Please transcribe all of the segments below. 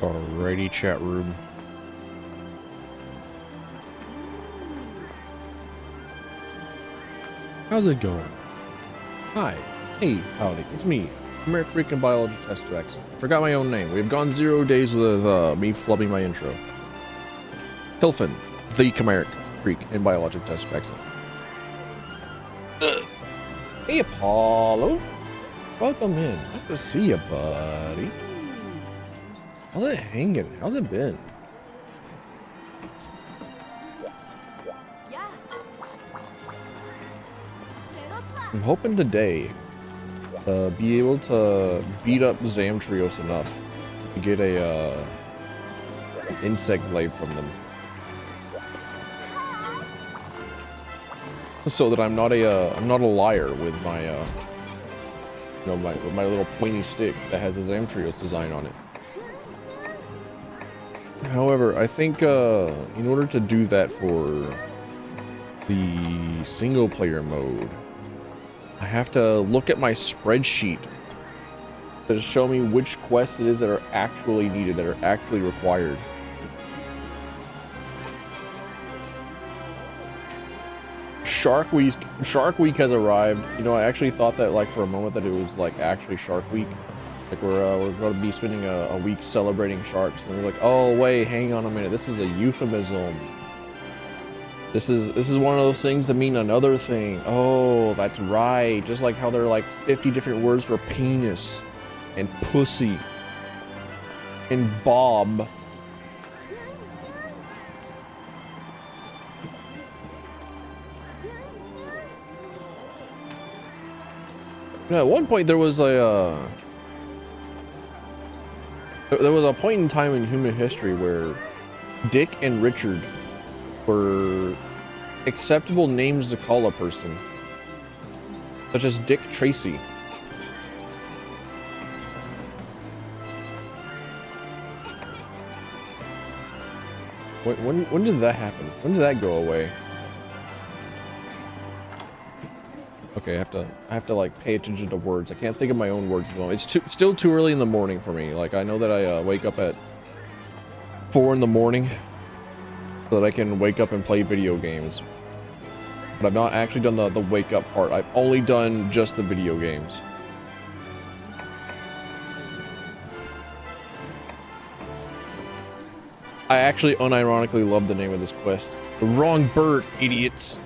Alrighty, chat room. How's it going? Hi. Hey, howdy. It's me, American Biology Test X. Forgot my own name. We've gone 0 days with me flubbing my intro. Hilfin, the Chimeric Freak in Biologic Test X. Hey, Apollo. Welcome in. Nice to see you, buddy. How's it hanging? How's it been? I'm hoping today be able to beat up Zamtrios enough to get an insect blade from them, so that I'm not a liar with my with my little pointy stick that has the Zamtrios design on it. However, I think in order to do that for the single player mode, I have to look at my spreadsheet to show me which quests it is that are actually needed, that are actually required. Shark Week has arrived. You know, I actually thought that, like, for a moment that it was like actually Shark Week. Like we're going to be spending a week celebrating sharks, and we're like, oh wait, hang on a minute, this is a euphemism. This is one of those things that mean another thing. Oh, that's right. Just like how there are like 50 different words for penis and pussy and bob. You know, at one point there was a point in time in human history where Dick and Richard were acceptable names to call a person, such as Dick Tracy. When did that happen? When did that go away? Okay, I have to like pay attention to words. I can't think of my own words at the moment. It's still too early in the morning for me. Like, I know that I wake up at 4 in the morning so that I can wake up and play video games. But I've not actually done the wake up part. I've only done just the video games. I actually unironically love the name of this quest. The wrong bird, idiots.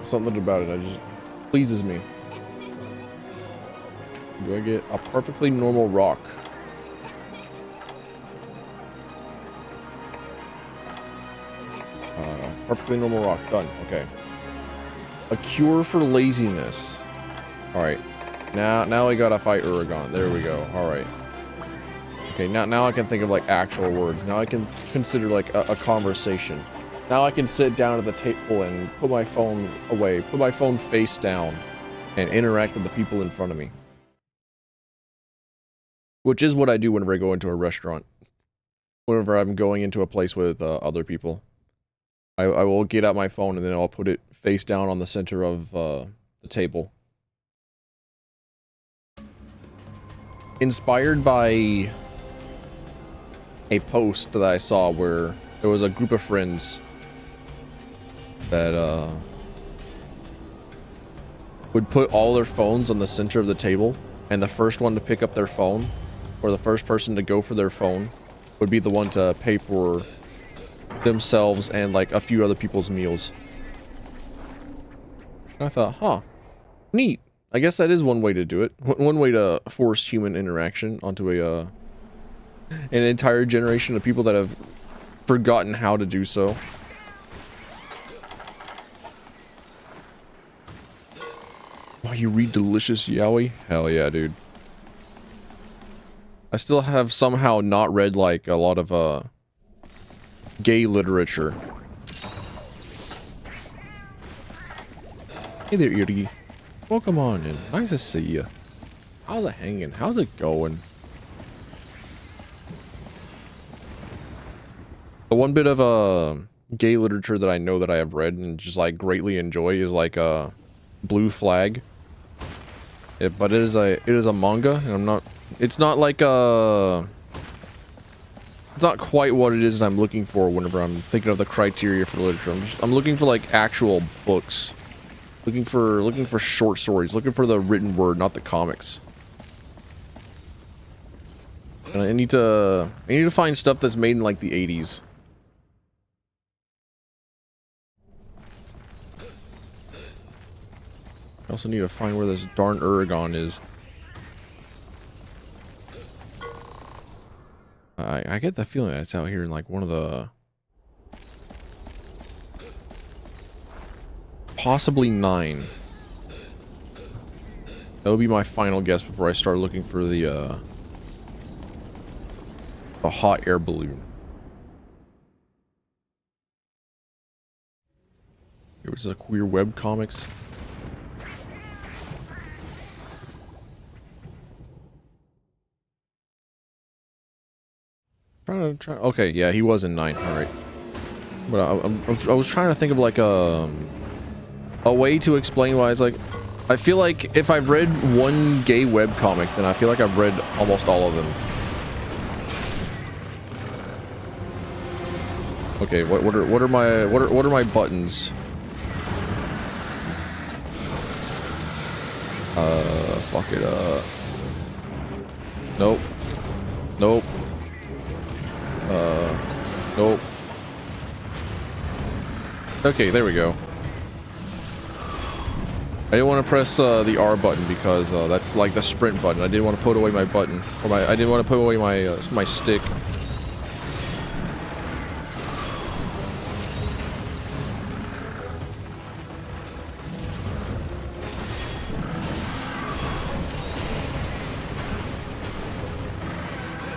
Something about it, just pleases me. Do I get a perfectly normal rock? Perfectly normal rock, done. Okay. A cure for laziness. All right. Now we gotta fight Uragon. There we go. All right. Okay. Now I can think of like actual words. Now I can consider like a conversation. Now I can sit down at the table and put my phone away, put my phone face down, and interact with the people in front of me. Which is what I do whenever I go into a restaurant. Whenever I'm going into a place with other people. I will get out my phone and then I'll put it face down on the center of the table. Inspired by a post that I saw where there was a group of friends that would put all their phones on the center of the table, and the first one to pick up their phone, or the first person to go for their phone, would be the one to pay for themselves and like a few other people's meals. And I thought, huh, neat. I guess that is one way to do it. One way to force human interaction onto an entire generation of people that have forgotten how to do so. Oh, you read Delicious Yowie? Hell yeah, dude. I still have somehow not read like a lot of gay literature. Hey there, Erie. Welcome on in. Nice to see you. How's it hanging? How's it going? The one bit of gay literature that I know that I have read and just like greatly enjoy is like Blue Flag. But it is a manga, and I'm not. It's not like a. It's not quite what it is that I'm looking for whenever I'm thinking of the criteria for literature. I'm looking for like actual books, looking for short stories, looking for the written word, not the comics. And I need to find stuff that's made in like the 80s. I also need to find where this darn Uragon is. I get the feeling that it's out here in like one of the... Possibly 9. That would be my final guess before I start looking for the hot air balloon. It was like queer web comics. Okay, yeah, he was in 9. All right, but I was trying to think of like a way to explain why it's like. I feel like if I've read one gay web comic, then I feel like I've read almost all of them. Okay, what are my buttons? Fuck it. Nope. Nope. Nope. Okay, there we go. I didn't want to press the R button because that's like the sprint button. I didn't want to put away my button, or I didn't want to put away my stick.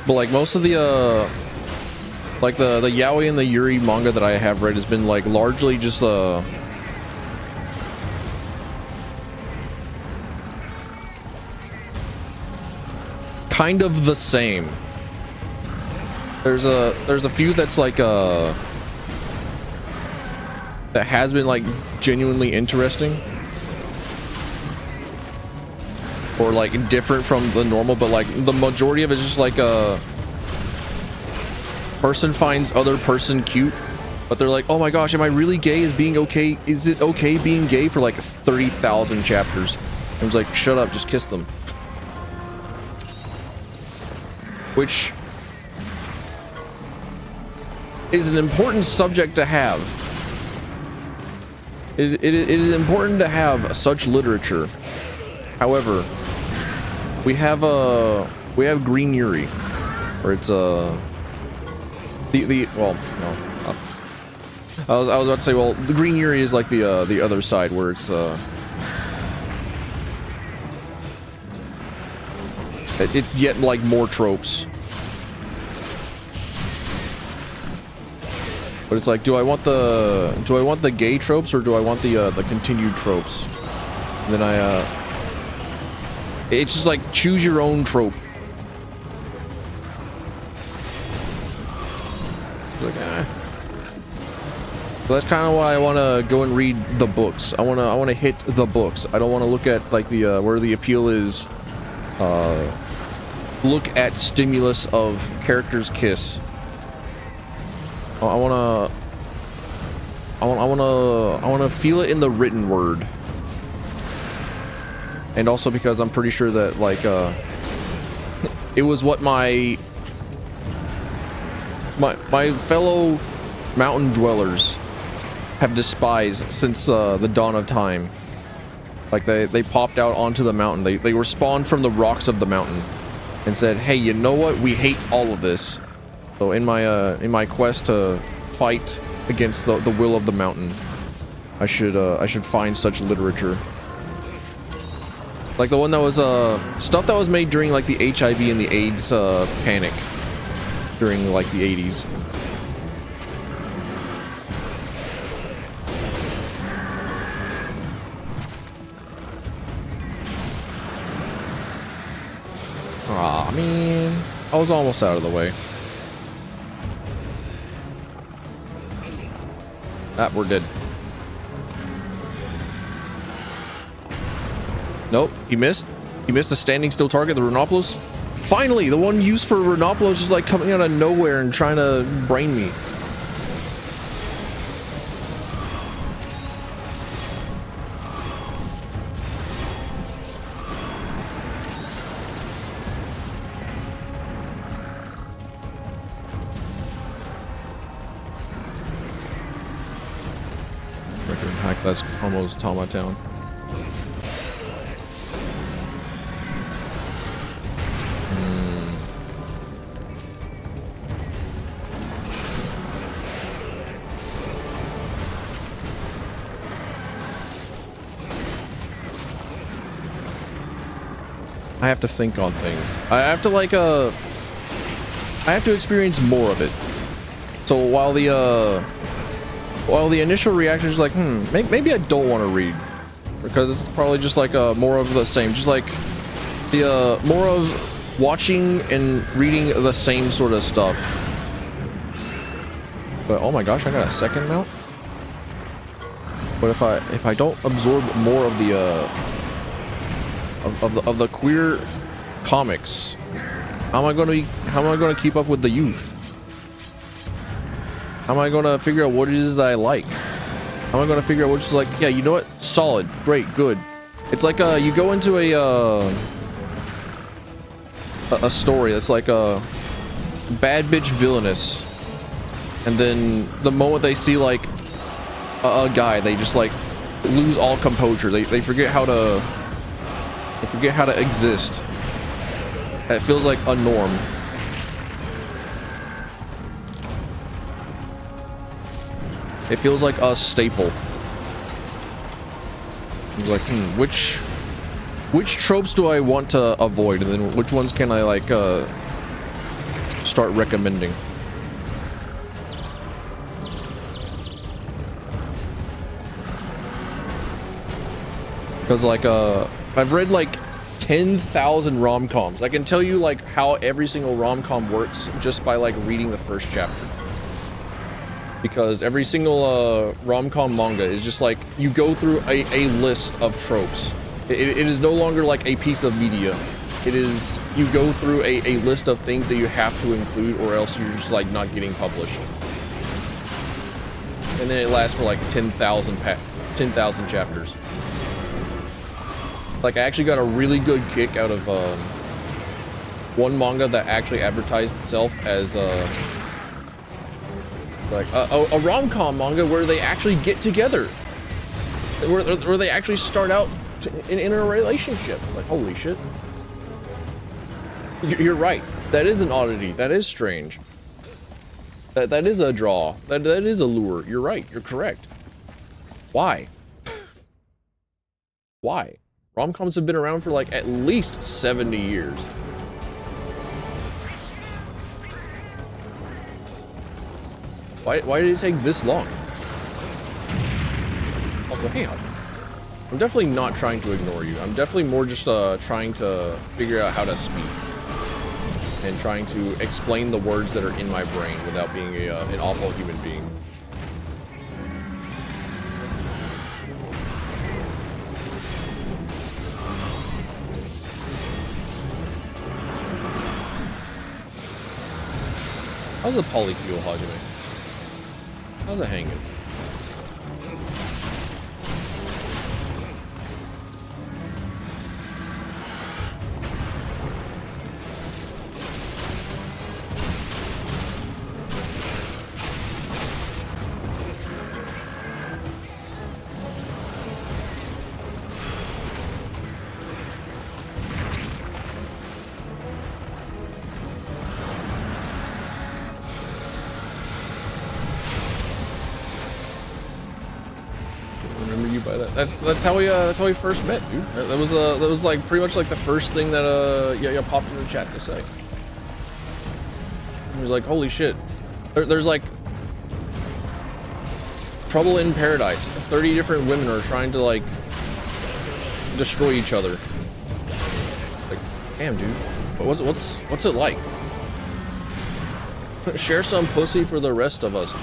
But like most of the like the yaoi and the yuri manga that I have read has been like largely just kind of the same. There's a few that's like that has been like genuinely interesting or like different from the normal, but like the majority of it is just like a person finds other person cute, but they're like, oh my gosh, am I really gay? Is it okay being gay for like 30,000 chapters? I was like, shut up, just kiss them. Which is an important subject to have. It is important to have such literature. However, we have Green Yuri, where it's well, no, I was about to say, well, the Green Yuri is like the other side, where it's yet like more tropes. But it's like, do I want the gay tropes, or do I want the continued tropes? And then it's just like choose your own trope. Like, So that's kind of why I want to go and read the books. I want to hit the books. I don't want to look at like the where the appeal is. Look at stimulus of characters kiss. I want to feel it in the written word. And also because I'm pretty sure that like it was what my fellow mountain dwellers have despised since the dawn of time. Like they popped out onto the mountain. They were spawned from the rocks of the mountain and said, hey, you know what? We hate all of this. So in my quest to fight against the will of the mountain, I should find such literature. Like the one that was stuff that was made during like the HIV and the AIDS panic during like the 80s. Aw, man. I was almost out of the way. Ah, we're dead. Nope, he missed. You missed a standing still target, the Rhinopolis. Finally, the one used for Rhinopolis is like coming out of nowhere and trying to brain me. Hack that's almost Town. I have to think on things. I have to like I have to experience more of it. So while the initial reaction is like, maybe I don't want to read, because it's probably just like more of the same, just like the more of watching and reading the same sort of stuff. But oh my gosh, I got a second mount. But if I don't absorb more of the of the queer comics, how am I gonna keep up with the youth? How am I gonna figure out what it is that I like? How am I gonna figure out which is like, yeah, you know what? Solid, great, good. It's like you go into a story that's like a bad bitch villainous, and then the moment they see like a guy, they just like lose all composure. They forget how to exist. It feels like a norm. It feels like a staple. It's like, which tropes do I want to avoid, and then which ones can I like start recommending? Because like I've read like 10,000 rom-coms. I can tell you like how every single rom-com works just by like reading the first chapter. Because every single rom-com manga is just like, you go through a list of tropes. It is no longer like a piece of media. It is, you go through a list of things that you have to include, or else you're just like not getting published. And then it lasts for like 10,000 chapters. Like, I actually got a really good kick out of one manga that actually advertised itself as like a rom-com manga where they actually get together, where they actually start out in a relationship. Like, holy shit. You're right. That is an oddity. That is strange. That is a draw. That is a lure. You're right. You're correct. Why? Why? Rom-coms have been around for like at least 70 years. Why did it take this long? Also, hang on. I'm definitely not trying to ignore you. I'm definitely more just trying to figure out how to speak. And trying to explain the words that are in my brain without being an awful human being. How's the polyfuel, Hajime? How's it hanging? That's how we first met, dude. That was like pretty much like the first thing that yeah popped in the chat to say. He was like, holy shit, there's like trouble in paradise. 30 different women are trying to like destroy each other. Like, damn, dude, what's it like? Share some pussy for the rest of us, dude.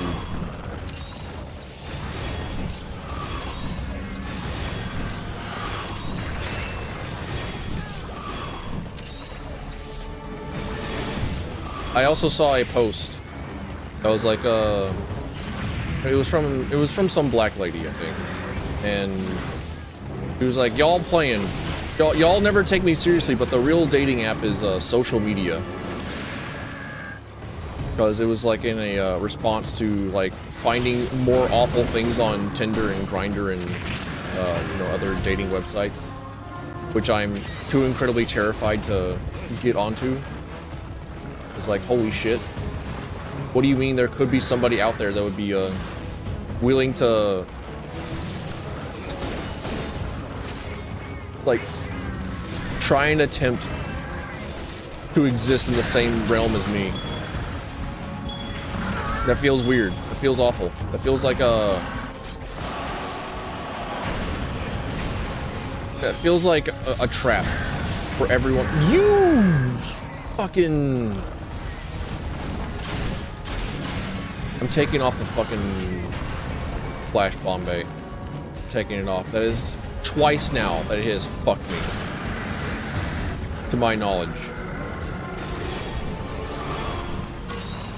I also saw a post that was like it was from some black lady, I think, and he was like, y'all playing, y'all never take me seriously, but the real dating app is social media. Because it was like in a response to like finding more awful things on Tinder and Grindr and you know, other dating websites, which I'm too incredibly terrified to get onto. It's like, holy shit, what do you mean there could be somebody out there that would be willing to like try and attempt to exist in the same realm as me? That feels weird. That feels awful. That feels like a... That feels like a trap for everyone. You fucking... I'm taking off the fucking Flash Bombay. Taking it off. That is twice now that it has fucked me. To my knowledge.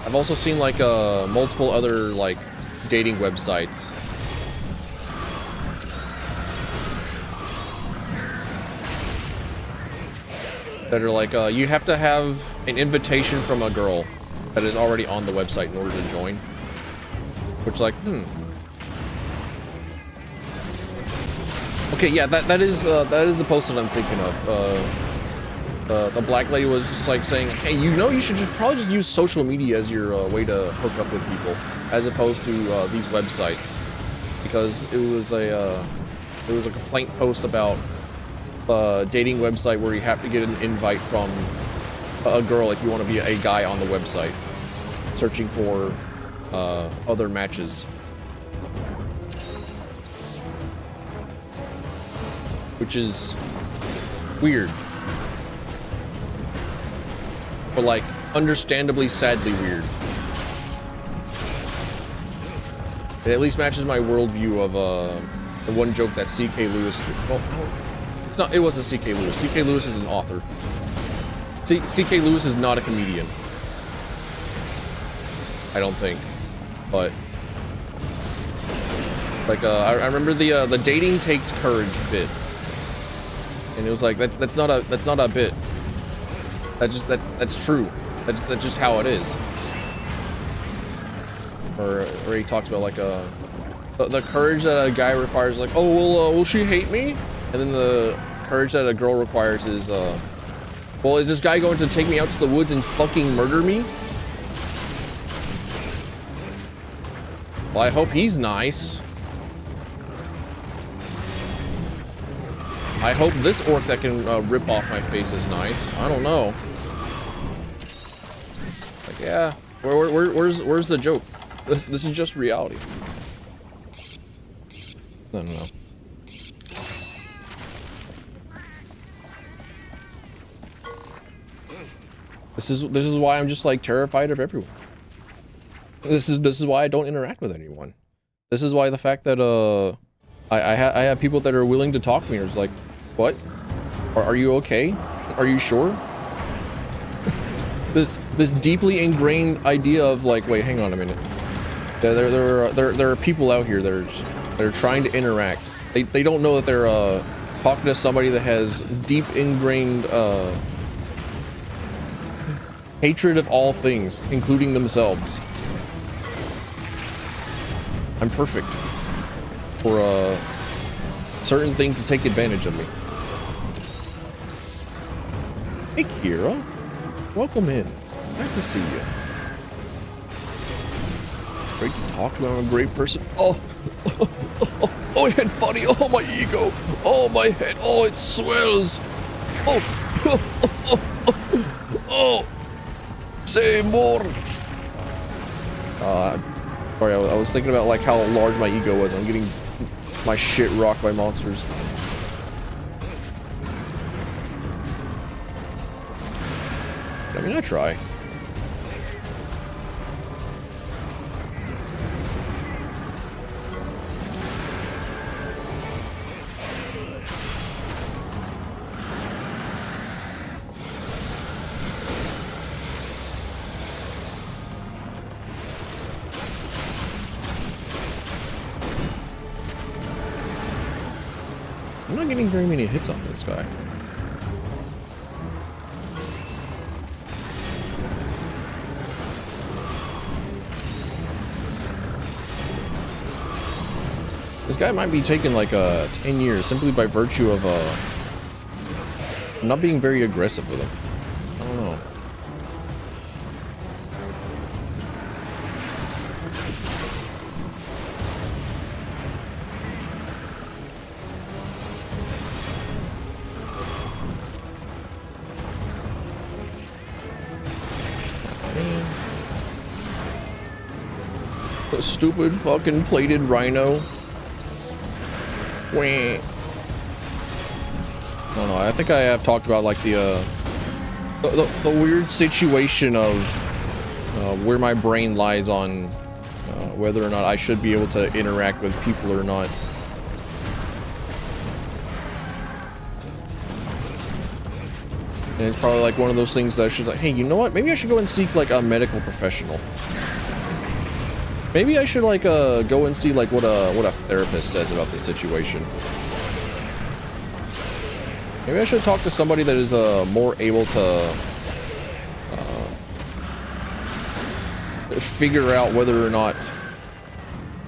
I've also seen like multiple other like dating websites that are like you have to have an invitation from a girl that is already on the website in order to join, which like okay, yeah, that is the post that I'm thinking of. The black lady was just like saying, hey, you know, you should probably just use social media as your way to hook up with people, as opposed to these websites, because it was a complaint post about a dating website where you have to get an invite from a girl if you want to be a guy on the website, searching for other matches. Which is weird. But like, understandably, sadly weird. It at least matches my worldview of the one joke that C.K. Lewis. Well, it's not. It wasn't C.K. Lewis. C.K. Lewis is an author. C.K. Lewis is not a comedian. I don't think. But like, I remember the dating takes courage bit, and it was like that's not a bit. That's true. That's just how it is. Or he talks about like the courage that a guy requires, like, oh well, will she hate me? And then the courage that a girl requires is, well, is this guy going to take me out to the woods and fucking murder me? Well, I hope he's nice. I hope this orc that can rip off my face is nice. I don't know. Like, yeah, where's the joke? This is just reality. I don't know. This is why I'm just like terrified of everyone. This is why I don't interact with anyone. This is why the fact that I have people that are willing to talk to me are just like, what? Are you okay? Are you sure? This deeply ingrained idea of like, wait, hang on a minute. There are people out here that are trying to interact. They don't know that they're talking to somebody that has deep ingrained hatred of all things, including themselves. I'm perfect for certain things to take advantage of me. Hey, Kira. Welcome in. Nice to see you. Great to talk to. I'm a great person. Oh, oh, head funny. Oh, my ego. Oh, my head. Oh, it swells. Oh, oh, say more. Sorry, I was thinking about like how large my ego was. I'm getting my shit rocked by monsters. I mean, I try. not getting very many hits on this guy. This guy might be taking like 10 years simply by virtue of not being very aggressive with him. I don't know. The stupid fucking plated rhino. Wah. I don't know. I think I have talked about like the weird situation of where my brain lies on whether or not I should be able to interact with people or not. And it's probably like one of those things that I should like, hey, you know what? Maybe I should go and seek like a medical professional. Maybe I should like go and see like what a therapist says about this situation. Maybe I should talk to somebody that is more able to figure out whether or not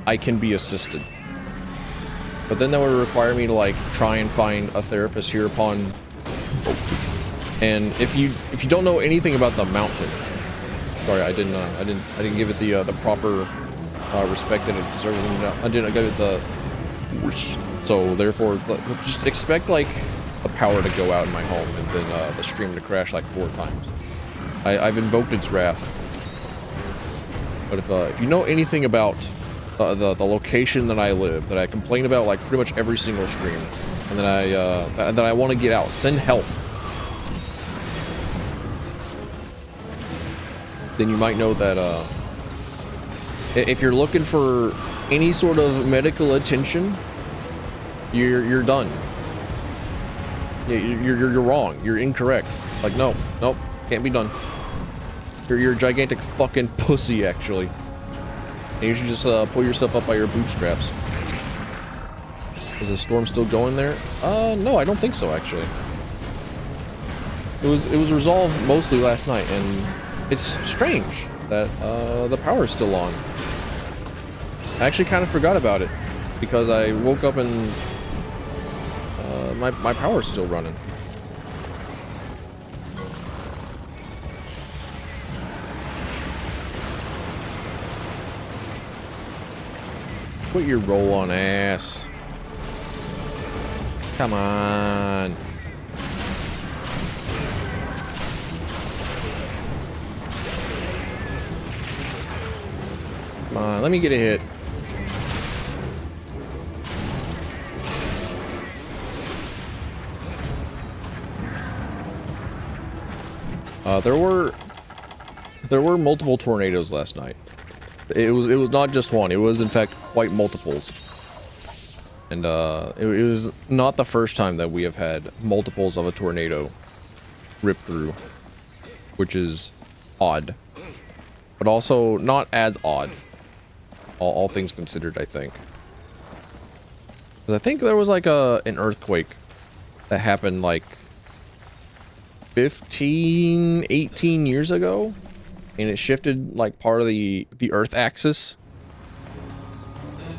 I can be assisted. But then that would require me to like try and find a therapist here upon. And if you don't know anything about the mountain, sorry, I didn't give it the proper respect that it deserves. I didn't give it the. So therefore, just expect like the power to go out in my home and then the stream to crash like 4 times. I've invoked its wrath. But if you know anything about the location that I live, that I complain about like pretty much every single stream, and that I want to get out, send help. Then you might know that if you're looking for any sort of medical attention, you're done. You're wrong. You're incorrect. Like nope, can't be done. You're a gigantic fucking pussy, actually. And you should just pull yourself up by your bootstraps. Is the storm still going there? No, I don't think so, actually. It was resolved mostly last night, and it's strange that the power is still on. I actually kind of forgot about it because I woke up and my power is still running. Put your roll on ass. Come on. Come on, let me get a hit. There were multiple tornadoes last night. It was not just one. It was in fact quite multiples. And it was not the first time that we have had multiples of a tornado rip through, which is odd, but also not as odd. All things considered, I think. 'Cause I think there was like an earthquake that happened like 15, 18 years ago, and it shifted like part of the Earth axis.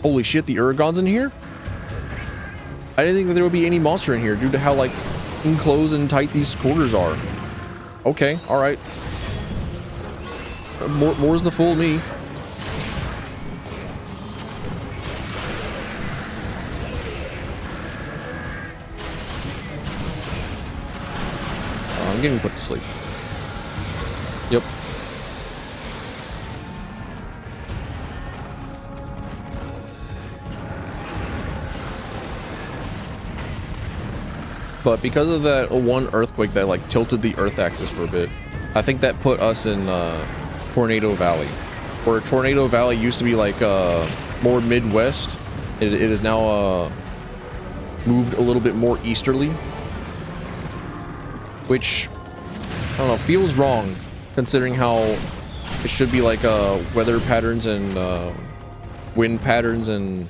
Holy shit, the Uragon's in here? I didn't think that there would be any monster in here due to how like enclosed and tight these quarters are. Okay, all right. More's the fool me. I'm getting put to sleep. Yep. But because of that one earthquake that like tilted the Earth axis for a bit, I think that put us in Tornado Valley, where Tornado Valley used to be like more Midwest. It is now moved a little bit more easterly, which I don't know, feels wrong considering how it should be like weather patterns and wind patterns and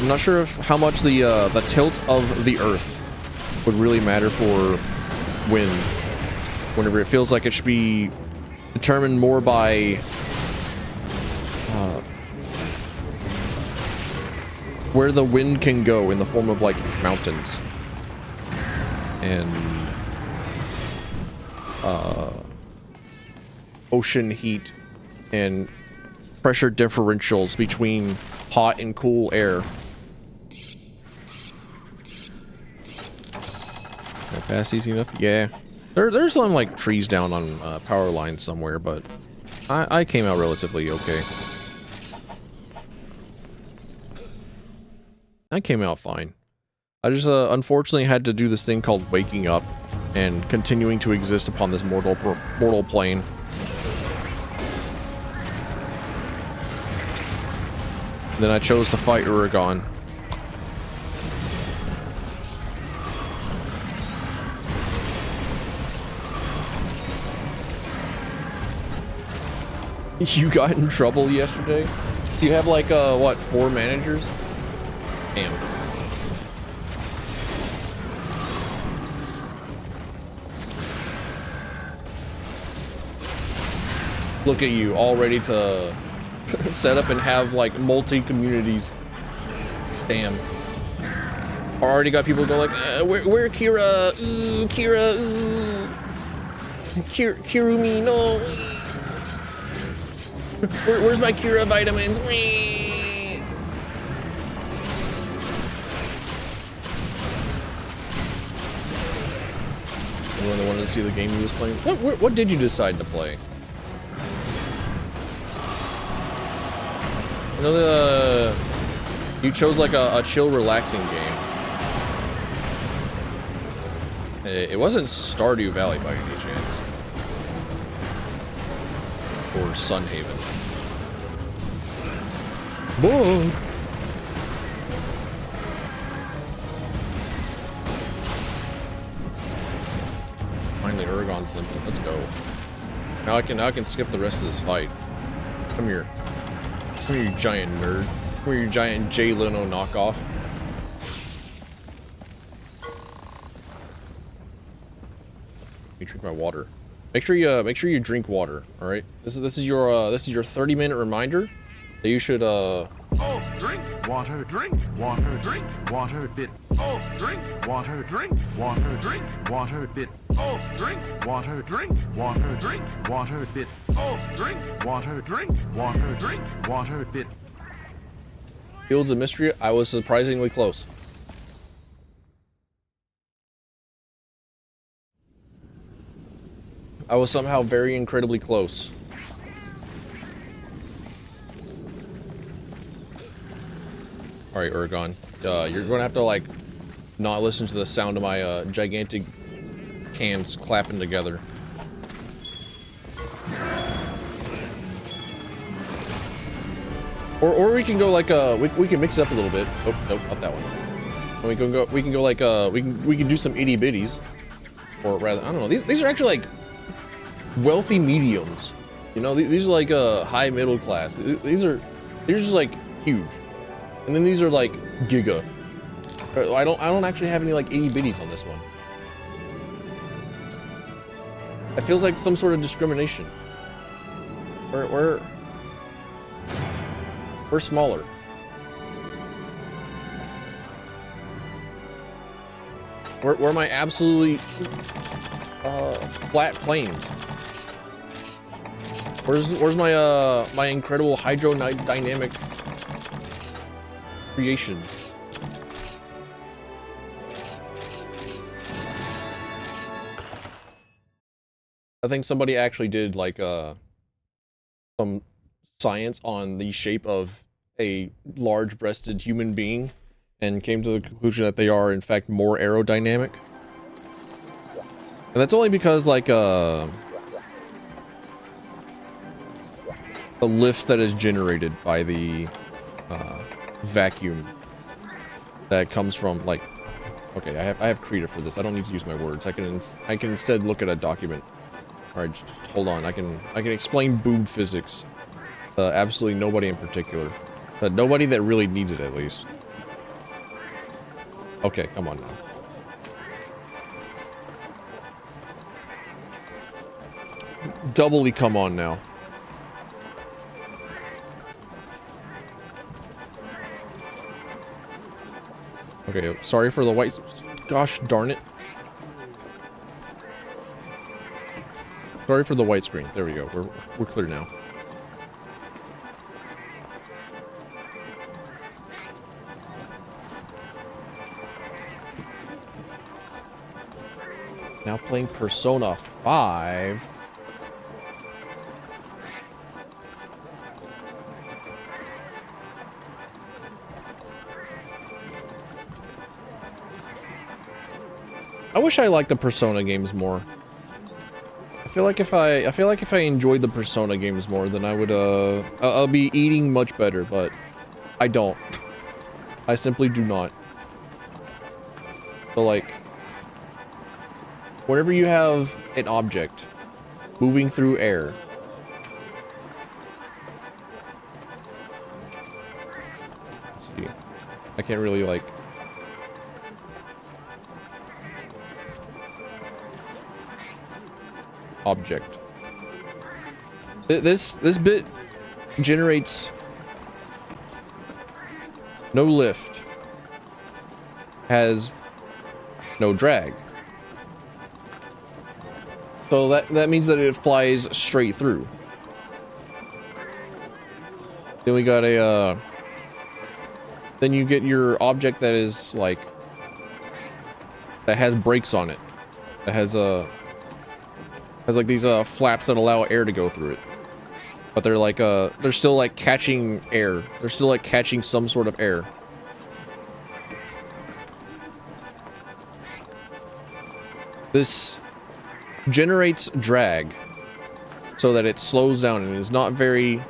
I'm not sure if how much the tilt of the Earth would really matter for wind. Whenever it feels like it should be determined more by where the wind can go in the form of like mountains and ocean heat and pressure differentials between hot and cool air. Can I pass easy enough? Yeah. There's some like trees down on power lines somewhere, but I came out relatively okay. I came out fine. I just unfortunately had to do this thing called waking up and continuing to exist upon this mortal plane. Then I chose to fight Uragon. You got in trouble yesterday? Do you have like what, 4 managers? Damn. Look at you, all ready to set up and have like multi-communities. Damn. Already got people going like, where Kira? Ooh, Kira, ooh. Kirumi, no. Where's my Kira vitamins? Anyone wanted to see the game he was playing? What did you decide to play? I know you chose like a chill, relaxing game. It wasn't Stardew Valley by any chance. Or Sunhaven. Boom! Finally, Uragon's limping. Let's go. Now I can skip the rest of this fight. Come here. Come here, you giant nerd. Come here, you giant Jay Leno knockoff. Let me drink my water. Make sure you drink water. All right. This is your 30-minute reminder that you should Oh, drink water, drink water, drink water bit. Oh, drink water, drink water, drink water bit. Oh, drink water, drink water, drink water bit. Oh, drink water, drink water, drink water bit. Fields of Mystery. I was surprisingly close. I was somehow very incredibly close. Alright, Uragon. You're gonna have to, like, not listen to the sound of my, gigantic cans clapping together. Or we can go, like, we can mix it up a little bit. Oh, nope, not that one. And we can go, like, we can do some itty bitties. Or rather, I don't know, these are actually, like, wealthy mediums. You know, these are, like, high middle class. They're just, like, huge. And then these are like giga. I don't actually have any like itty bitties on this one. It feels like some sort of discrimination. We're smaller. We're my absolutely flat plains. Where's my my incredible hydrodynamic creations? I think somebody actually did like some science on the shape of a large-breasted human being and came to the conclusion that they are in fact more aerodynamic. And that's only because like the lift that is generated by the vacuum that comes from like, okay, I have Krita for this. I don't need to use my words. I can instead look at a document. All right, just hold on. I can explain boob physics. Absolutely nobody in particular. Nobody that really needs it, at least. Okay, come on now. Doubly come on now. Okay, sorry for the white... Gosh darn it. Sorry for the white screen. There we go. We're clear now. Now playing Persona 5. I wish I liked the Persona games more. I feel like if I enjoyed the Persona games more, then I would I'll be eating much better, but I don't. I simply do not. So like, whenever you have an object moving through air, let's see, I can't really like. Object. This bit generates no lift, has no drag. So that means that it flies straight through. Then we got a then you get your object that is like that has brakes on it. That has like these flaps that allow air to go through it. But they're like they're still like catching air. They're still like catching some sort of air. This generates drag so that it slows down and is not very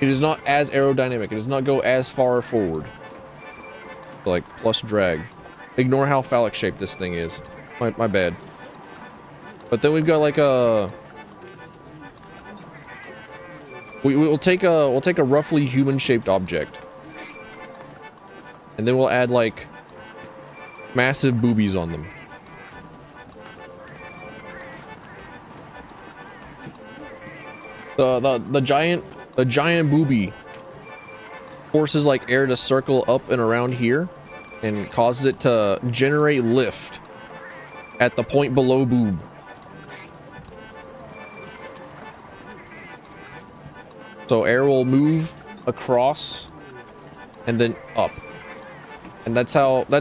it is not as aerodynamic. It does not go as far forward. Like plus drag. Ignore how phallic shaped this thing is. My bad. But then we've got like a we'll take a roughly human shaped object. And then we'll add like massive boobies on them. The giant boobie forces like air to circle up and around here and causes it to generate lift at the point below boob. So air will move across and then up. And that's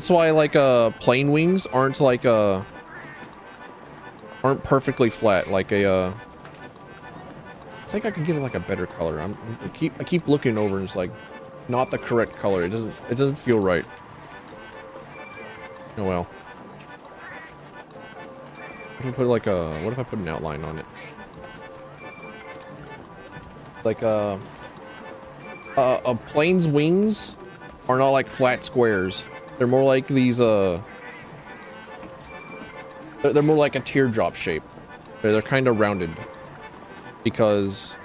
why like plane wings aren't like aren't perfectly flat like a I think I can give it like a better color. I keep looking over and it's like not the correct color. It doesn't feel right. Oh well. What if I put like what if I put an outline on it? Like a plane's wings are not like flat squares. They're more like these they're more like a teardrop shape. They're kind of rounded. Because,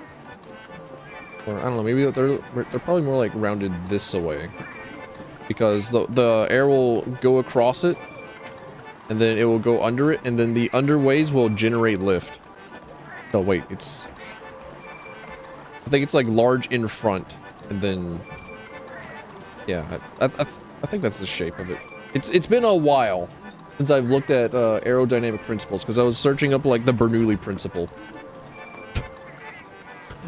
or I don't know, maybe they're probably more like rounded this way, because the air will go across it, and then it will go under it, and then the underways will generate lift. Oh wait, I think it's like large in front, and then yeah, I think that's the shape of it. It's been a while since I've looked at aerodynamic principles, because I was searching up like the Bernoulli principle.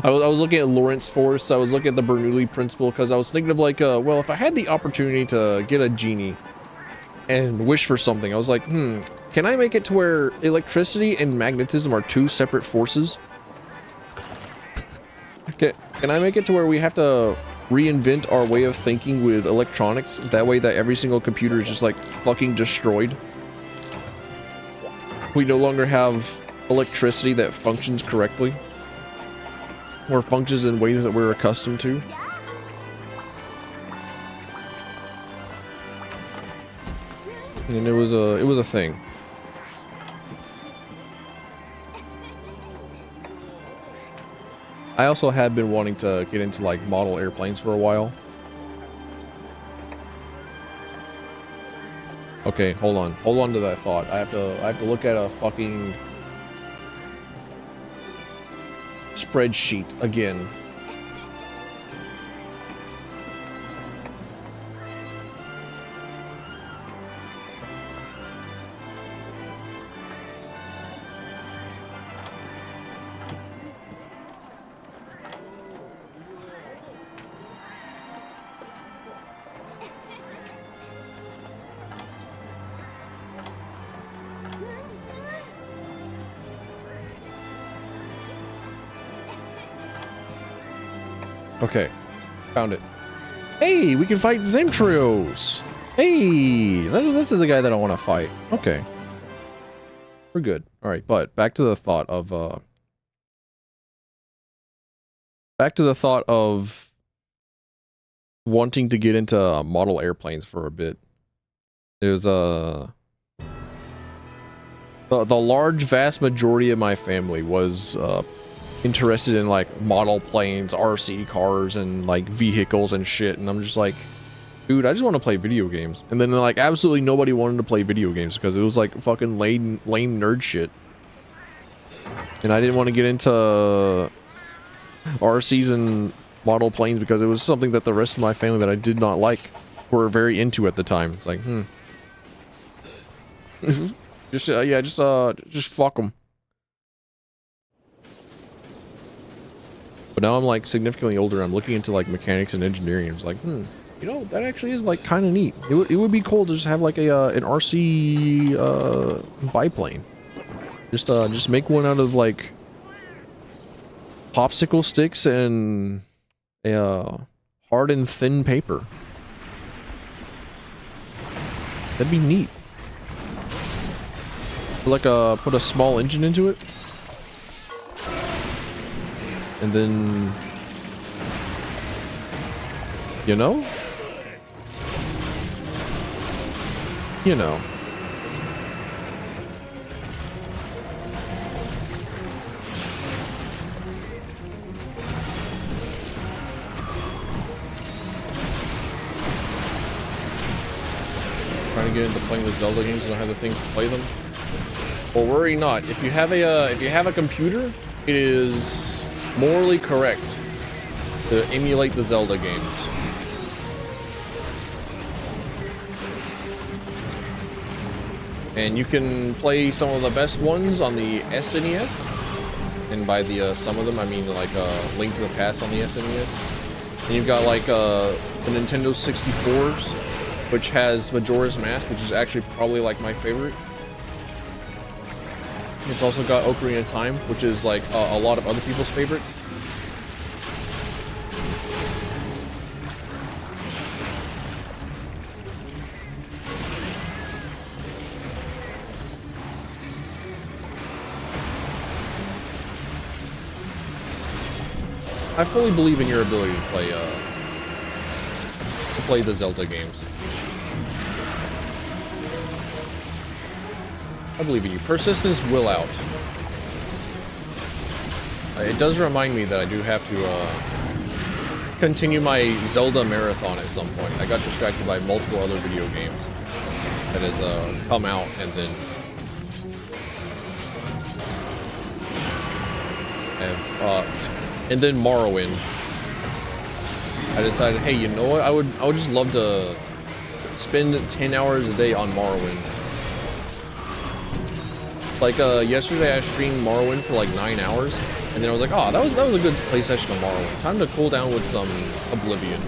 I was looking at Lorentz force. I was looking at the Bernoulli principle because I was thinking of like, well, if I had the opportunity to get a genie and wish for something, I was like, can I make it to where electricity and magnetism are two separate forces? Can I make it to where we have to reinvent our way of thinking with electronics? That way that every single computer is just like fucking destroyed. We no longer have electricity that functions correctly. Or functions in ways that we're accustomed to. And it was a thing. I also have been wanting to get into like model airplanes for a while. Okay, hold on to that thought. I have to look at a fucking spreadsheet again. Okay, found it. Hey, we can fight Zemtrios. Hey, this is the guy that I want to fight. Okay, we're good. All right, but back to the thought of wanting to get into model airplanes for a bit. There's the large vast majority of my family was interested in like model planes, RC cars, and like vehicles and shit, and I'm just like, dude, I just want to play video games. And then like absolutely nobody wanted to play video games because it was like fucking lame nerd shit, and I didn't want to get into RCs and model planes because it was something that the rest of my family that I did not like were very into at the time. It's like, just fuck them. But now I'm like significantly older. I'm looking into like mechanics and engineering. It's like, you know, that actually is like kind of neat. It would be cool to just have like a an RC biplane. Just make one out of like popsicle sticks and a hard and thin paper. That'd be neat. Like put a small engine into it. And then, you know? You know. Trying to get into playing the Zelda games and don't have the thing to play them. Well, worry not. If you have a computer, it is morally correct to emulate the Zelda games. And you can play some of the best ones on the SNES. And by the some of them, I mean like Link to the Past on the SNES. And you've got like the Nintendo 64s, which has Majora's Mask, which is actually probably like my favorite. It's also got Ocarina of Time, which is like a lot of other people's favorites. I fully believe in your ability to play the Zelda games. I believe in you. Persistence will out. It does remind me that I do have to continue my Zelda marathon at some point. I got distracted by multiple other video games that has come out, and then Morrowind. I decided, hey, you know what? I would just love to spend 10 hours a day on Morrowind. Like yesterday I streamed Morrowind for like 9 hours, and then I was like, oh, that was a good play session of Morrowind. Time to cool down with some Oblivion.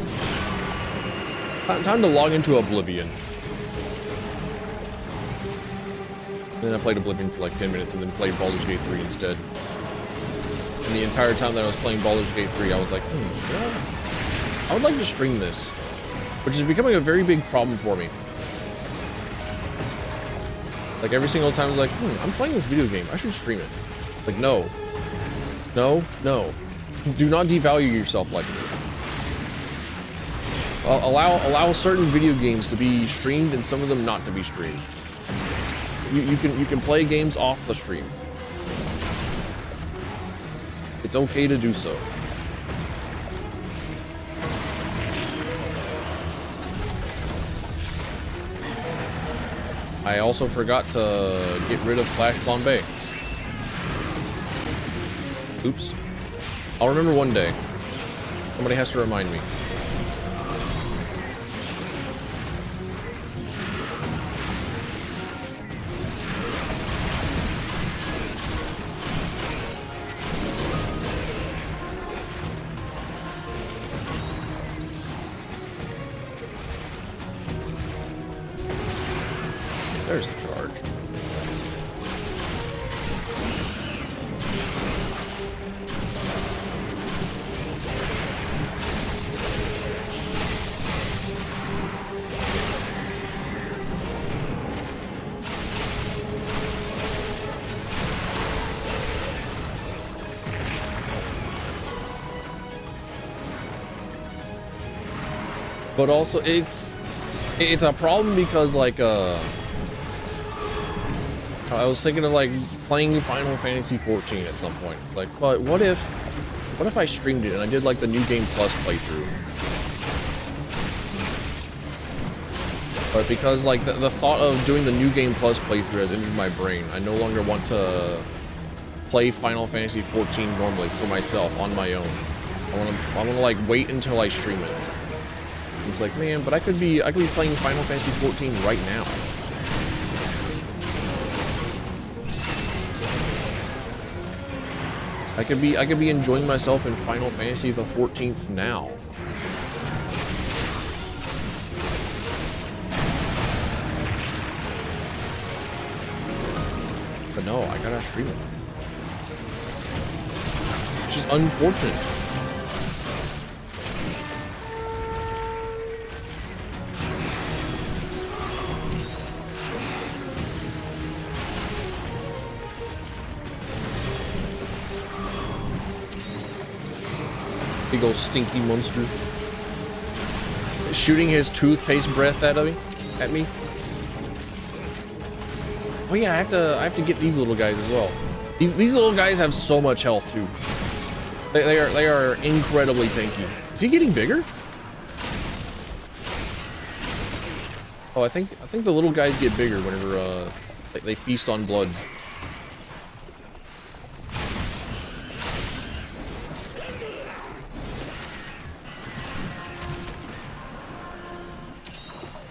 Time to log into Oblivion. And then I played Oblivion for like 10 minutes and then played Baldur's Gate 3 instead. And the entire time that I was playing Baldur's Gate 3, I was like, I would like to stream this, which is becoming a very big problem for me. Like every single time I was like, I'm playing this video game, I should stream it. Like, no. No, no. Do not devalue yourself like this. Allow certain video games to be streamed and some of them not to be streamed. You can play games off the stream. It's okay to do so. I also forgot to get rid of Flash Bombay. Oops. I'll remember one day. Somebody has to remind me. There's the charge. But also it's a problem because like I was thinking of like playing Final Fantasy 14 at some point. Like, but what if I streamed it and I did like the New Game Plus playthrough? But because like the thought of doing the New Game Plus playthrough has entered my brain, I no longer want to play Final Fantasy 14 normally for myself on my own. I want to like wait until I stream it. It's like, man, but I could be playing Final Fantasy 14 right now. I could be enjoying myself in Final Fantasy the 14th now. But no, I gotta stream it. Which is unfortunate. Big old stinky monster. Shooting his toothpaste breath at me. Oh yeah, I have to get these little guys as well. These little guys have so much health too. They are incredibly tanky. Is he getting bigger? Oh, I think the little guys get bigger whenever they feast on blood.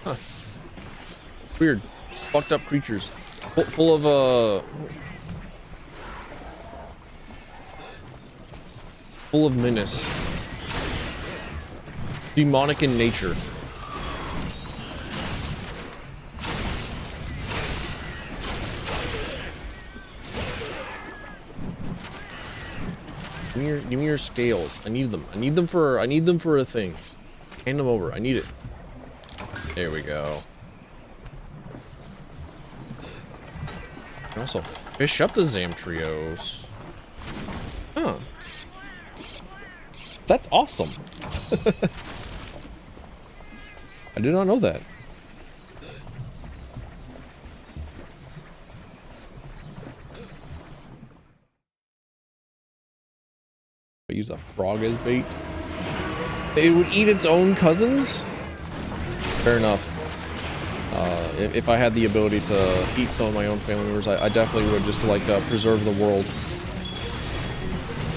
Huh. Weird. Fucked up creatures. Full of menace. Demonic in nature. Give me your scales. I need them. I need them for a thing. Hand them over. I need it. There we go. Can also fish up the Zamtrios. Huh. That's awesome. I did not know that. I use a frog as bait. It would eat its own cousins? Fair enough. If I had the ability to eat some of my own family members, I definitely would, just to like preserve the world.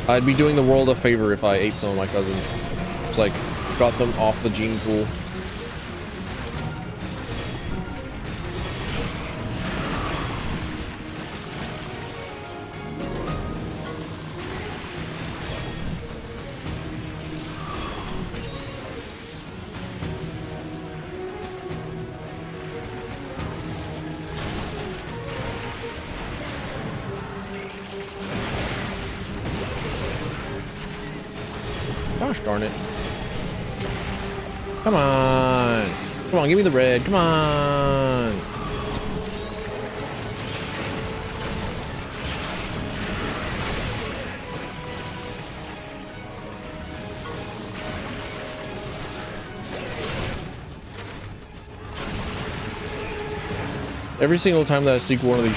I'd be doing the world a favor if I ate some of my cousins. Just like got them off the gene pool. Gosh darn it. Come on. Come on, give me the red. Come on. Every single time that I seek one of these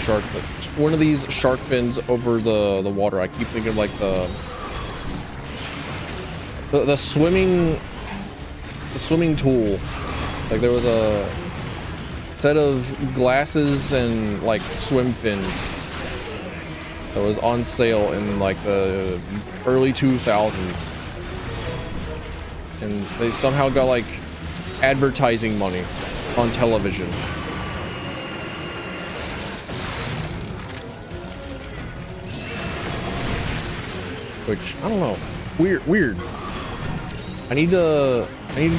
shark fins over the water, I keep thinking of like the The swimming tool. Like there was a set of glasses and like swim fins that was on sale in like the early 2000s, and they somehow got like advertising money on television. Which I don't know, weird. I need to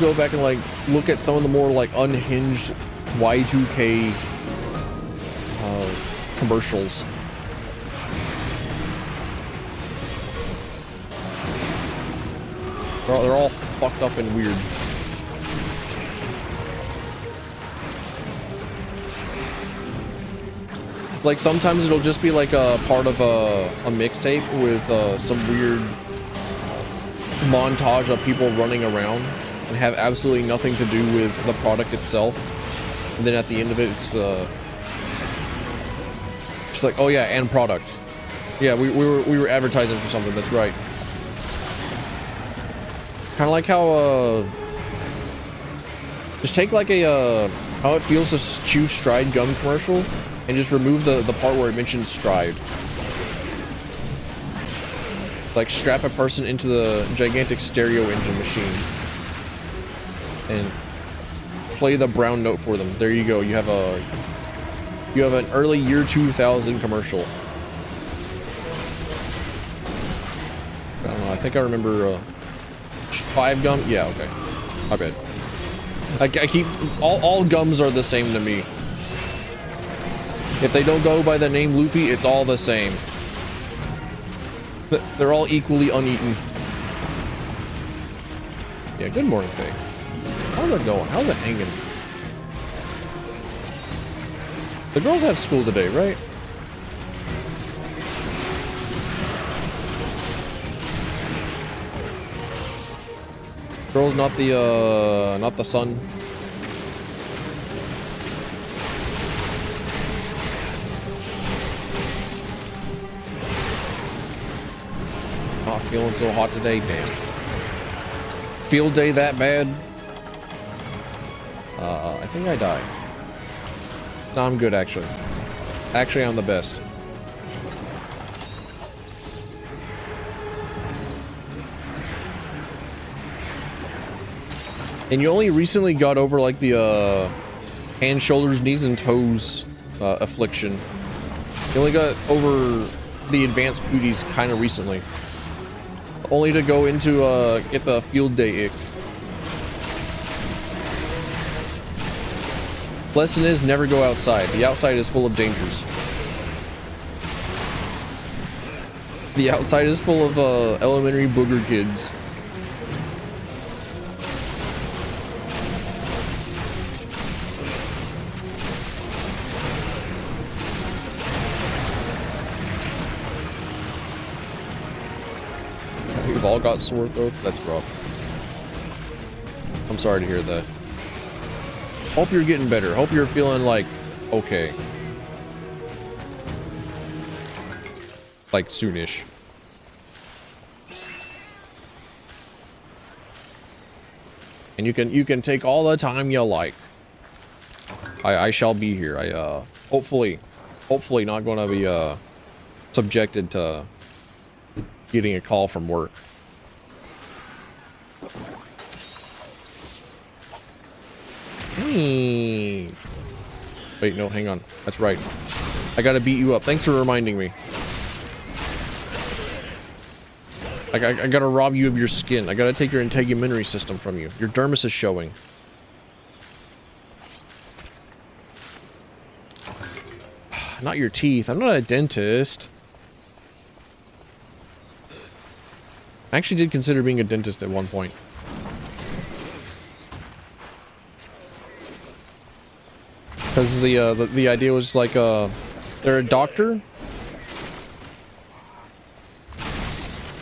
go back and like look at some of the more like unhinged Y2K commercials. They're all fucked up and weird. It's like sometimes it'll just be like a part of a mixtape with some weird montage of people running around and have absolutely nothing to do with the product itself. And then at the end of it, it's just like, oh yeah, and product. Yeah, we were advertising for something. That's right. Kind of like how just take like a how it feels to chew Stride gum commercial and just remove the part where it mentions Stride. Like strap a person into the gigantic stereo engine machine and play the brown note for them. There you go. You have an early year 2000 commercial. I don't know. I think I remember 5 gum. Yeah. Okay. My bad. I keep all gums are the same to me. If they don't go by the name Luffy, it's all the same. They're all equally uneaten. Yeah, good morning, Faye. How's it going? How's it hanging? The girls have school today, right? Girls, not the sun. Not feeling so hot today, damn. Field day that bad? I think I died. No, I'm good actually. Actually, I'm the best. And you only recently got over like the hands, shoulders, knees, and toes affliction. You only got over the advanced cooties kind of recently. Only to go into get the field day ick. Lesson is never go outside. The outside is full of dangers. The outside is full of elementary booger kids. We've all got sore throats. That's rough. I'm sorry to hear that. Hope you're getting better. Hope you're feeling like okay. Like soonish. And you can take all the time you like. I shall be here. I hopefully not going to be subjected to getting a call from work. Wait, no, hang on. That's right. I gotta beat you up. Thanks for reminding me. I gotta rob you of your skin. I gotta take your integumentary system from you. Your dermis is showing. Not your teeth. I'm not a dentist. I actually did consider being a dentist at one point. Because the idea was like they're a doctor,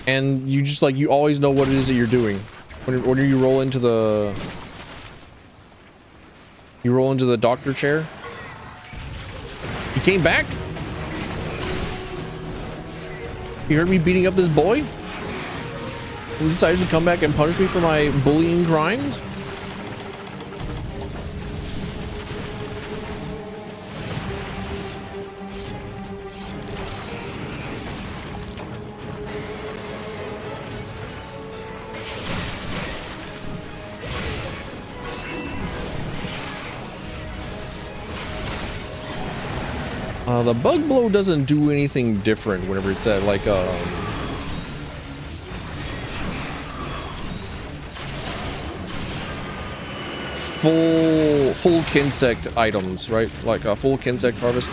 and you just like you always know what it is that you're doing when you roll into the doctor chair. He came back. You heard me beating up this boy. and decided to come back and punish me for my bullying crimes? The bug blow doesn't do anything different whenever it's at like full kinsect items, right? Like a full kinsect harvest,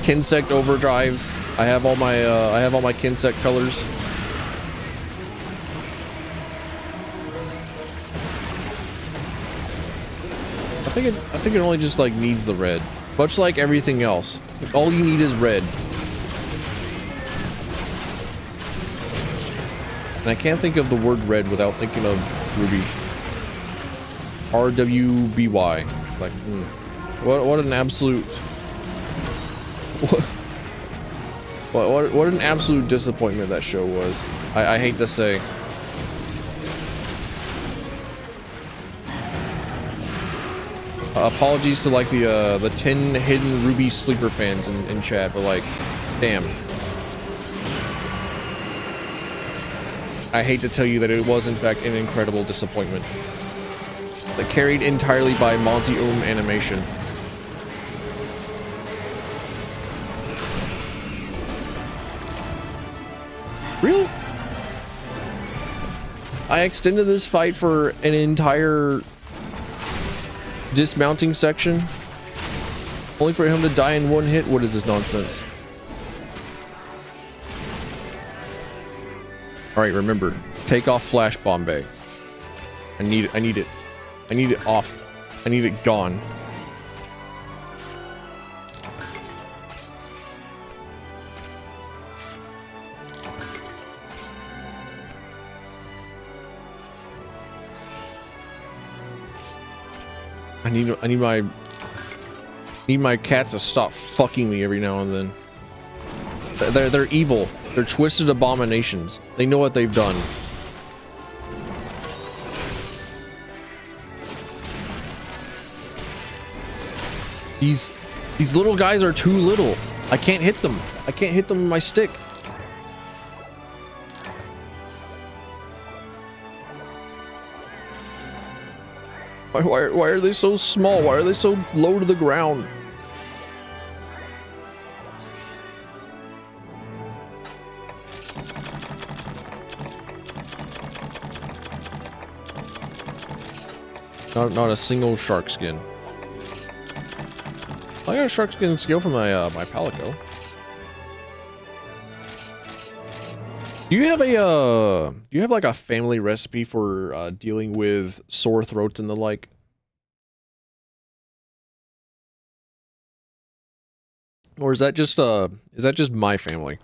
kinsect overdrive. I have all my kinsect colors. I think it only just like needs the red. Much like everything else, like, all you need is red. And I can't think of the word red without thinking of Ruby. RWBY. Like, what an absolute... What an absolute disappointment that show was. I hate to say. Apologies to like the 10 hidden Ruby sleeper fans in chat, but like, damn. I hate to tell you that it was in fact an incredible disappointment. That carried entirely by Monty Ohm animation. Really? I extended this fight for an entire dismounting section, only for him to die in one hit. What is this nonsense? All right, remember, take off Flash Bombay. I need it. I need it off. I need it gone. I need my cats to stop fucking me every now and then. They're evil. They're twisted abominations. They know what they've done. These little guys are too little. I can't hit them. I can't hit them with my stick. Why are they so small? Why are they so low to the ground? Not a single shark skin. I got a shark skin skill from my my Palico. Do you have like a family recipe for dealing with sore throats and the like? Or is that just my family?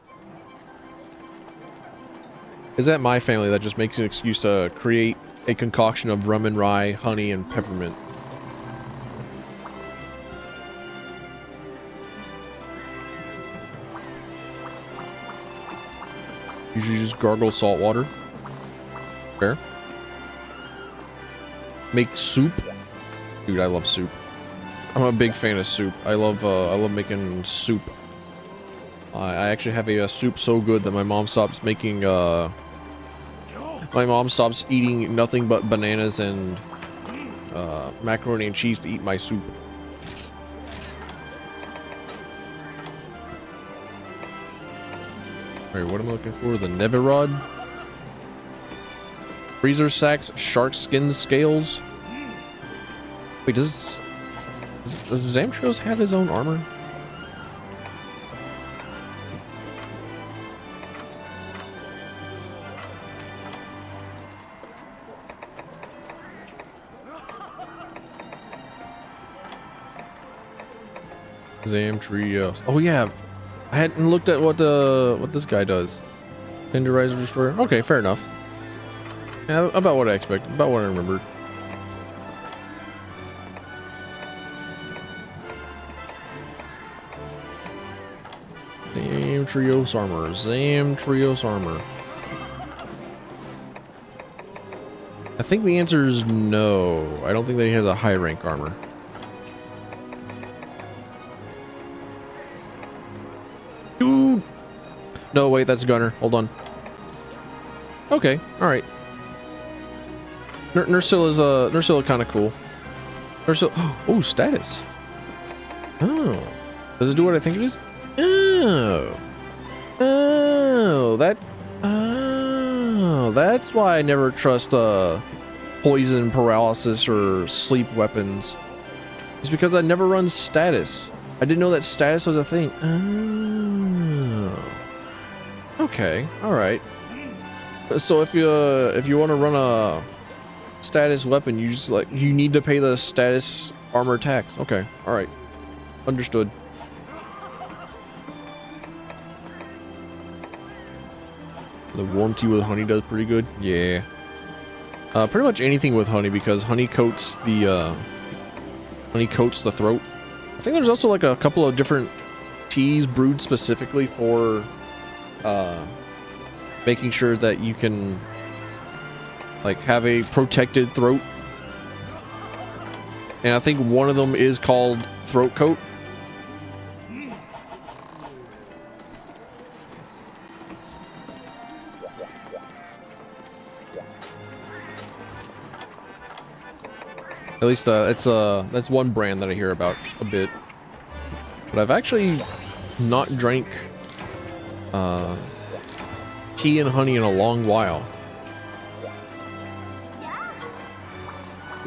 Is that my family that just makes an excuse to create a concoction of rum and rye, honey, and peppermint? Usually just gargle salt water. Fair. Make soup. Dude, I love soup. I'm a big fan of soup. I love making soup. I actually have a soup so good that my mom stops making my mom stops eating nothing but bananas and macaroni and cheese to eat my soup. Alright, what am I looking for? The Neverod? Freezer sacks, shark skin scales. Wait, does Zamtrios have his own armor? Zamtrios. Oh yeah, I hadn't looked at what this guy does. Tenderizer destroyer. Okay, fair enough. Yeah, about what I expected. About what I remembered. Zamtrios armor. Zamtrios armor. think the answer is no. I don't think that he has a high rank armor. Dude! No, wait, that's Gunner. Hold on. Okay, alright. Nursilla kind of cool. Nursilla. Oh, status. Oh. Does it do what I think it is? Oh. Oh, that's why I never trust poison, paralysis, or sleep weapons. It's because I never run status. I didn't know that status was a thing. Oh. Okay. All right. So if you want to run a status weapon, you need to pay the status armor tax. Okay. All right. Understood. The warm tea with honey does pretty good. Yeah. Pretty much anything with honey, because honey coats the throat. I think there's also like a couple of different teas brewed specifically for making sure that you can like have a protected throat. And I think one of them is called throat coat. At least that's one brand that I hear about a bit. But I've actually not drank tea and honey in a long while.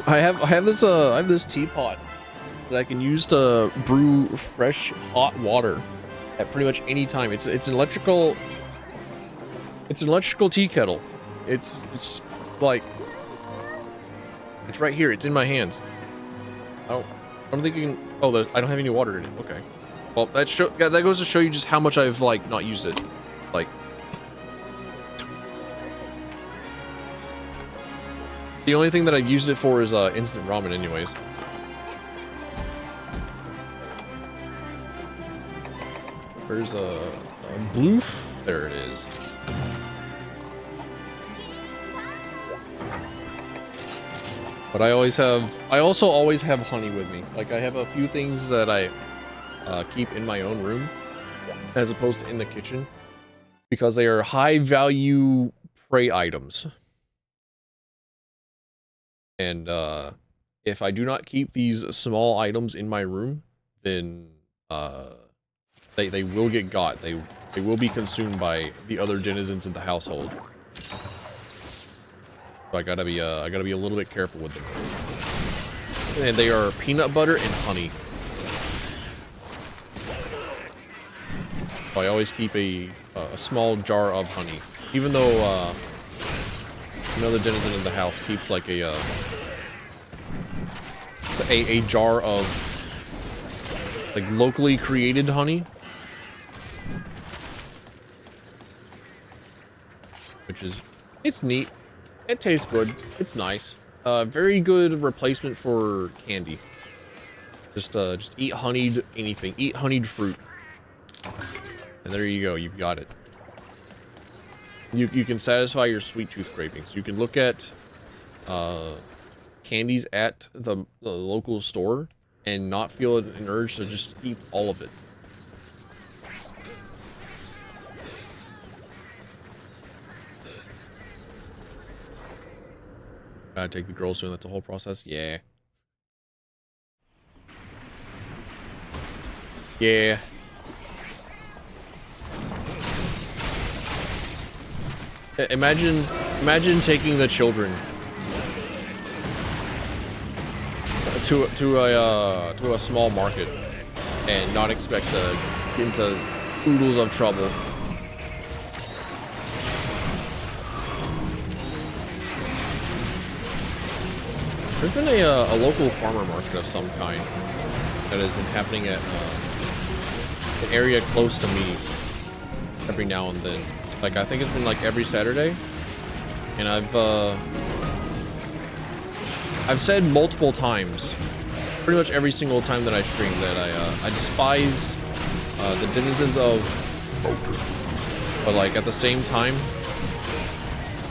I have this teapot that I can use to brew fresh hot water at pretty much any time. It's an electrical tea kettle. It's like, it's right here. It's in my hands. I don't think you can. Oh, I don't have any water in it. Okay. Well, that goes to show you just how much I've like not used it. Like, the only thing that I've used it for is instant ramen, anyways. Where's a bloof? There it is. But I also always have honey with me. Like, I have a few things that I keep in my own room as opposed to in the kitchen because they are high value prey items. And if I do not keep these small items in my room, then they will get got. They will be consumed by the other denizens of the household. So I gotta be a little bit careful with them. And they are peanut butter and honey. So I always keep a small jar of honey, even though another denizen in the house keeps like a jar of like locally created honey, which is, it's neat. It tastes good. It's nice. Very good replacement for candy. Just eat honeyed anything. Eat honeyed fruit. And there you go. You've got it. You can satisfy your sweet tooth cravings. You can look at candies at the local store and not feel an urge to just eat all of it. Gotta take the girls soon. That's a whole process. Yeah. Yeah. Imagine taking the children to a small market and not expect to get into oodles of trouble. There's been a local farmer market of some kind that has been happening at an area close to me every now and then. Like, I think it's been like every Saturday, and I've said multiple times, pretty much every single time that I stream, that I despise the denizens of poker, but like at the same time,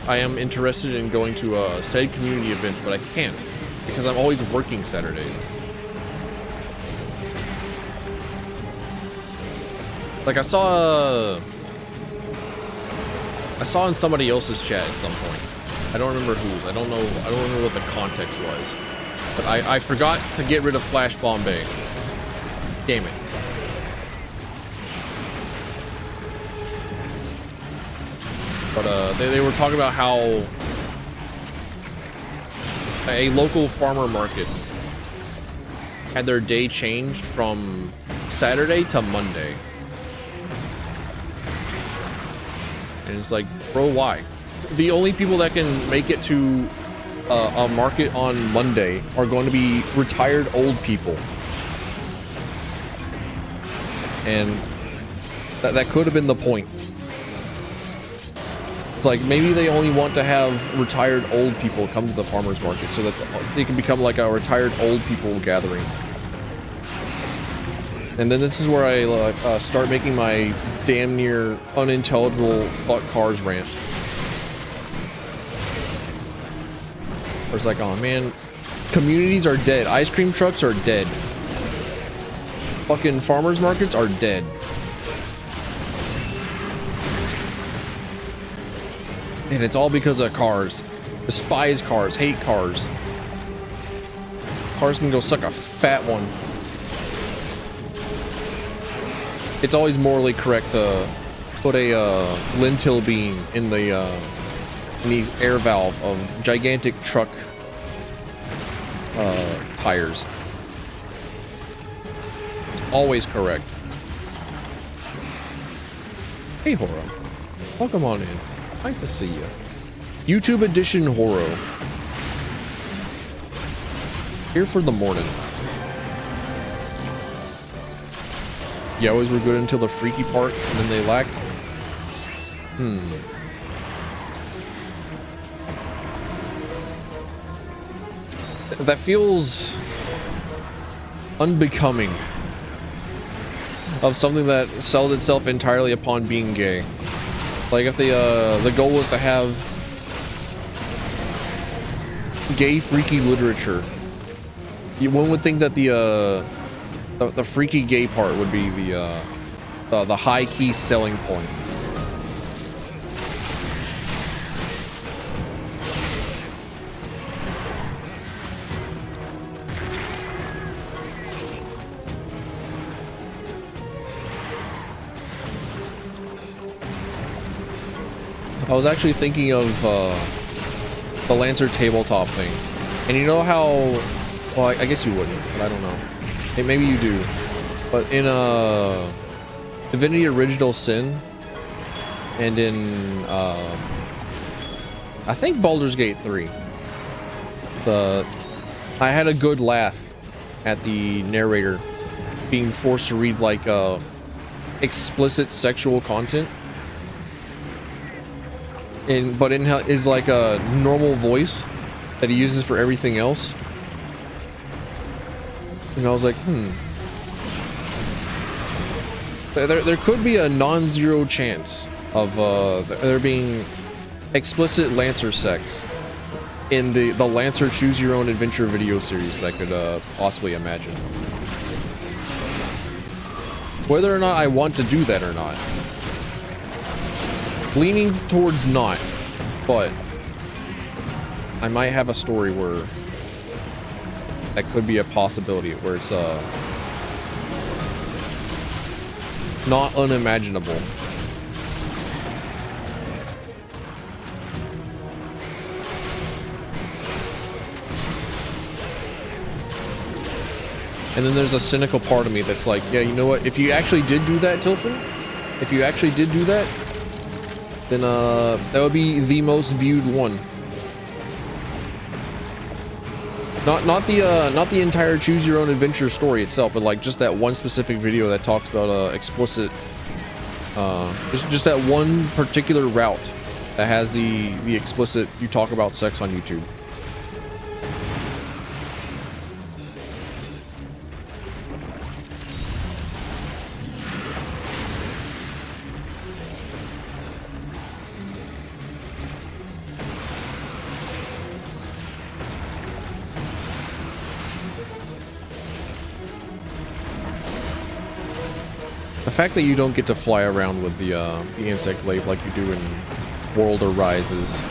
I am interested in going to said community events, but I can't because I'm always working Saturdays. Like I saw in somebody else's chat at some point. I don't remember who. I don't remember what the context was. But I forgot to get rid of Flash Bombay. Damn it. But they were talking about how a local farmer market had their day changed from Saturday to Monday. And it's like, bro, why? The only people that can make it to a market on Monday are going to be retired old people. And that could have been the point. It's like maybe they only want to have retired old people come to the farmers market so that they can become like a retired old people gathering. And then this is where I start making my damn near unintelligible fuck cars rant. I was like, oh man, communities are dead. Ice cream trucks are dead. Fucking farmers markets are dead. And it's all because of cars. Despise cars, hate cars. Cars can go suck a fat one. It's always morally correct to put a lentil bean in the air valve of gigantic truck tires. It's always correct. Hey, Horo. Welcome on in. Nice to see you. YouTube edition Horo. Here for the morning. You always were good until the freaky part, and then they lacked. That feels unbecoming of something that sold itself entirely upon being gay. Like if the goal was to have gay freaky literature, one would think that the freaky gay part would be the high key selling point. I was actually thinking of the Lancer tabletop thing, and you know how, well, I guess you wouldn't, but I don't know. Hey, maybe you do. But in Divinity Original Sin, and in I think Baldur's Gate 3, I had a good laugh at the narrator being forced to read like explicit sexual content. But in his like a normal voice that he uses for everything else. And I was like, there could be a non-zero chance of there being explicit Lancer sex in the Lancer Choose Your Own Adventure video series that I could possibly imagine. Whether or not I want to do that or not. Leaning towards not, but I might have a story where that could be a possibility, where it's not unimaginable. And then there's a cynical part of me that's like, yeah, you know what? If you actually did do that, Tilfin, if you actually did do that, then that would be the most viewed one. Not the entire Choose Your Own Adventure story itself, but like just that one specific video that talks about explicit, just that one particular route that has the explicit you talk about sex on YouTube. The fact that you don't get to fly around with the insect glaive like you do in World or Rise is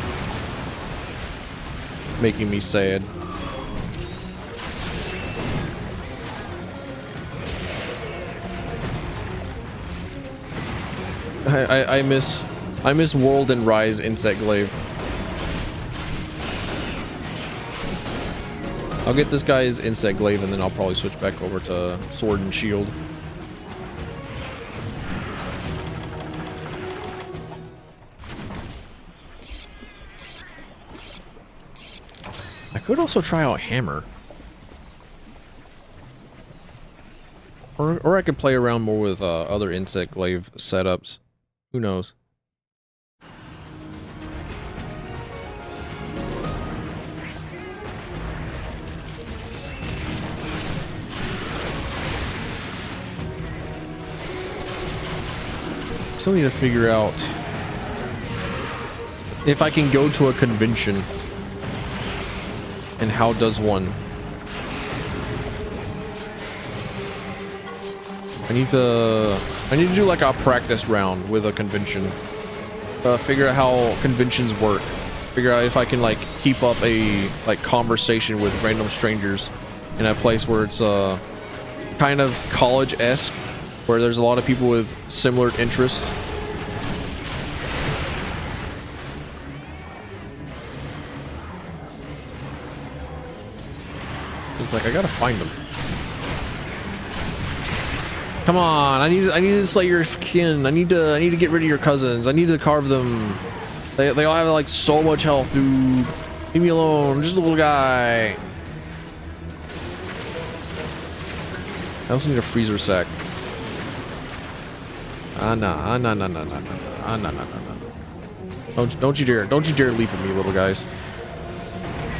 making me sad. I miss World and Rise insect glaive. I'll get this guy's insect glaive and then I'll probably switch back over to sword and shield. I could also try out hammer. Or I could play around more with other insect glaive setups. Who knows? Still need to figure out if I can go to a convention and how does one. I need to do like a practice round with a convention. Figure out how conventions work. Figure out if I can like keep up a like conversation with random strangers in a place where it's kind of college-esque, where there's a lot of people with similar interests. It's like I gotta find them. Come on, I need to slay your kin. I need to get rid of your cousins. I need to carve them. They all have like so much health, dude. Leave me alone. I'm just a little guy. I also need a freezer sack. Nah. Don't you dare leap at me, little guys.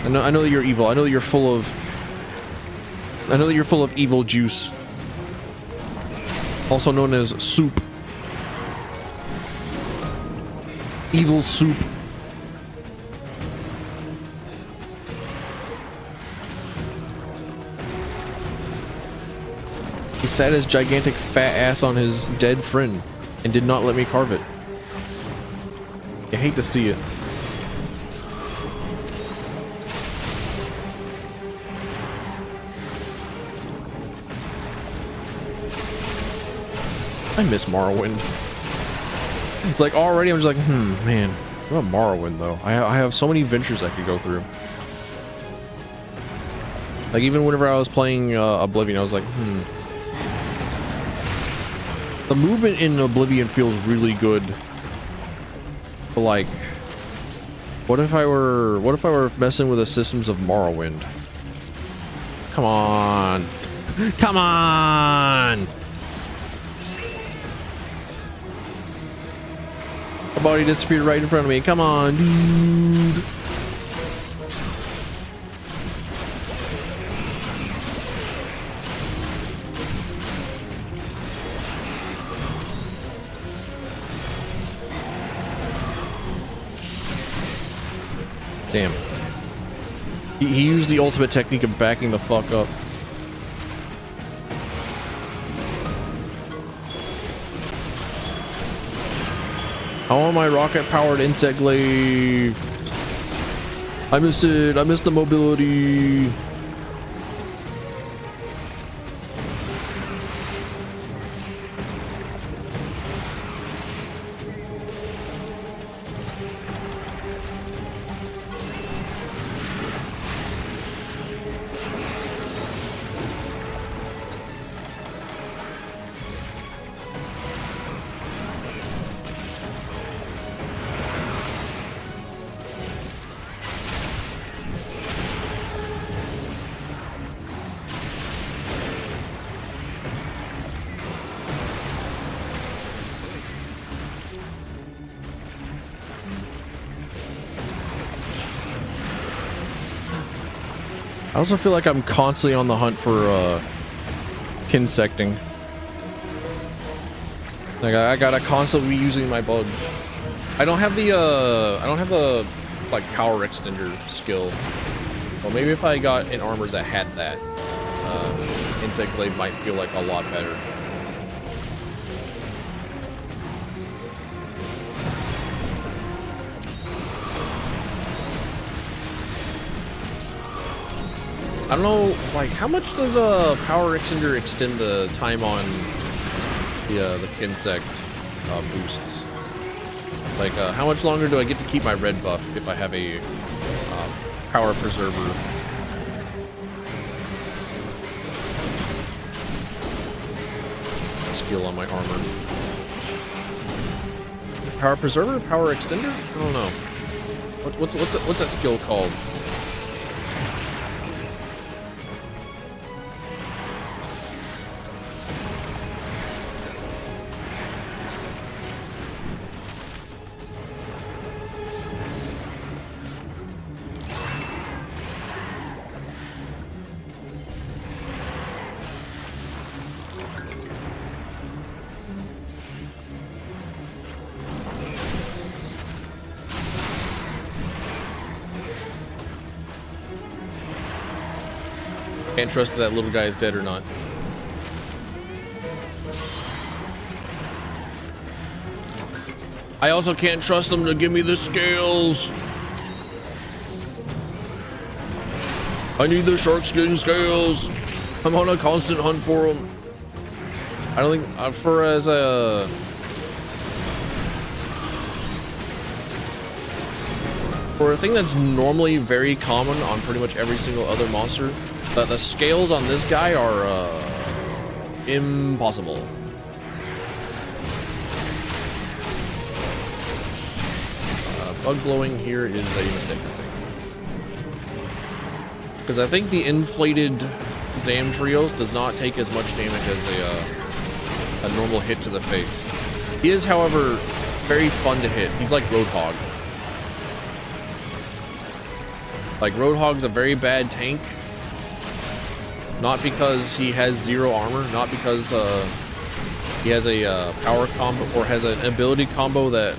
I know that you're evil. I know that you're full of evil juice. Also known as soup. Evil soup. He sat his gigantic fat ass on his dead friend and did not let me carve it. I hate to see it. I miss Morrowind. It's like already I'm just like, man. What about Morrowind though? I have so many ventures I could go through. Like even whenever I was playing Oblivion, I was like, the movement in Oblivion feels really good. But like, what if I were messing with the systems of Morrowind? Come on. Come on. My body disappeared right in front of me. Come on, dude. Damn. He used the ultimate technique of backing the fuck up. I want my rocket-powered insect glaive. I missed it. I missed the mobility. I also feel like I'm constantly on the hunt for kinsecting. Like I gotta constantly be using my bug. I don't have the like power extender skill. Well, maybe if I got an armor that had that, insect glaive might feel like a lot better. I don't know, like, how much does a power extender extend the time on the insect boosts? Like, how much longer do I get to keep my red buff if I have a power preserver? Skill on my armor. Power preserver? Power extender? I don't know. What's that skill called? Can't trust that little guy is dead or not. I also can't trust them to give me the scales. I need the shark skin scales. I'm on a constant hunt for them. I don't think for as a for a thing that's normally very common on pretty much every single other monster. The scales on this guy are impossible. Bug blowing here is a mistake, I think. Because I think the inflated Zam Trios does not take as much damage as a normal hit to the face. He is, however, very fun to hit. He's like Roadhog. Like, Roadhog's a very bad tank. Not because he has 0 armor, not because he has a power combo or has an ability combo that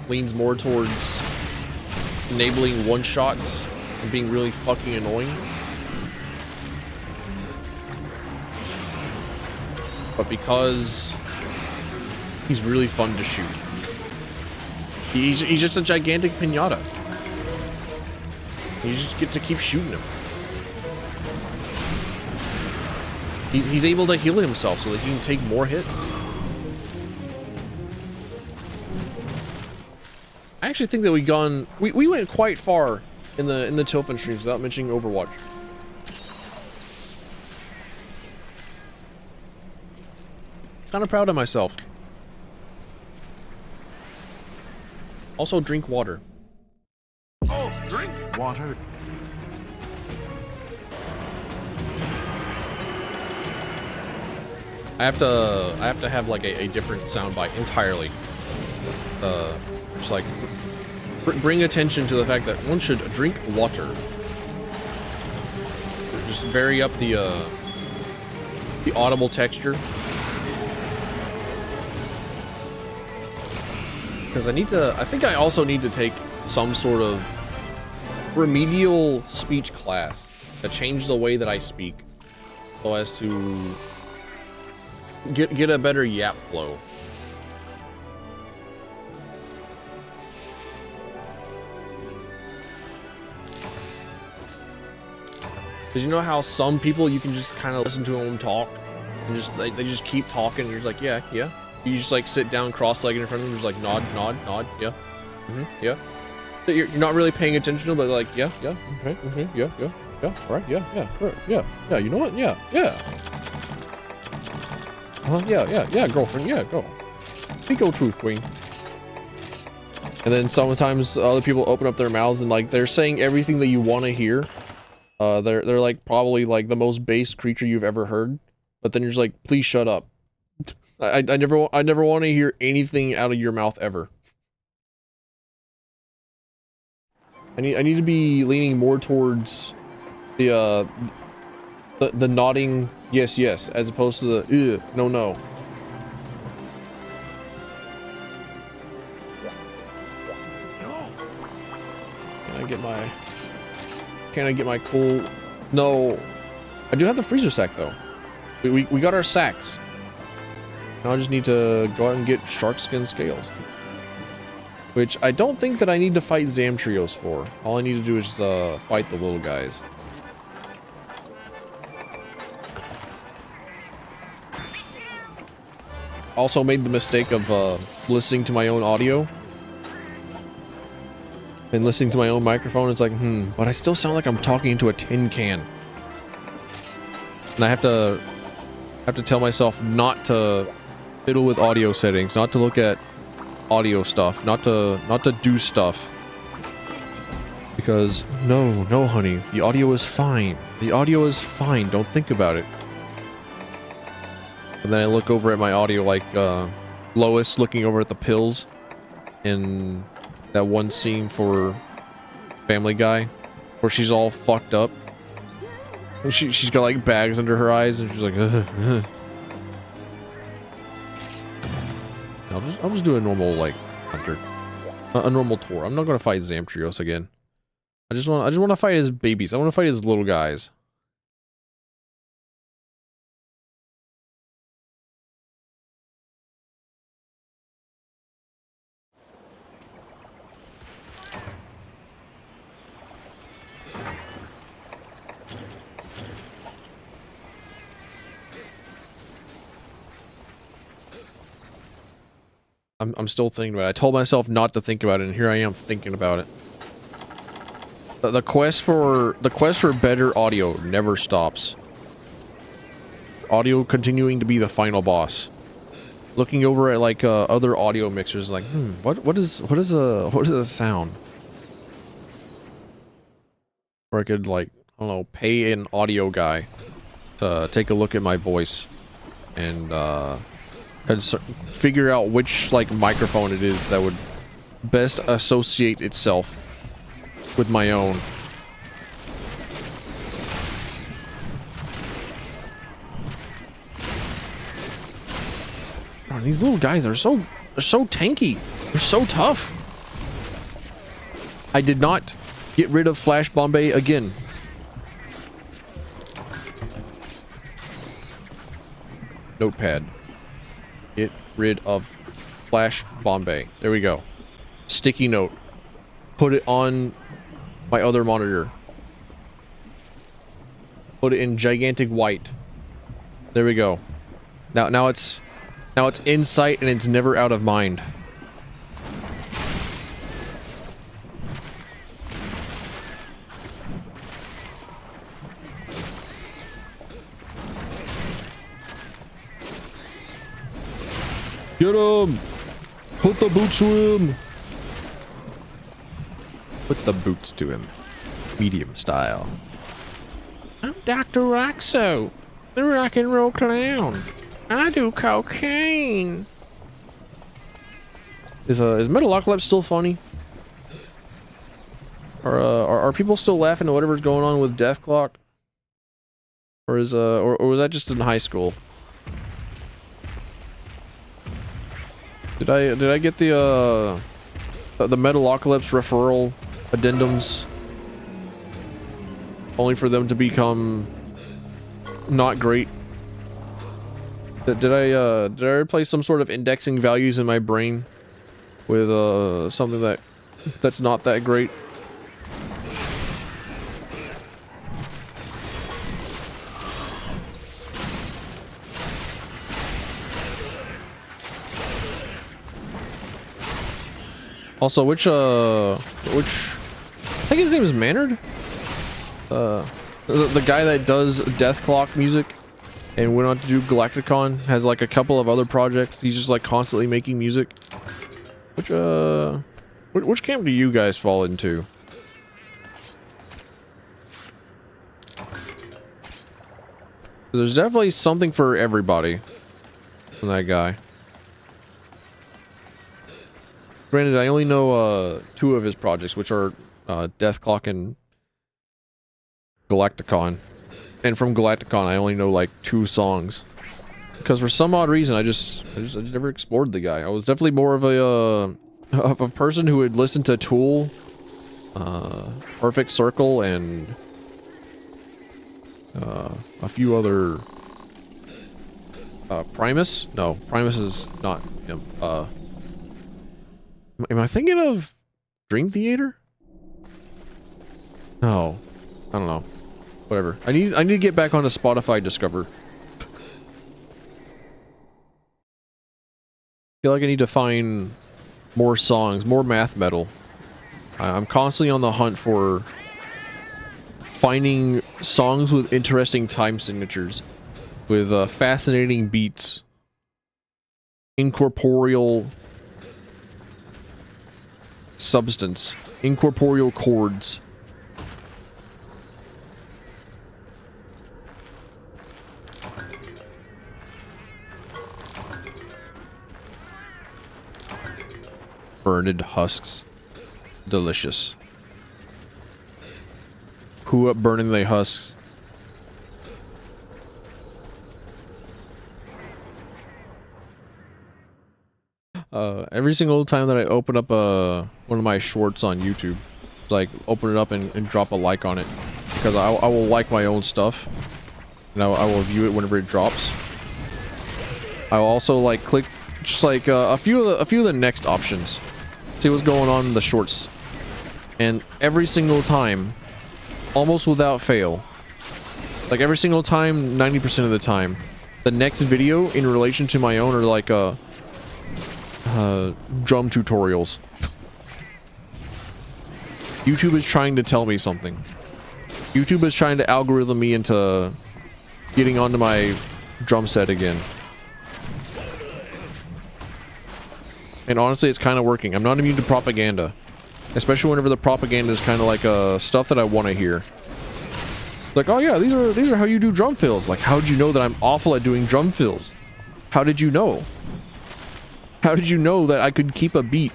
leans more towards enabling one-shots and being really fucking annoying. But because he's really fun to shoot. He's just a gigantic pinata. You just get to keep shooting him. He's able to heal himself so that he can take more hits. I actually think that we went quite far in the Tilfin streams without mentioning Overwatch. Kind of proud of myself. Also, drink water. Oh, drink water. I have to have like a different soundbite entirely. Just like bring attention to the fact that one should drink water. Just vary up the audible texture. Because I think I also need to take some sort of remedial speech class to change the way that I speak so as to get a better yap flow. Cause you know how some people you can just kind of listen to them talk and just they just keep talking and you're just like yeah. You just like sit down cross-legged in front of them, just like nod, yeah, yeah. You're not really paying attention to them, but like yeah, okay, yeah, all right, yeah, correct, yeah, you know what, yeah. Yeah, girlfriend, yeah, go. Speak your truth, queen. And then sometimes other people open up their mouths and like they're saying everything that you want to hear. They're like probably like the most base creature you've ever heard, but then you're just like, please shut up. I never want to hear anything out of your mouth ever. I need to be leaning more towards the nodding yes as opposed to the no. Can I get my cool? No, I do have the freezer sack though. We got our sacks. Now I just need to go out and get shark skin scales, which I don't think that I need to fight Zam Trios for. All I need to do is fight the little guys. also made the mistake of listening to my own audio. And listening to my own microphone, it's like, but I still sound like I'm talking into a tin can. And I have to tell myself not to fiddle with audio settings, not to look at audio stuff, not to do stuff. Because no honey, the audio is fine. The audio is fine, don't think about it. And then I look over at my audio like Lois looking over at the pills in that one scene for Family Guy where she's all fucked up. And she's got like bags under her eyes and she's like, I'll just do a normal like hunter. A normal tour. I'm not gonna fight Zamtrios again. I just want to fight his babies. I want to fight his little guys. I'm still thinking about it. I told myself not to think about it, and here I am thinking about it. The quest for better audio never stops. Audio continuing to be the final boss. Looking over at like other audio mixers, like, what is a sound? Or I could like, I don't know, pay an audio guy to take a look at my voice and figure out which like microphone it is that would best associate itself with my own. Oh, these little guys are so tanky. They're so tough. I did not get rid of Flash Bombay again. Notepad. Get rid of Flash Bombay. There we go. Sticky note. Put it on my other monitor. Put it in gigantic white. There we go. Now it's in sight and it's never out of mind. Get him! Put the boots to him! Put the boots to him. Medium style. I'm Dr. Roxo, the rock and roll clown. I do cocaine. Is Metalocalypse still funny? Are people still laughing at whatever's going on with Death Clock? Or is or was that just in high school? Did I get the Metalocalypse referral addendums only for them to become not great? Did I replace some sort of indexing values in my brain with something that's not that great? Also, which I think his name is Maynard? The guy that does Death Clock music and went on to do Galacticon has like a couple of other projects. He's just like constantly making music. Which camp do you guys fall into? There's definitely something for everybody from that guy. Granted, I only know two of his projects, which are Death Clock and Galacticon. And from Galacticon, I only know like 2 songs. Because for some odd reason, I just never explored the guy. I was definitely more of a person who would listen to Tool, Perfect Circle, and a few other. Primus? No, Primus is not him. Am I thinking of Dream Theater? No, I don't know. Whatever. I need to get back onto Spotify Discover. feel like I need to find more songs, more math metal. I'm constantly on the hunt for finding songs with interesting time signatures, with fascinating beats, incorporeal substance, incorporeal chords. Burned husks. Delicious. Who up burning they husks? Every single time that I open up one of my shorts on YouTube, like open it up and drop a like on it, because I will like my own stuff, and I will view it whenever it drops. I will also like click just like a few of the next options, see what's going on in the shorts, and every single time, almost without fail, like every single time, 90% of the time, the next video in relation to my own are like drum tutorials. YouTube is trying to tell me something. YouTube is trying to algorithm me into getting onto my drum set again. And honestly, it's kind of working. I'm not immune to propaganda. Especially whenever the propaganda is kind of like stuff that I want to hear. Like, oh yeah, these are how you do drum fills. Like, how did you know that I'm awful at doing drum fills? How did you know? How did you know that I could keep a beat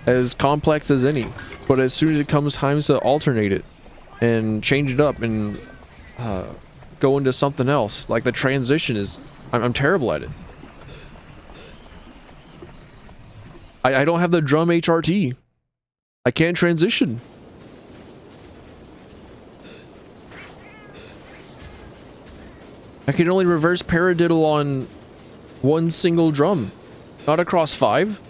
as complex as any, but as soon as it comes times to alternate it and change it up and go into something else, like the transition is, I'm terrible at it. I don't have the drum HRT. I can't transition. I can only reverse paradiddle on one single drum, not across 5.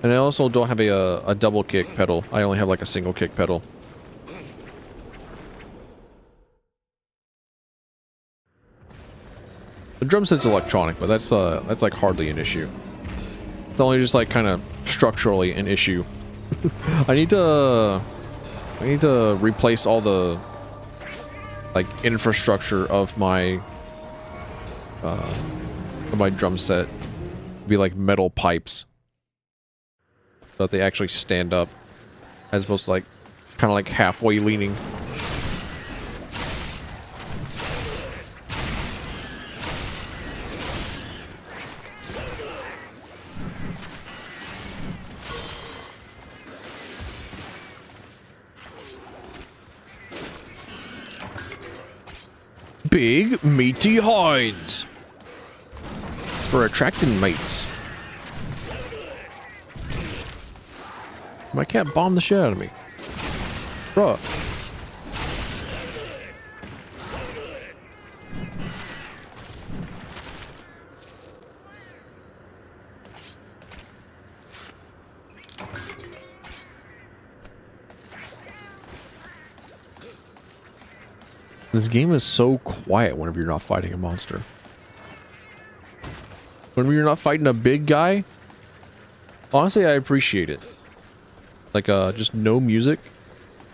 And I also don't have a double kick pedal. I only have like a single kick pedal. The drum set's electronic, but that's like hardly an issue. It's only just like kind of structurally an issue. I need to replace all the like infrastructure of my drum set. Be like metal pipes, so that they actually stand up, as opposed to like kind of like halfway leaning. Big meaty hides for attracting mates. My cat bombed the shit out of me. Bruh. This game is so quiet whenever you're not fighting a monster. Whenever you're not fighting a big guy, honestly, I appreciate it. Like just no music,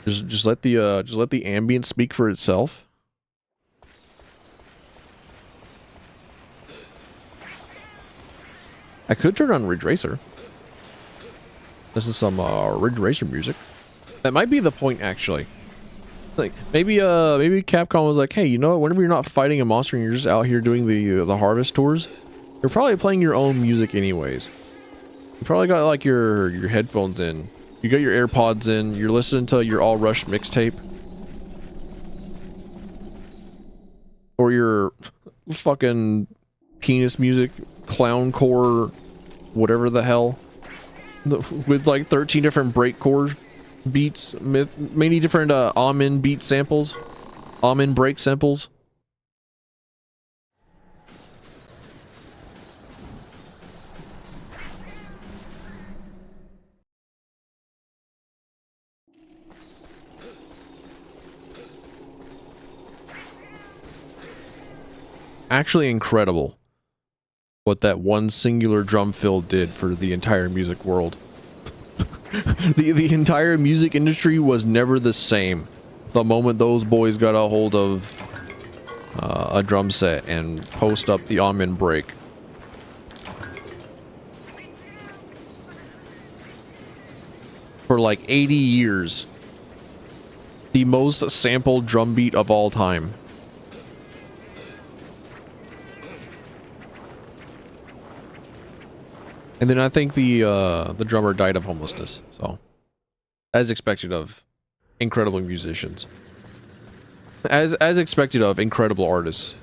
just let the ambience speak for itself. I could turn on Ridge Racer. This is some Ridge Racer music. That might be the point, actually. Like maybe Capcom was like, hey, you know what? Whenever you're not fighting a monster and you're just out here doing the harvest tours, you're probably playing your own music anyways. You probably got like your headphones in. You got your AirPods in, you're listening to your All Rush mixtape. Or your fucking penis music, clowncore, whatever the hell. With like 13 different breakcore beats, many different Amen beat samples. Amen break samples. Actually incredible. what that one singular drum fill did for the entire music world. the entire music industry was never the same the moment those boys got a hold of a drum set and post up the amen break. For like 80 years, the most sampled drum beat of all time. And then I think the drummer died of homelessness, so as expected of incredible musicians. As expected of incredible artists.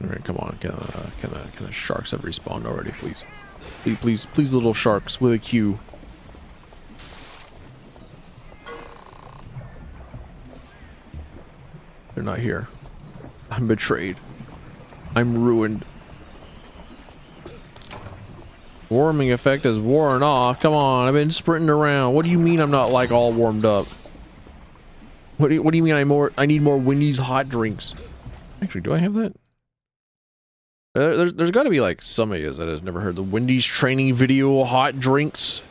All right, come on, can the sharks have respawned already, please? Please, little sharks with a Q. They're not here. I'm betrayed. I'm ruined. Warming effect is worn off. Come on, I've been sprinting around. What do you mean I'm not like all warmed up? What do you mean I need more Wendy's hot drinks? Actually, do I have that? There's got to be like some of you that has never heard the Wendy's training video hot drinks.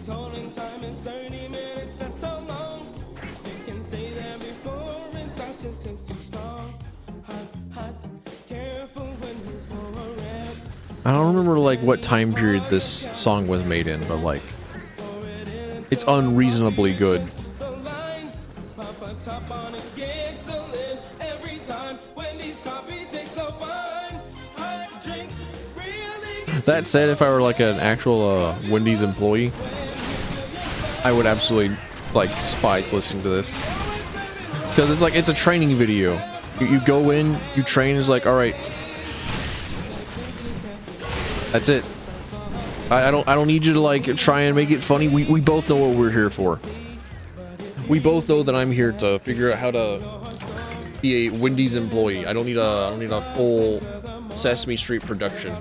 Holding time is 30 minutes, that's so long. You can stay there before it starts to taste too strong. Hot, careful when you pour a red. I don't remember like what time period this song was made in, but like it's unreasonably good. That said, if I were like an actual Wendy's employee, I would absolutely like despise listening to this, because it's like it's a training video. You go in, you train. It's like, all right, that's it. I don't need you to like try and make it funny. We both know what we're here for. We both know that I'm here to figure out how to be a Wendy's employee. I don't need a full Sesame Street production.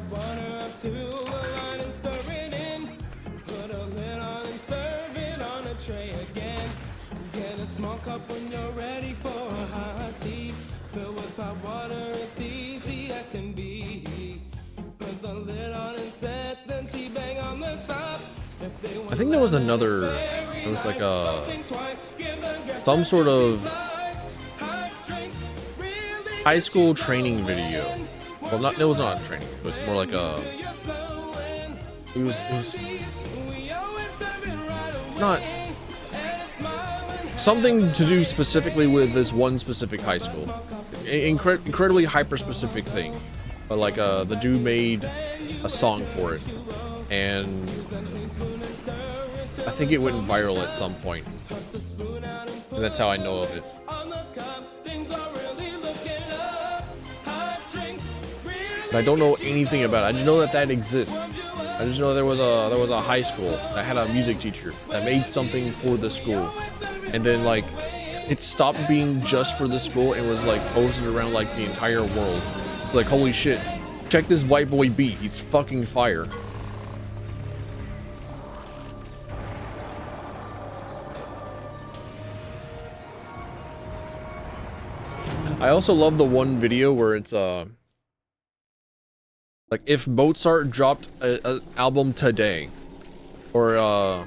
Small cup when you're ready for a hot tea. Fill with hot water, it's easy as can be. Put the lid on and set the tea bag on the top. I think there was another, it was like some sort of high school training video. Well, it was not training. It was more like it was it's not something to do specifically with this one specific high school. Incredibly hyper-specific thing. But like the dude made a song for it, and I think it went viral at some point. And that's how I know of it. But I don't know anything about it. I just know that exists. I just know there was a high school that had a music teacher that made something for the school. And then like it stopped being just for the school and was like posted around like the entire world. Like, holy shit, check this white boy beat, he's fucking fire. I also love the one video where it's like if Mozart dropped an album today, or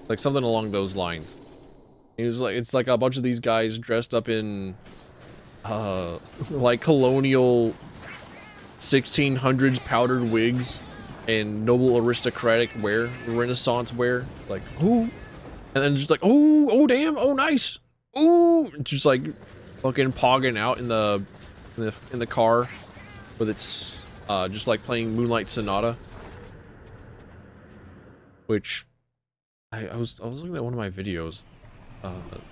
like something along those lines. It's like a bunch of these guys dressed up in like colonial 1600s powdered wigs and noble aristocratic wear, Renaissance wear. Like, ooh, and then just like, oh damn, oh nice, ooh, just like fucking pogging out in the car with its just like playing Moonlight Sonata. which I was looking at one of my videos.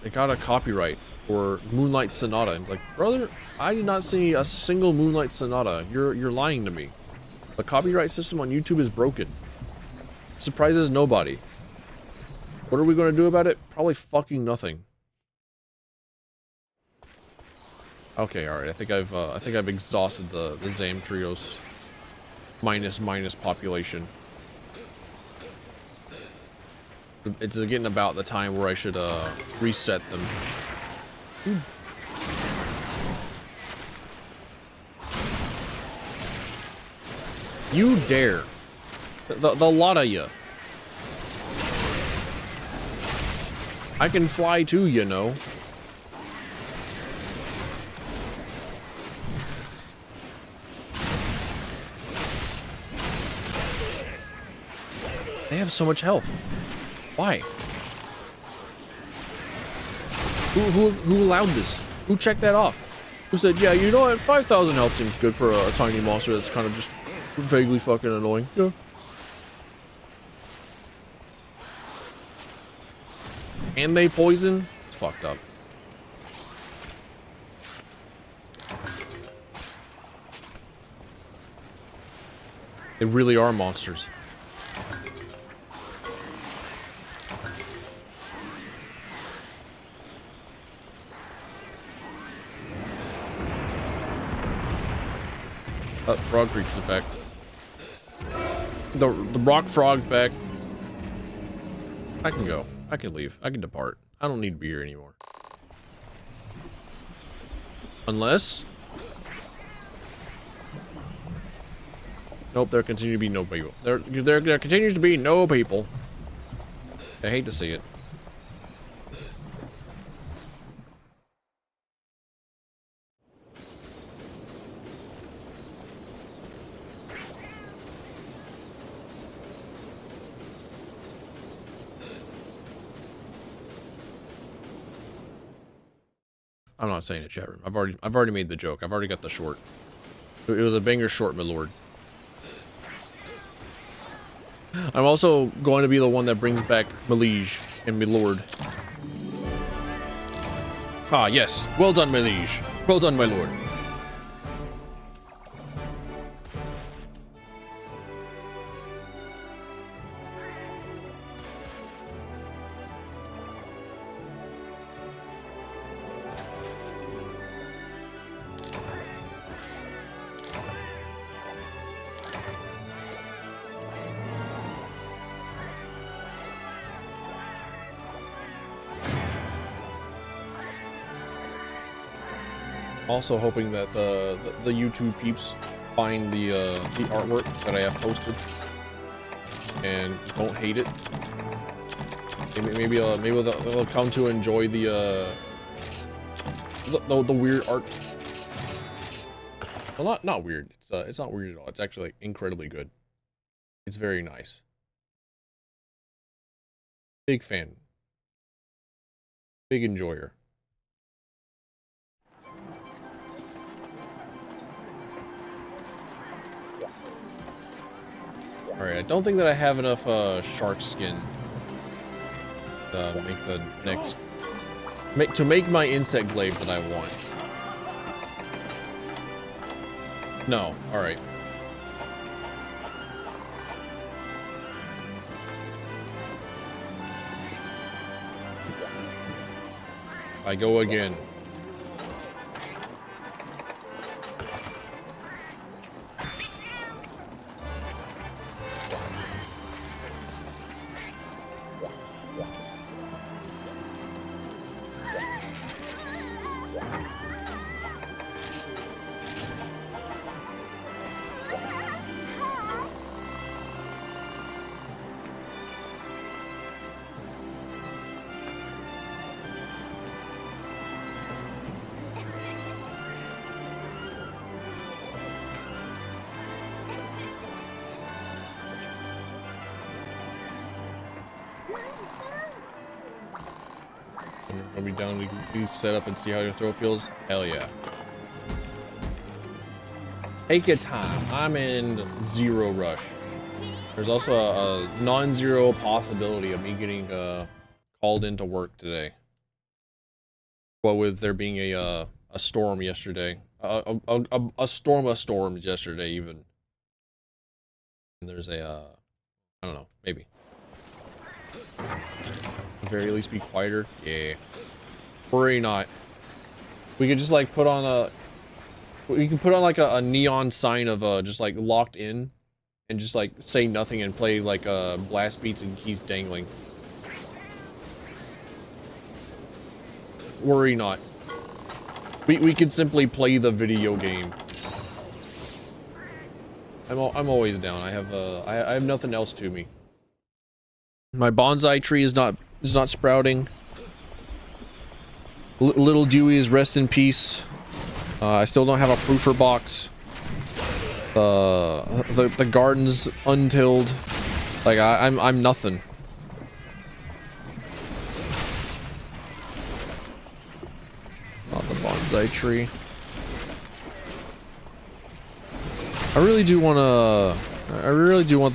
It got a copyright for Moonlight Sonata. And like, brother, I did not see a single Moonlight Sonata. You're lying to me. The copyright system on YouTube is broken. It surprises nobody. What are we going to do about it? Probably fucking nothing. Okay, all right. I think I've exhausted the Zamtrios minus population. It's getting about the time where I should reset them. You dare. The lot of you. I can fly too, you know. They have so much health. Why? Who allowed this? Who checked that off? Who said, yeah, you know what, 5,000 health seems good for a tiny monster that's kind of just vaguely fucking annoying. Yeah. And they poison? It's fucked up. They really are monsters. Frog creature's back. The rock frog's back. I can go. I can leave. I can depart. I don't need to be here anymore. Unless... Nope, there continue to be no people. There continues to be no people. I hate to see it. I'm not saying it, chat room. I've already made the joke. I've already got the short. It was a banger short, my lord. I'm also going to be the one that brings back Melige and my lord. Ah, yes. Well done, Melige. Well done, my lord. Also hoping that the YouTube peeps find the artwork that I have posted and don't hate it. Maybe they'll come to enjoy the weird art. Well, not weird. It's not weird at all. It's actually like, incredibly good. It's very nice. Big fan. Big enjoyer. Alright, I don't think that I have enough shark skin to make the next... to make my insect glaive that I want. No, alright. I go again. Are we down to set up and see how your throw feels? Hell yeah. Take your time. I'm in zero rush. There's also a non-zero possibility of me getting called into work today. Well, with there being a storm yesterday, a storm of storms yesterday even. And there's a I don't know, maybe. At the very least, be quieter. Yeah. Worry not. We could just like put on a. We can put on like a neon sign of just like locked in, and just like say nothing and play like blast beats and keys dangling. Worry not. We could simply play the video game. I'm always down. I have nothing else to me. My bonsai tree is not sprouting. Little Dewey is rest in peace. I still don't have a proofer box. The garden's untilled. Like I'm nothing. Not the bonsai tree. I really do want the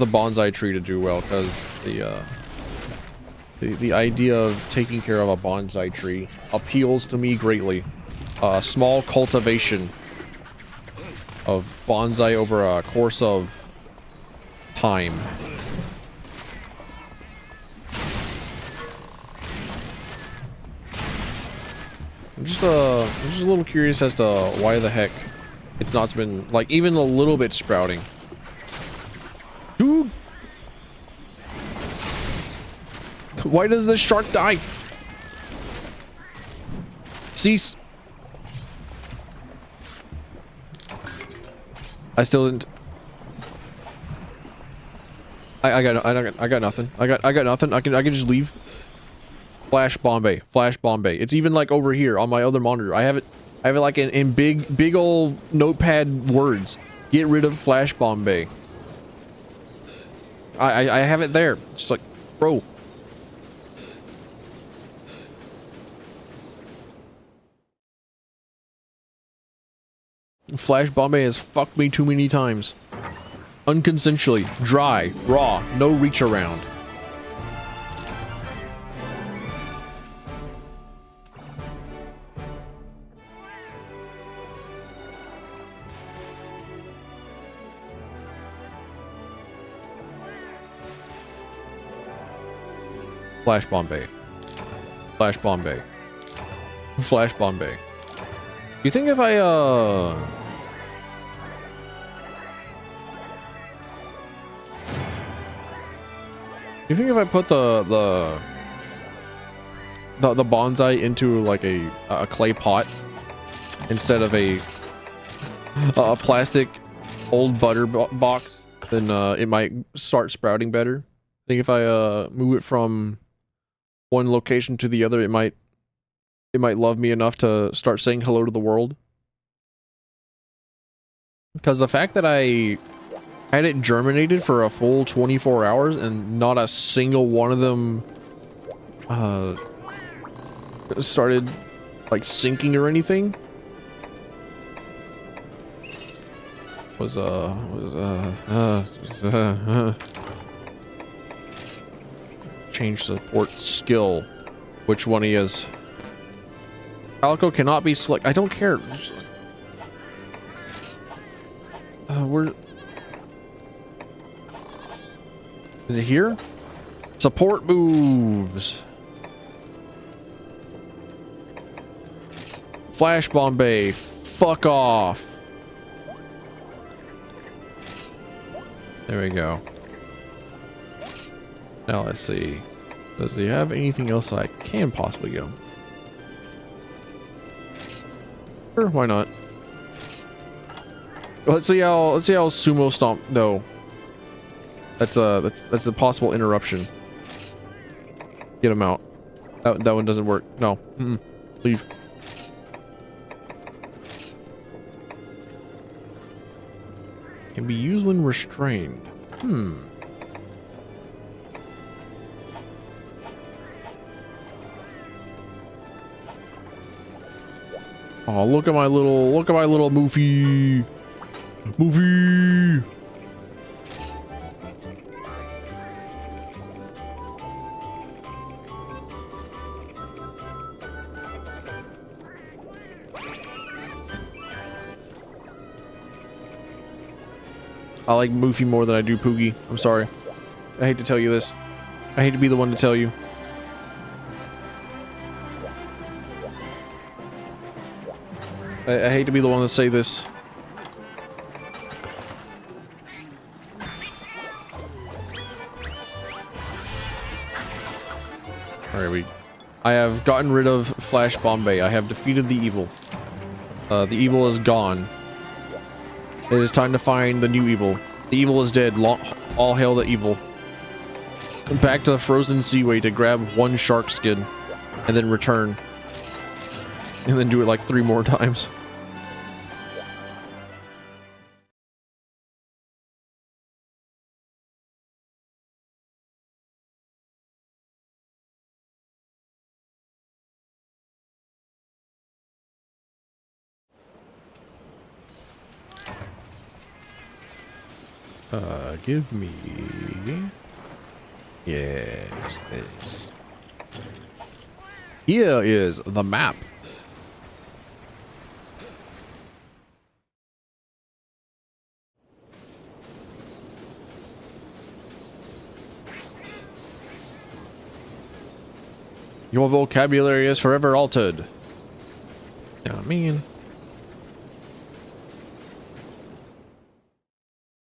bonsai tree to do well, because the idea of taking care of a bonsai tree appeals to me greatly. Small cultivation of bonsai over a course of time. I'm just a little curious as to why the heck it's not been like even a little bit sprouting. Dude, why does this shark die? Cease. I still didn't. I got nothing. I got nothing. I can just leave. Flash Bombay. Flash Bombay. It's even like over here on my other monitor. I have it like in big old notepad words. Get rid of Flash Bombay. I have it there. Just like, bro. Flash Bombay has fucked me too many times. Unconsensually, dry, raw, no reach around. Flash Bombay. Flash Bombay. Flash Bombay. You think if I you think if I put the bonsai into like a clay pot instead of a plastic old butter box, then it might start sprouting better? I think if I move it from one location to the other, it might love me enough to start saying hello to the world. Because the fact that I had it germinated for a full 24 hours and not a single one of them started like sinking or anything was change support skill. Which one he is? Calico cannot be slick. I don't care. Where is it here? Support moves. Flash Bombay. Fuck off. There we go. Now let's see. Does he have anything else that I can possibly get him? Sure, why not? Let's see how sumo stomp. No, that's a possible interruption. Get him out. That one doesn't work. No, leave. Can be used when restrained. Oh, look at my little Moofy. Moofy. I like Moofy more than I do Poogie. I'm sorry. I hate to tell you this. I hate to be the one to tell you. I hate to be the one to say this. Alright, I have gotten rid of Flash Bombay. I have defeated the evil. The evil is gone. It is time to find the new evil. The evil is dead. All hail the evil. Back to the frozen seaway to grab one shark skin. And then return. And then do it like 3 more times. Give me... Yes, this. Here is the map. Your vocabulary is forever altered. You know what I mean?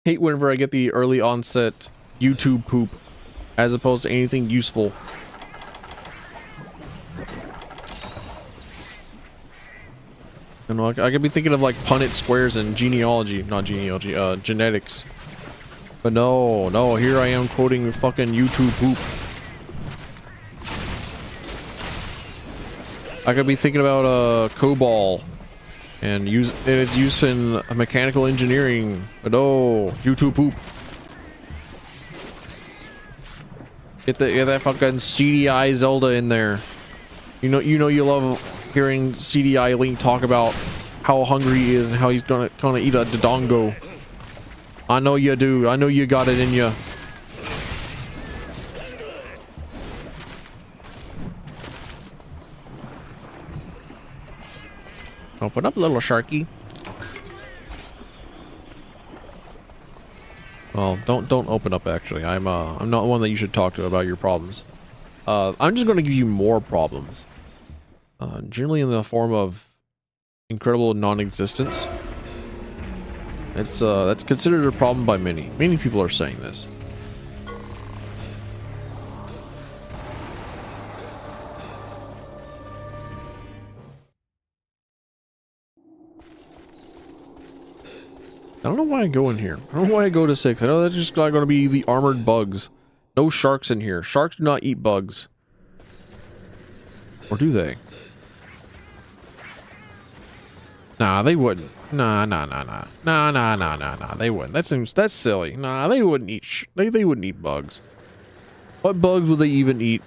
Hate whenever I get the early onset YouTube poop as opposed to anything useful. I don't know, I could be thinking of like Punnett squares and genealogy, not genealogy, genetics. But no, here I am quoting fucking YouTube poop. I could be thinking about COBOL and its use in mechanical engineering. But no, YouTube poop. Get that fucking CDI Zelda in there. You know you love hearing CDI Link talk about how hungry he is and how he's gonna eat a Dodongo. I know you do. I know you got it in you. Open up, little sharky. Well, don't open up. Actually, I'm not one that you should talk to about your problems. I'm just going to give you more problems. Generally in the form of incredible non-existence. That's considered a problem by many. Many people are saying this. I don't know why I go in here. I don't know why I go to 6. I know that's just going to be the armored bugs. No sharks in here. Sharks do not eat bugs. Or do they? Nah, they wouldn't. Nah. They wouldn't. That's silly. Nah, they wouldn't eat. They wouldn't eat bugs. What bugs would they even eat?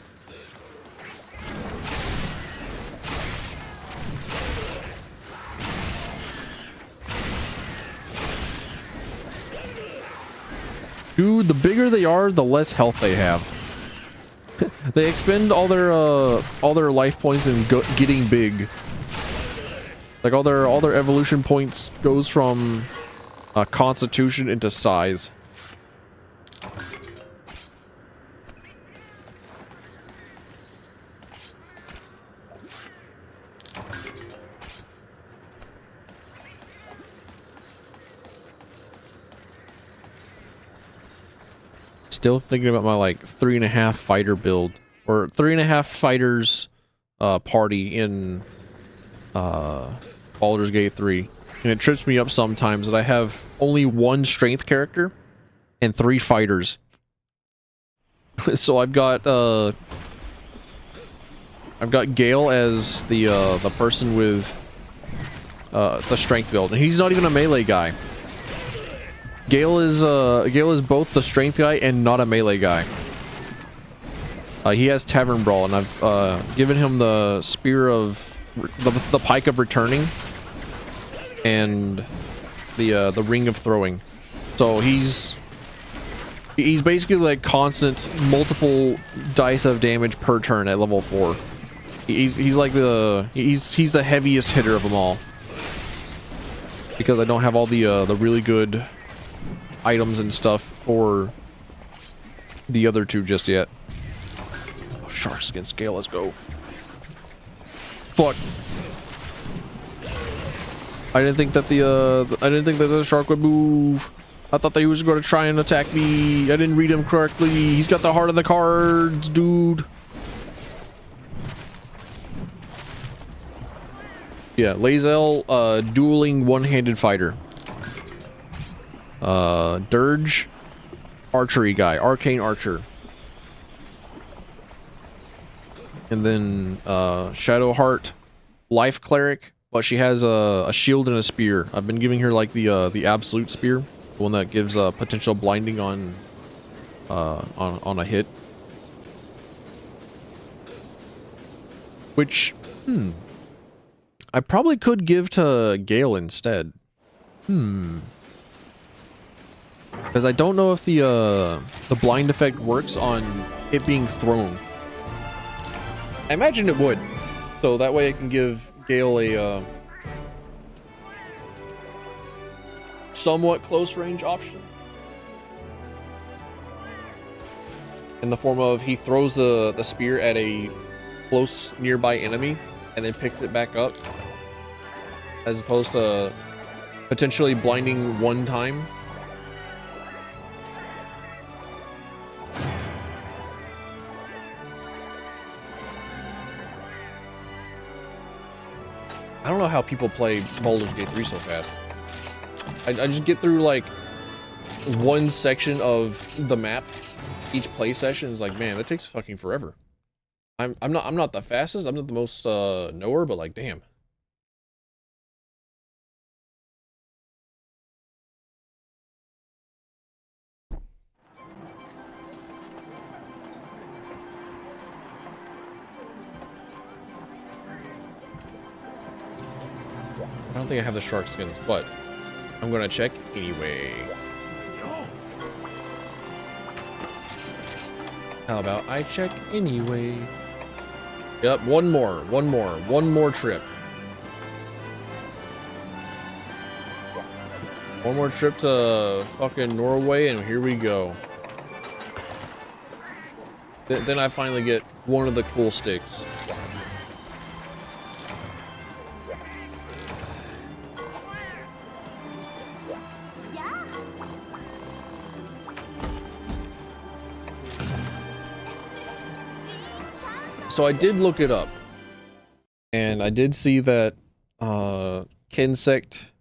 Dude, the bigger they are, the less health they have. They expend all their life points in getting big. Like all their evolution points goes from constitution into size. Still thinking about my like 3.5 fighter build, or 3.5 fighters party in Baldur's Gate 3, and it trips me up sometimes that I have only 1 strength character and 3 fighters. So I've got Gale as the person with the strength build, and he's not even a melee guy. Gale is both the strength guy and not a melee guy. He has Tavern Brawl, and I've given him the spear of the pike of returning and the ring of throwing. So he's basically like constant multiple dice of damage per turn at level 4. He's like he's the heaviest hitter of them all, because I don't have all the really good items and stuff for the other two just yet. Oh, shark skin scale, let's go. Fuck. I didn't think that the shark would move. I thought that he was going to try and attack me. I didn't read him correctly. He's got the heart of the cards, dude. Yeah, Lae'zel, dueling one-handed fighter. Dirge, archery guy, arcane archer. And then, Shadowheart, life cleric, but she has a shield and a spear. I've been giving her like the absolute spear, the one that gives potential blinding on a hit. Which, I probably could give to Gale instead. Because I don't know if the blind effect works on it being thrown. I imagine it would. So that way I can give Gale a somewhat close range option. In the form of he throws the spear at a close nearby enemy and then picks it back up. As opposed to potentially blinding one time. I don't know how people play Baldur's Gate 3 so fast. I just get through like one section of the map each play session is like, man, that takes fucking forever. I'm not the fastest, I'm not the most knower, but like, damn. I don't think I have the shark skins, but I'm gonna check anyway. How about I check anyway? Yep, one more trip. One more trip to fucking Norway, and here we go. Then I finally get one of the cool sticks. So I did look it up, and I did see that Kinsect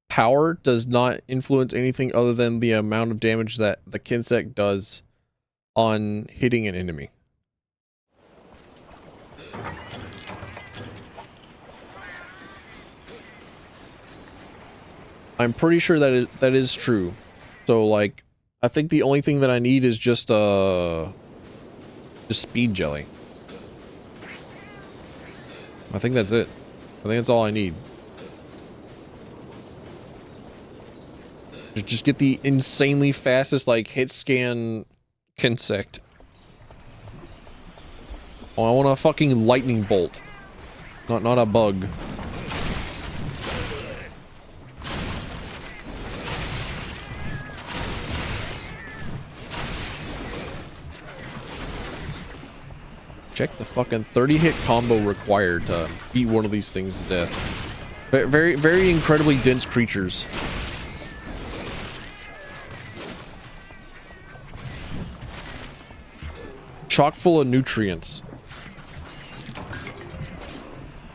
power does not influence anything other than the amount of damage that the Kinsect does on hitting an enemy. I'm pretty sure that is true. So like, I think the only thing that I need is just speed jelly. I think that's it. I think that's all I need. Just get the insanely fastest, like, hit scan Kinsect. Oh, I want a fucking lightning bolt. Not a bug. Check the fucking 30-hit combo required to beat one of these things to death. Very incredibly dense creatures. Chock full of nutrients.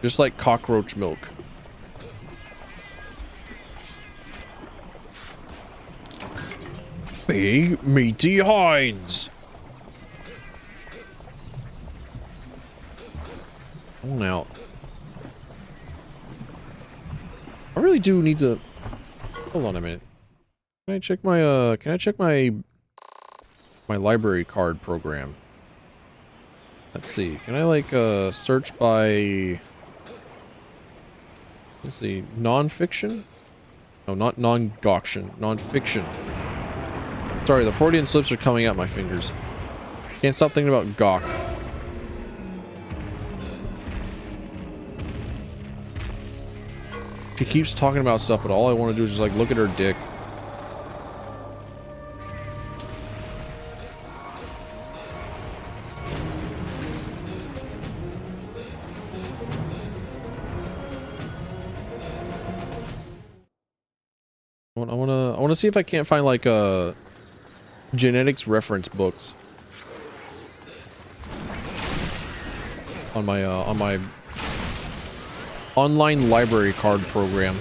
Just like cockroach milk. Big meaty hides. On out. I really do need to. Hold on a minute. Can I check my my library card program? Let's see. Can I like search by, let's see, non-fiction? No, not non-gawction. Non-fiction. Sorry, the Freudian slips are coming out my fingers. Can't stop thinking about gawk. She keeps talking about stuff, but all I want to do is just like look at her dick. wanna see if I can't find like genetics reference books on my online library card program.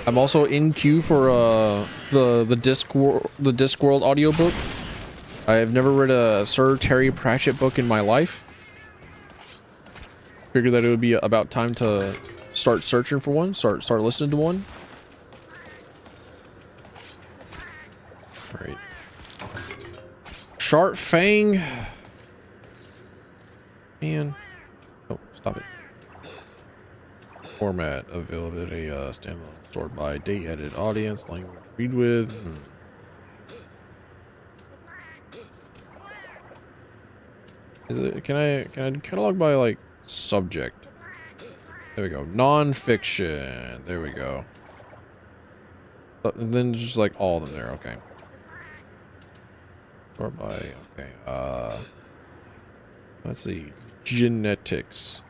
I'm also in queue for the Discworld audiobook. I have never read a Sir Terry Pratchett book in my life. Figured that it would be about time to start searching for one, start listening to one. All right. Sharp Fang. Man. Oh, stop it. Format, availability, standalone, stored by, date, edit, audience, language, read with. Is it? Can I catalog by like subject? There we go. Non-fiction. There we go. And then just like all of them there. Okay. Sort by. Okay. Let's see. Genetics.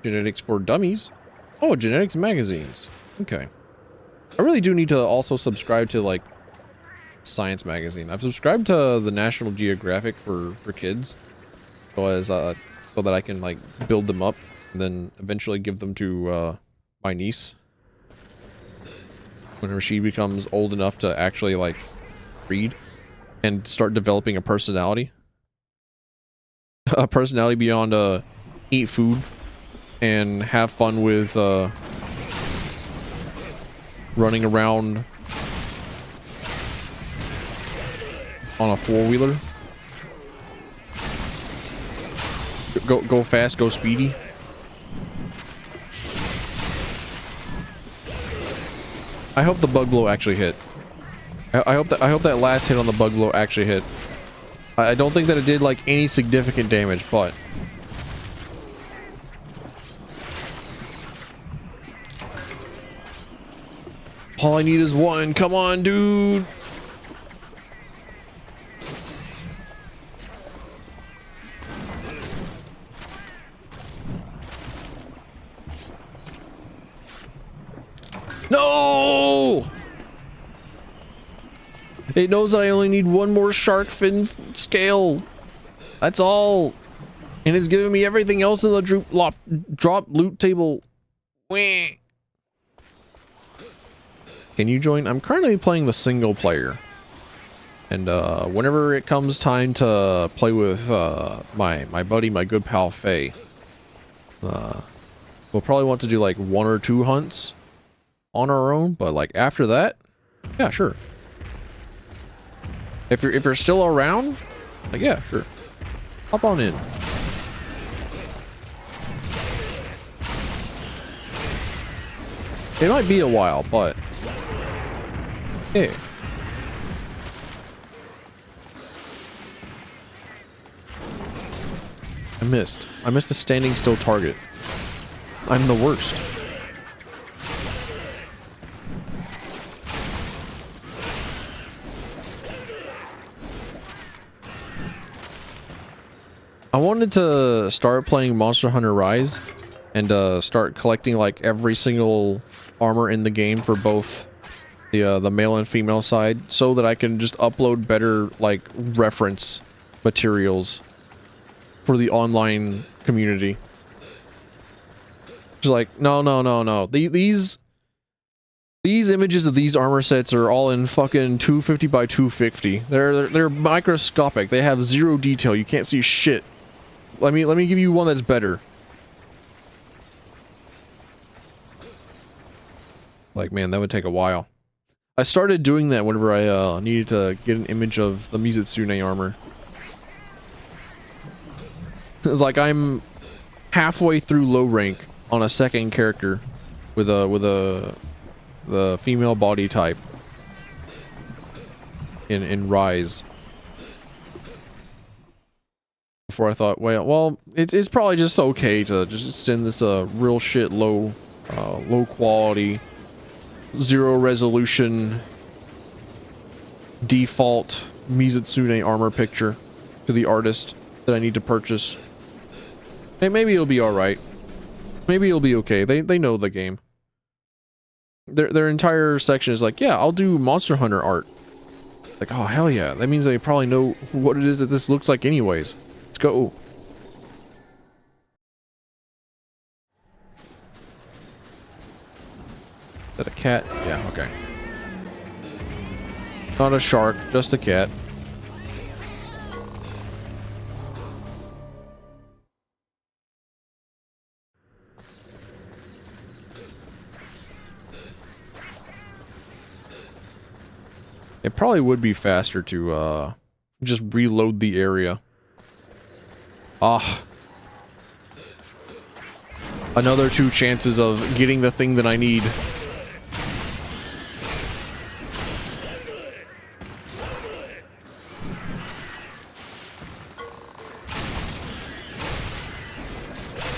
Genetics for dummies. Oh, genetics magazines. Okay. I really do need to also subscribe to like science magazine. I've subscribed to the National Geographic for kids, so that I can like build them up and then eventually give them to my niece whenever she becomes old enough to actually like read and start developing a personality. A personality beyond eat food and have fun with running around on a four-wheeler. Go fast, go speedy. I hope the bug blow actually hit. I hope that last hit on the bug blow actually hit. I don't think that it did like any significant damage, but all I need is one. Come on, dude. No! It knows I only need one more shark fin scale. That's all. And it's giving me everything else in the drop loot table. Wah. Can you join? I'm currently playing the single player. And whenever it comes time to play with my buddy, my good pal Faye, we'll probably want to do like 1 or 2 hunts on our own, but like after that, yeah, sure. If you're still around, like yeah, sure. Hop on in. It might be a while, but hey. I missed a standing still target. I'm the worst. I wanted to start playing Monster Hunter Rise and start collecting like every single armor in the game for both the male and female side, so that I can just upload better like reference materials for the online community. Just like no. These images of these armor sets are all in fucking 250 by 250. They're microscopic. They have zero detail. You can't see shit. Let me give you one that's better. Like, man, that would take a while. I started doing that whenever I needed to get an image of the Mizitsune armor. It's like I'm halfway through low rank on a second character with the female body type in Rise. Before I thought, well, it's probably just okay to just send this real shit low quality, 0 resolution default Mizutsune armor picture to the artist that I need to purchase. Hey, maybe it'll be alright. Maybe it'll be okay. They know the game. Their entire section is like, yeah, I'll do Monster Hunter art. Like, oh, hell yeah. That means they probably know what it is that this looks like anyways. Let's go. Is that a cat? Yeah, okay. Not a shark, just a cat. It probably would be faster to, just reload the area. Ah. Another 2 chances of getting the thing that I need.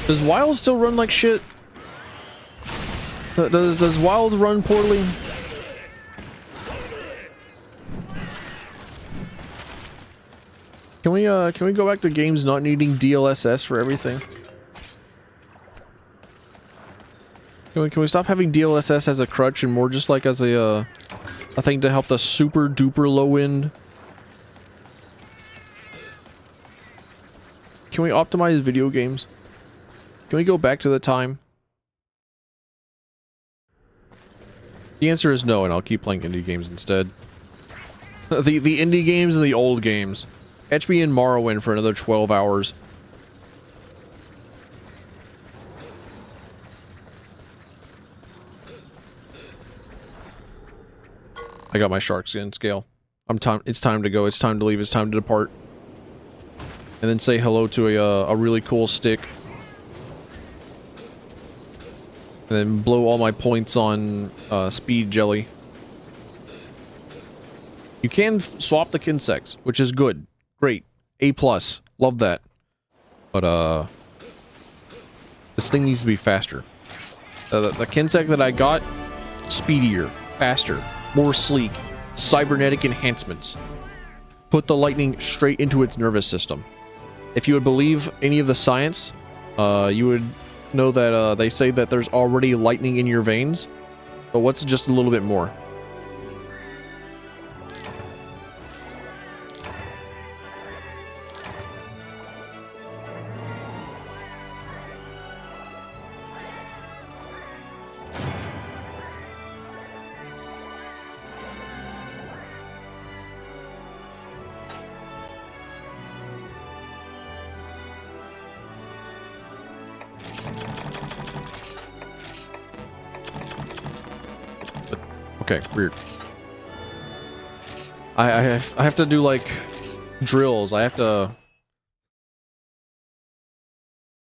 Does Wild still run like shit? Does Wild run poorly? Can we go back to games not needing DLSS for everything? Can we stop having DLSS as a crutch and more just like as a thing to help the super duper low end? Can we optimize video games? Can we go back to the time? The answer is no, and I'll keep playing indie games instead. The indie games and the old games. Etch me in Morrowind for another 12 hours. I got my shark skin scale. It's time to go. It's time to leave. It's time to depart. And then say hello to a really cool stick. And then blow all my points on speed jelly. You can swap the Kinsects, which is good. Great. A+. Love that. But, this thing needs to be faster. The Kinsect that I got, speedier, faster, more sleek, cybernetic enhancements. Put the lightning straight into its nervous system. If you would believe any of the science, you would know that they say that there's already lightning in your veins. But what's just a little bit more? Okay, weird. I have to do like drills. I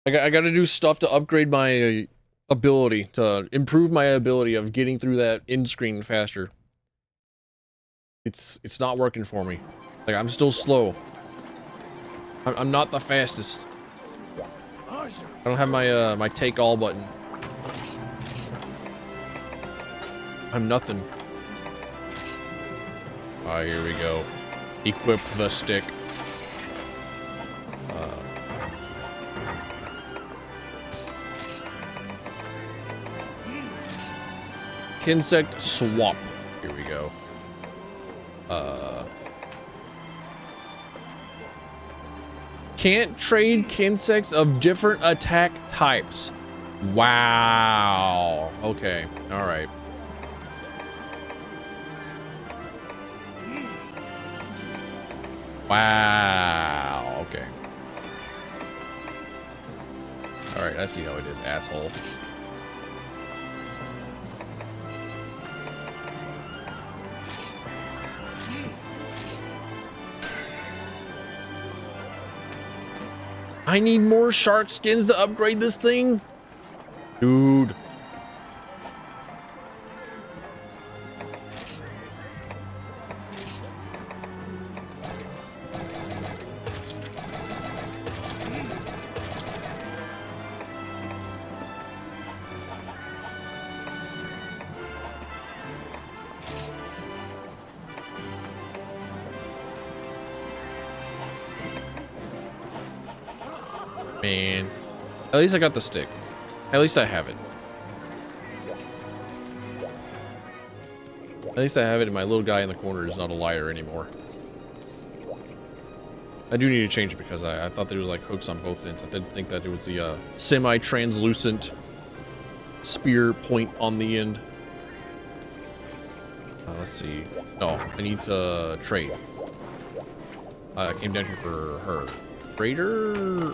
gotta do stuff to upgrade my ability, to improve my ability of getting through that end screen faster. It's not working for me. Like, I'm still slow. I'm not the fastest. I don't have my my take all button. I'm nothing. Ah, here we go. Equip the stick. Kinsect swap. Here we go. Can't trade Kinsects of different attack types. Wow. Okay. All right. Wow. Okay. All right. I see how it is, asshole. I need more shark skins to upgrade this thing? Dude. Man. At least I got the stick. At least I have it. At least I have it, and my little guy in the corner is not a liar anymore. I do need to change it because I thought there was like hooks on both ends. I didn't think that it was the semi-translucent spear point on the end. Let's see. No, I need to trade. I came down here for her. Trader.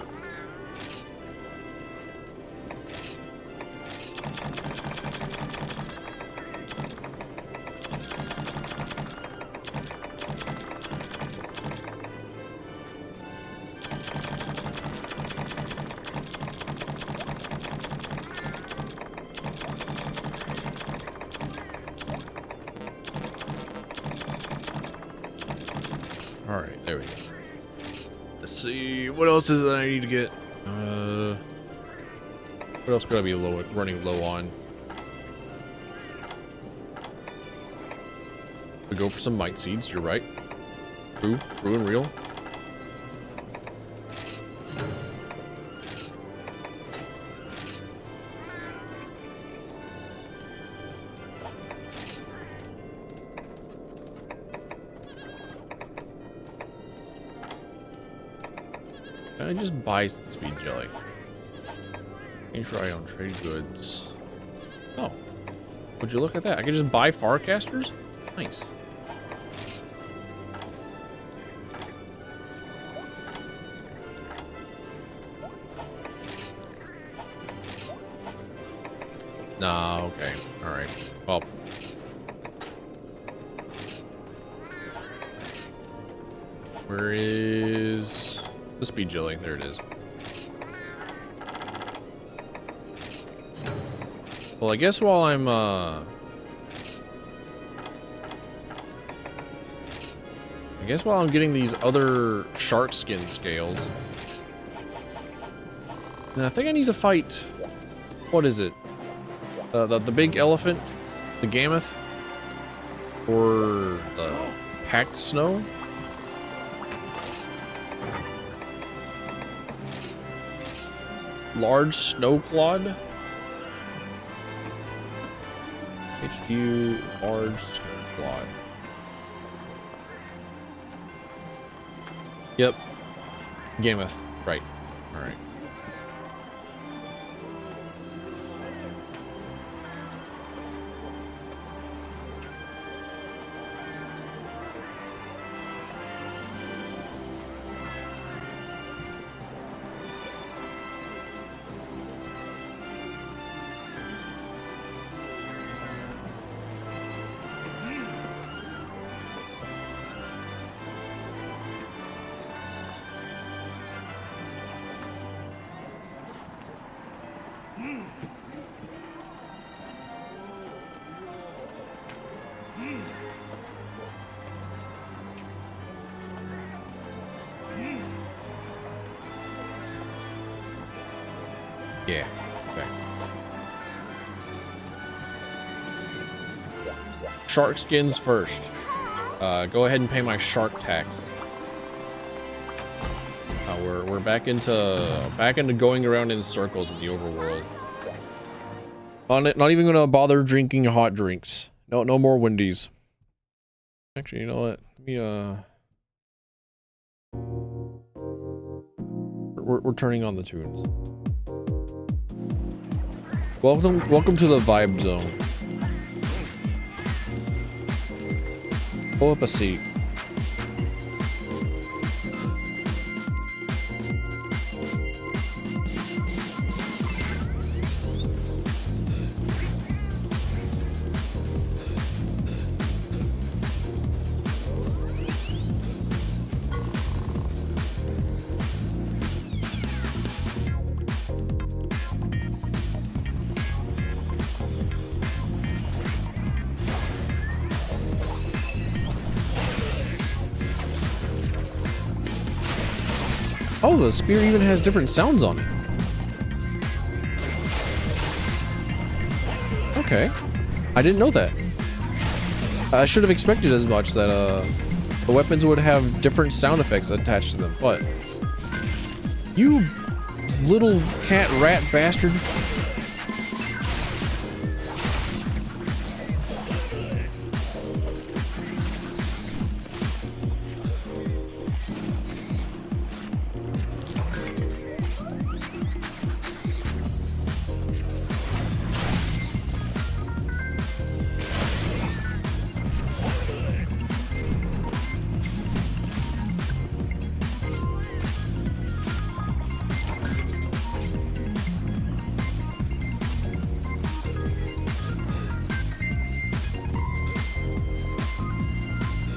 Alright, there we go. Let's see, what else is it that I need to get? What else could I be running low on? We go for some mite seeds, you're right. True and real. Can I just buy speed jelly? Make sure I don't trade goods. Oh, would you look at that? I can just buy farcasters? Nice. Nah, okay. Alright. Well. Where is the speed jelly? There it is. Well, I guess while I'm, I guess while I'm getting these other shark skin scales, then I think I need to fight, what is it? The big elephant? The gammoth? Or the packed snow? Large snow clod? HQ large snow clod. Yep. Gammoth. Right. Alright. Yeah. Okay. Shark skins first. Go ahead and pay my shark tax. We're back into going around in circles in the overworld. Not even gonna bother drinking hot drinks. No more Wendy's. Actually, you know what? We're turning on the tunes. Welcome to the vibe zone. Pull up a seat. Oh, the spear even has different sounds on it. Okay. I didn't know that. I should have expected as much that the weapons would have different sound effects attached to them, but you Little cat rat bastard.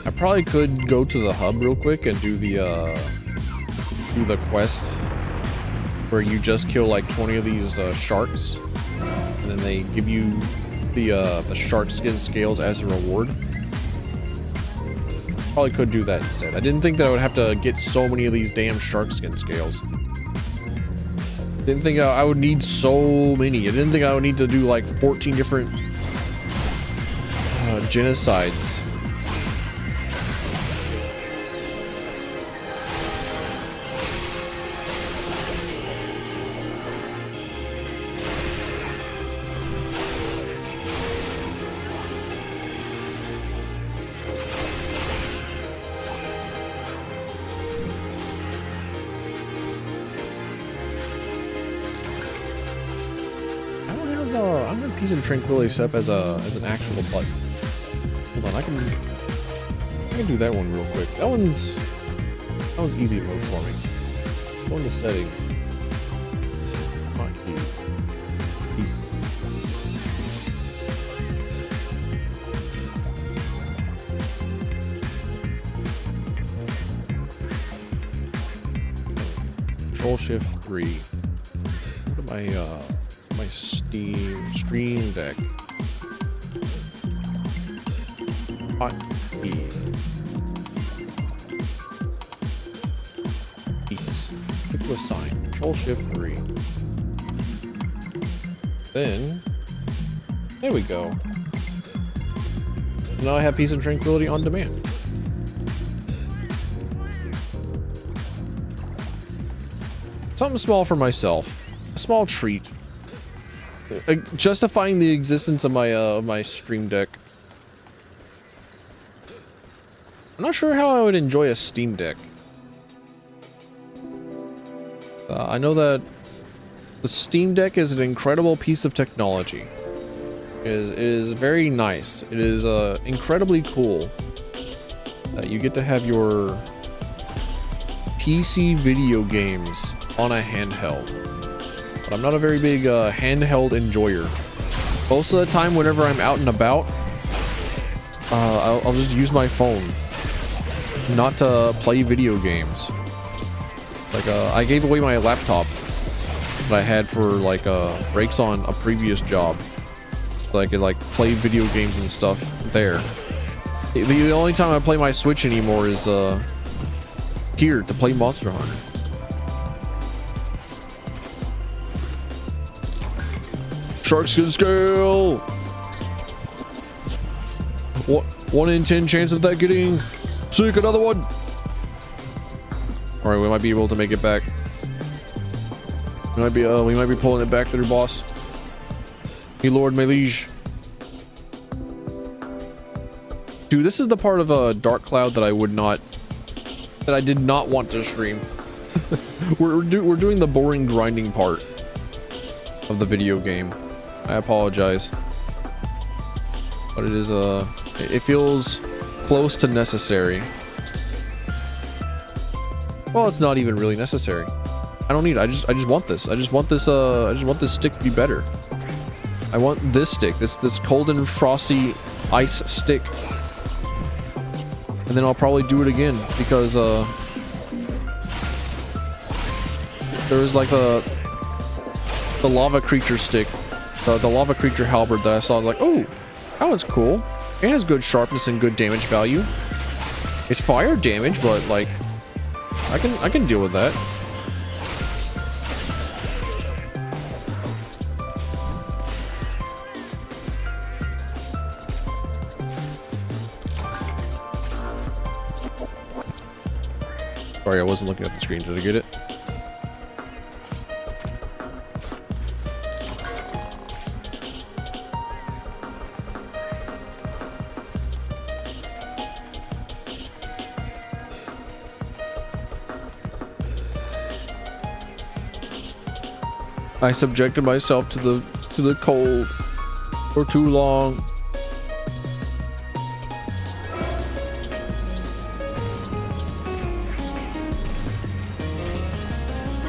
I probably could go to the hub real quick and do the quest where you just kill like 20 of these sharks, and then they give you the shark skin scales as a reward. Probably could do that instead. I didn't think that I would have to get so many of these damn shark skin scales. Didn't think I would need so many. I didn't think I would need to do like 14 different genocides. I don't have peace and tranquility set up as an actual button. Hold on, I can do that one real quick. That one's easy mode for me. Go into settings. Hotkeys. Peace. Control Shift 3. Look at my Stream Deck. Hotkey. Peace. Click to assign. Control Shift 3. Then there we go. Now I have peace and tranquility on demand. Something small for myself. A small treat. Justifying the existence of my Stream Deck. I'm not sure how I would enjoy a Steam Deck. I know that the Steam Deck is an incredible piece of technology. It is very nice. It is incredibly cool that you get to have your PC video games on a handheld. But I'm not a very big handheld enjoyer. Most of the time, whenever I'm out and about, I'll just use my phone, not to play video games. Like I gave away my laptop that I had for like breaks on a previous job, so I could like play video games and stuff there. The only time I play my Switch anymore is here to play Monster Hunter. Shark skin scale. What? 1 in 10 chance of that getting sick. Another one. All right, we might be able to make it back. We might be pulling it back through, boss. Hey, Lord, my liege. Dude, this is the part of Dark Cloud that I did not want to stream. we're doing the boring grinding part of the video game. I apologize, but it is it feels close to necessary. Well, it's not even really necessary. I don't need it. I just want this. I just want this stick to be better. I want this stick, this cold and frosty ice stick, and then I'll probably do it again because there was like the lava creature stick. The lava creature halberd that I saw, like, oh, that one's cool. It has good sharpness and good damage value. It's fire damage, but like, I can deal with that. Sorry, I wasn't looking at the screen. Did I get it? I subjected myself to the cold for too long.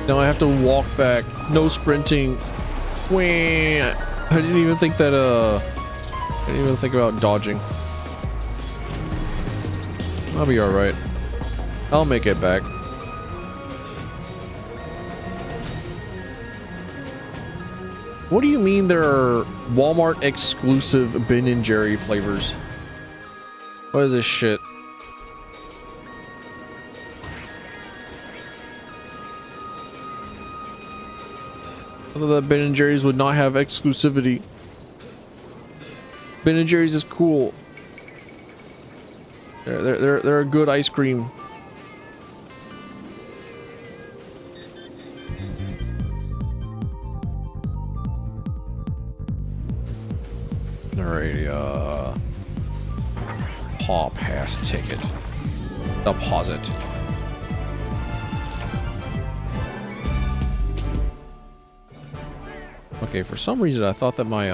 Now I have to walk back. No sprinting. Wah. I didn't even think that I didn't even think about dodging. I'll be alright. I'll make it back. What do you mean there are Walmart exclusive Ben & Jerry flavors? What is this shit? I thought that Ben & Jerry's would not have exclusivity. Ben & Jerry's is cool. They're a good ice cream. Alrighty, paw pass ticket. Deposit. Okay, for some reason I thought that my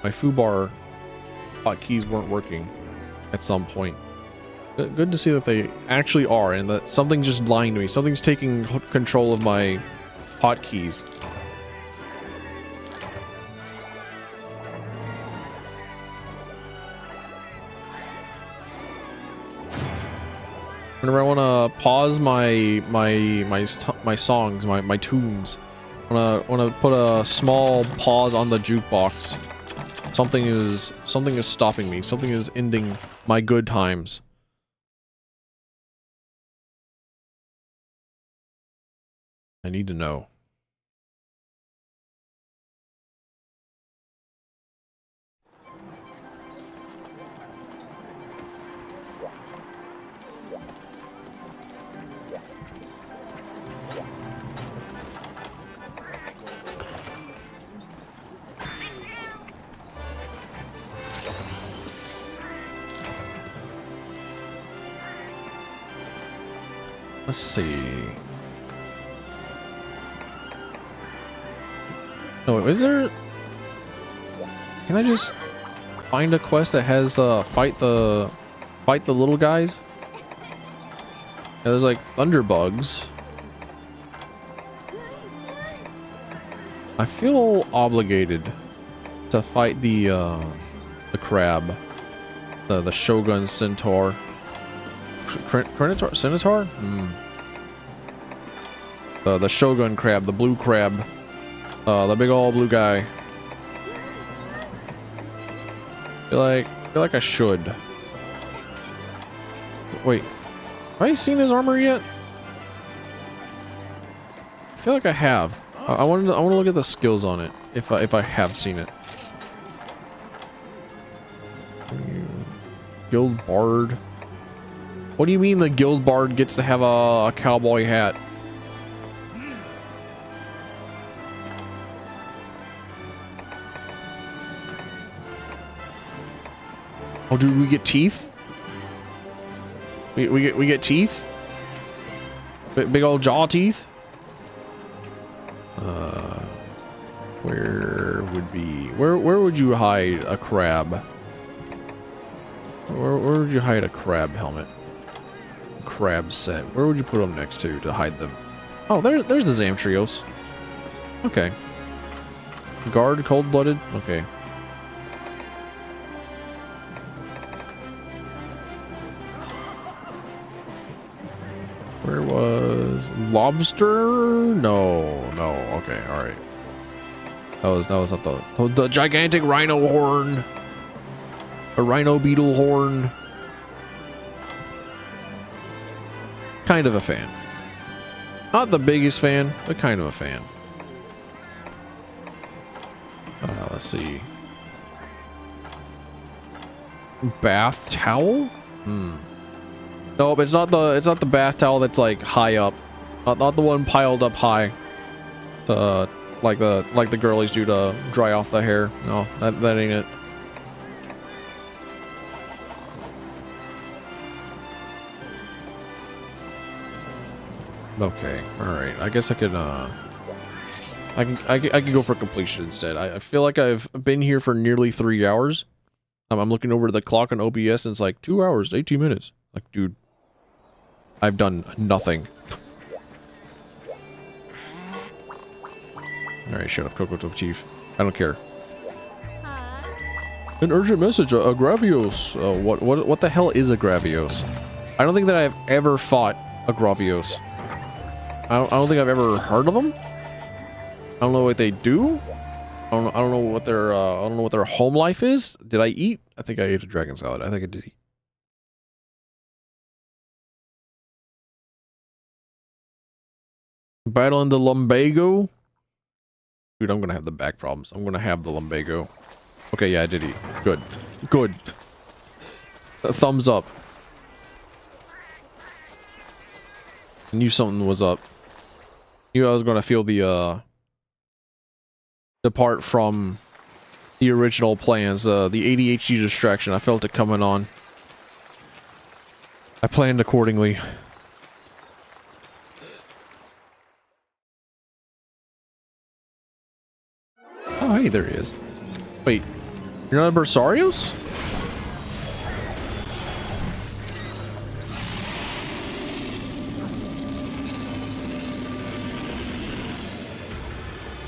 my foobar hotkeys weren't working at some point. Good to see that they actually are, and that something's just lying to me. Something's taking control of my hotkeys. Whenever I want to pause my songs, my tunes, want to put a small pause on the jukebox. Something is stopping me. Something is ending my good times. I need to know. Let's see. Oh, is there... Can I just find a quest that has fight the little guys? Yeah, there's like thunderbugs. I feel obligated to fight the crab, the Shogun Centaur. Centaur? The Shogun crab, the blue crab. The big old blue guy. Feel like I should. Wait. Have I seen his armor yet? I feel like I have. I want to look at the skills on it if I have seen it. Guild Bard. What do you mean the Guild Bard gets to have a cowboy hat? Oh, dude, we get teeth? We get teeth? Big old jaw teeth? Where would you hide a crab? Where would you hide a crab helmet? Crab set. Where would you put them next to hide them? Oh, there's the Zamtrios. Okay. Guard, cold-blooded? Okay. Where was lobster? No. Okay, all right. That was not the gigantic rhino horn. A rhino beetle horn. Kind of a fan. Not the biggest fan, but kind of a fan. Let's see. Bath towel? Nope, it's not the bath towel that's like high up. Not the one piled up high. Like the girlies do to dry off the hair. No, that ain't it. Okay, alright. I guess I could I can go for completion instead. I feel like I've been here for nearly 3 hours. I'm looking over the clock on OBS and it's like 2 hours, 18 minutes. Like, dude, I've done nothing. Alright, shut up, Coco Chief. I don't care. An urgent message, a Gravios. What the hell is a Gravios? I don't think that I've ever fought a Gravios. I don't think I've ever heard of them. I don't know what they do. I don't know what their I don't know what their home life is. Did I eat? I think I ate a dragon salad. I think I did eat. Battle in the lumbago. Dude, I'm gonna have the back problems. I'm gonna have the lumbago. Okay, yeah, I did eat. Good. Good. A thumbs up. I knew something was up. Knew I was gonna feel the depart from the original plans, the ADHD distraction. I felt it coming on. I planned accordingly. Oh, hey, there he is. Wait, you're not a Bersarios?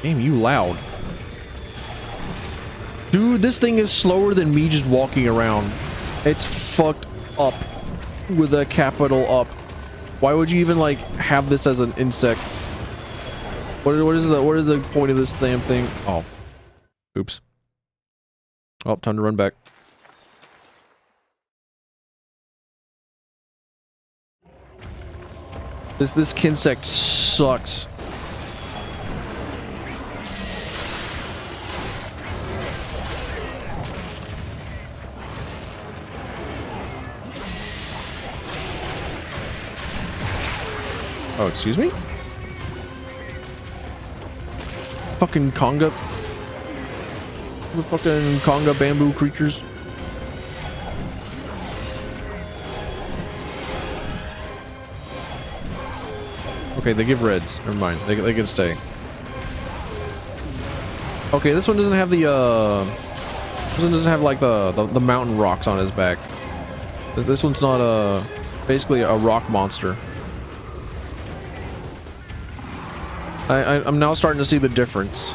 Damn, you loud. Dude, this thing is slower than me just walking around. It's fucked up with a capital up. Why would you even like have this as an insect? What is the point of this damn thing? Oh. Oops. Oh, time to run back. This Kinsect sucks. Oh, excuse me? Fucking conga. The fucking conga bamboo creatures. Okay, they give reds. Never mind. They can stay. Okay, this one doesn't have the this one doesn't have like the mountain rocks on his back. This one's not basically a rock monster. I'm now starting to see the difference.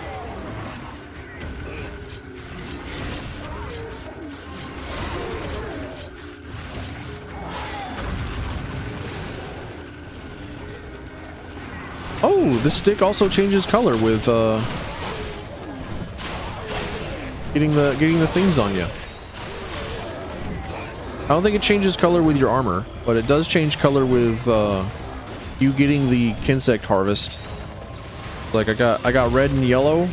Oh, the stick also changes color with getting the things on you. I don't think it changes color with your armor, but it does change color with you getting the Kinsect harvest. Like I got red and yellow,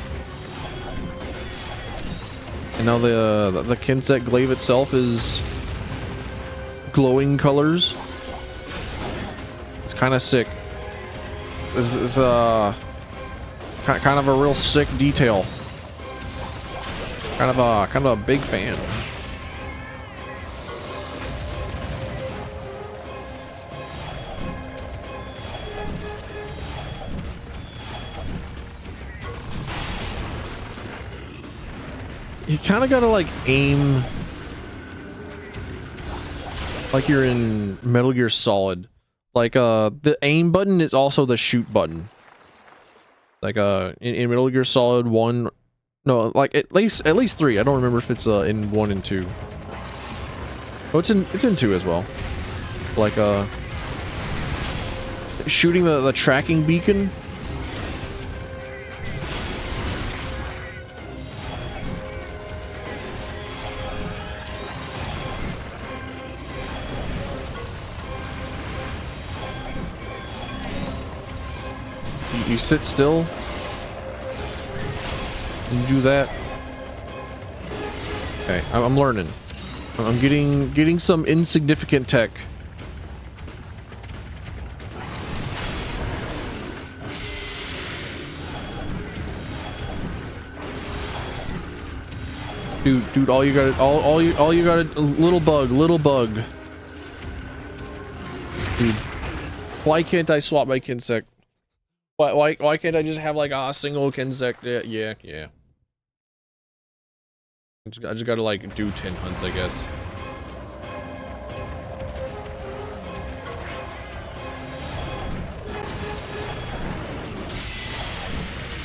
and now the Kinsect glaive itself is glowing colors. It's kind of sick. This is kind of a real sick detail. Kind of a big fan. You kind of gotta like aim like you're in Metal Gear Solid. Like the aim button is also the shoot button. Like in Metal Gear Solid 1, no, like at least 3. I don't remember if it's in 1 and 2. Oh, it's in 2 as well. Like shooting the tracking beacon. You sit still and do that. Okay, I'm learning. I'm getting some insignificant tech. Dude, all you got a little bug. Dude, why can't I swap my Kinsect? Why can't I just have like a single insect? Yeah. I just gotta like do 10 hunts, I guess.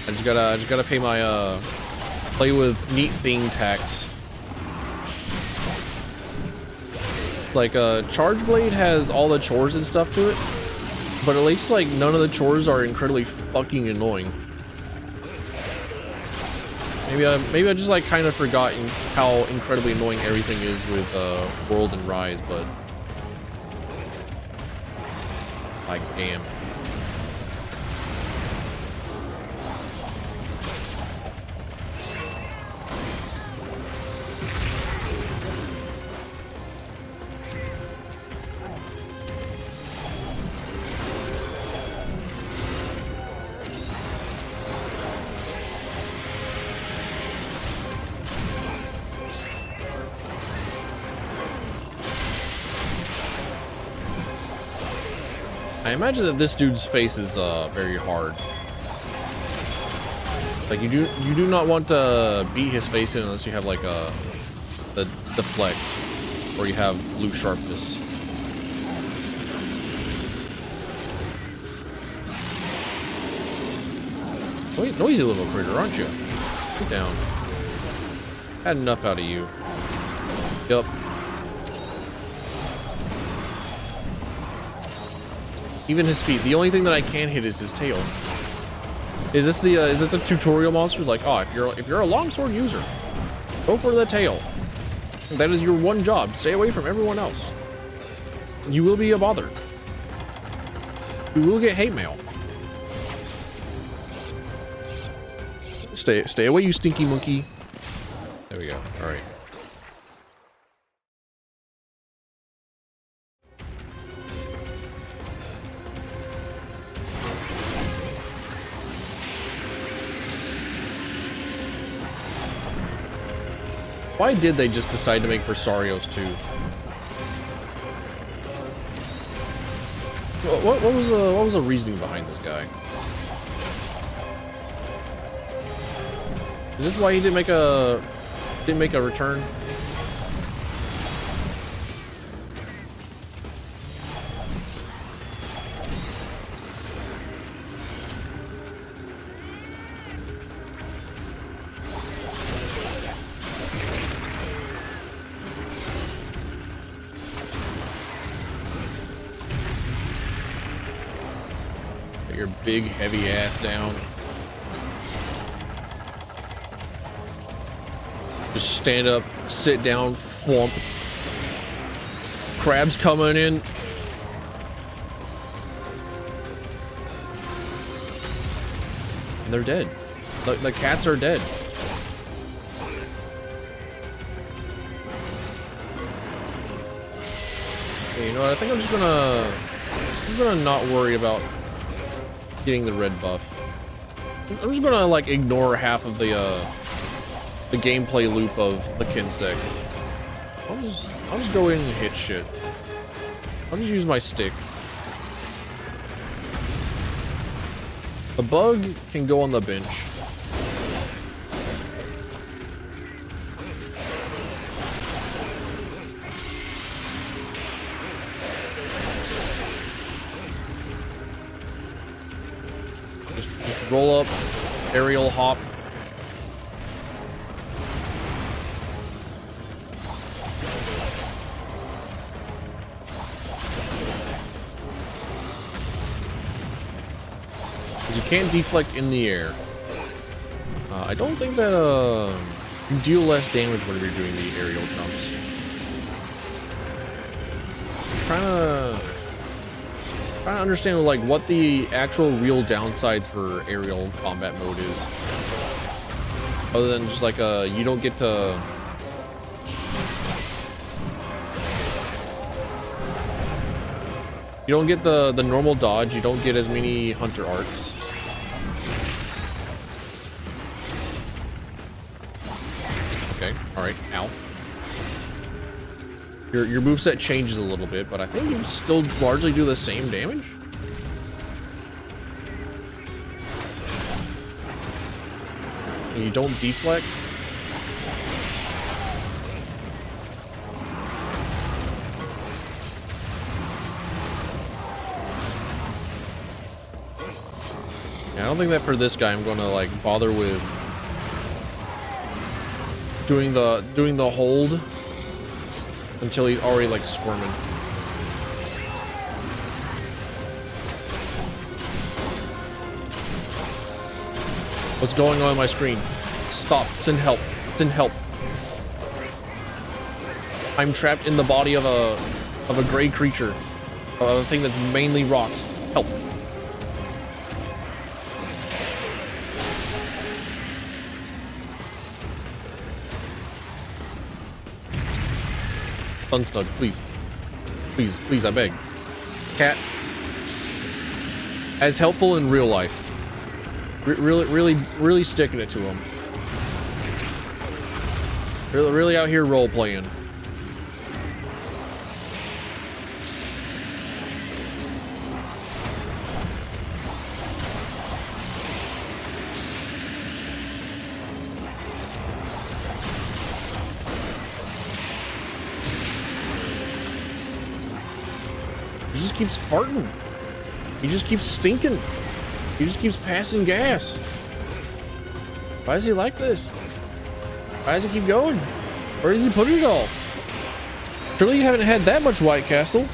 I just gotta pay my play with neat thing tax. Like Charge Blade has all the chores and stuff to it, but at least like none of the chores are incredibly fucking annoying. Maybe I just like kind of forgotten how incredibly annoying everything is with World and Rise, but like damn. I imagine that this dude's face is very hard. Like you do not want to beat his face in unless you have like the deflect, or you have blue sharpness. Noisy little critter, aren't you? Sit down. Had enough out of you. Yup. Even his feet. The only thing that I can hit is his tail. Is this a tutorial monster? Like, oh, if you're a longsword user, go for the tail. That is your one job. Stay away from everyone else. You will be a bother. You will get hate mail. Stay away, you stinky monkey. There we go. All right. Why did they just decide to make Versarios 2? What was the reasoning behind this guy? Is this why he didn't make a return? Get your big heavy ass down. Just stand up, sit down, flump. Crabs coming in. And they're dead. The cats are dead. Okay, you know what? I think I'm just gonna not worry about getting the red buff. I'm just gonna like ignore half of the gameplay loop of the Kinsec. I'll just go in and hit shit. I'll just use my stick. A bug can go on the bench. Just roll up, aerial hop. You can't deflect in the air. I don't think that you deal less damage whenever you're doing the aerial jumps. Trying to understand like what the actual real downsides for aerial combat mode is, other than just like you don't get to. You don't get the normal dodge. You don't get as many hunter arcs. Okay, all right, ow. Your moveset changes a little bit, but I think you still largely do the same damage. and you don't deflect. Yeah, I don't think that for this guy I'm gonna like bother with doing the hold until he's already like squirming. What's going on my screen? Stop. Send help. Send help. I'm trapped in the body of a gray creature. Of a thing that's mainly rocks. Help. Unsnug, please. Please, please, I beg. Cat. As helpful in real life. Really sticking it to him. Really out here role playing. He just keeps farting. He just keeps stinking. He just keeps passing gas. Why is he like this? Why does he keep going? Where does he put it all? Surely you haven't had that much White Castle.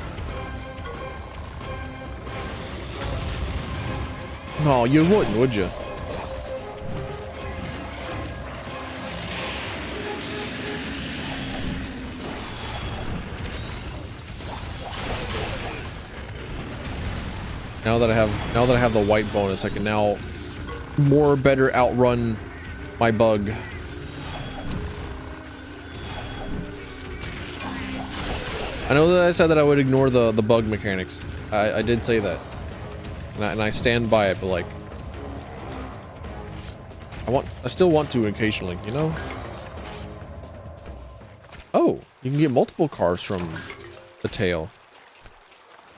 No, you wouldn't, would you? Now that I have the white bonus, I can now better outrun my bug. I know that I said that I would ignore the bug mechanics. I did say that, and I stand by it. But like, I still want to occasionally, you know. Oh, you can get multiple carves from the tail.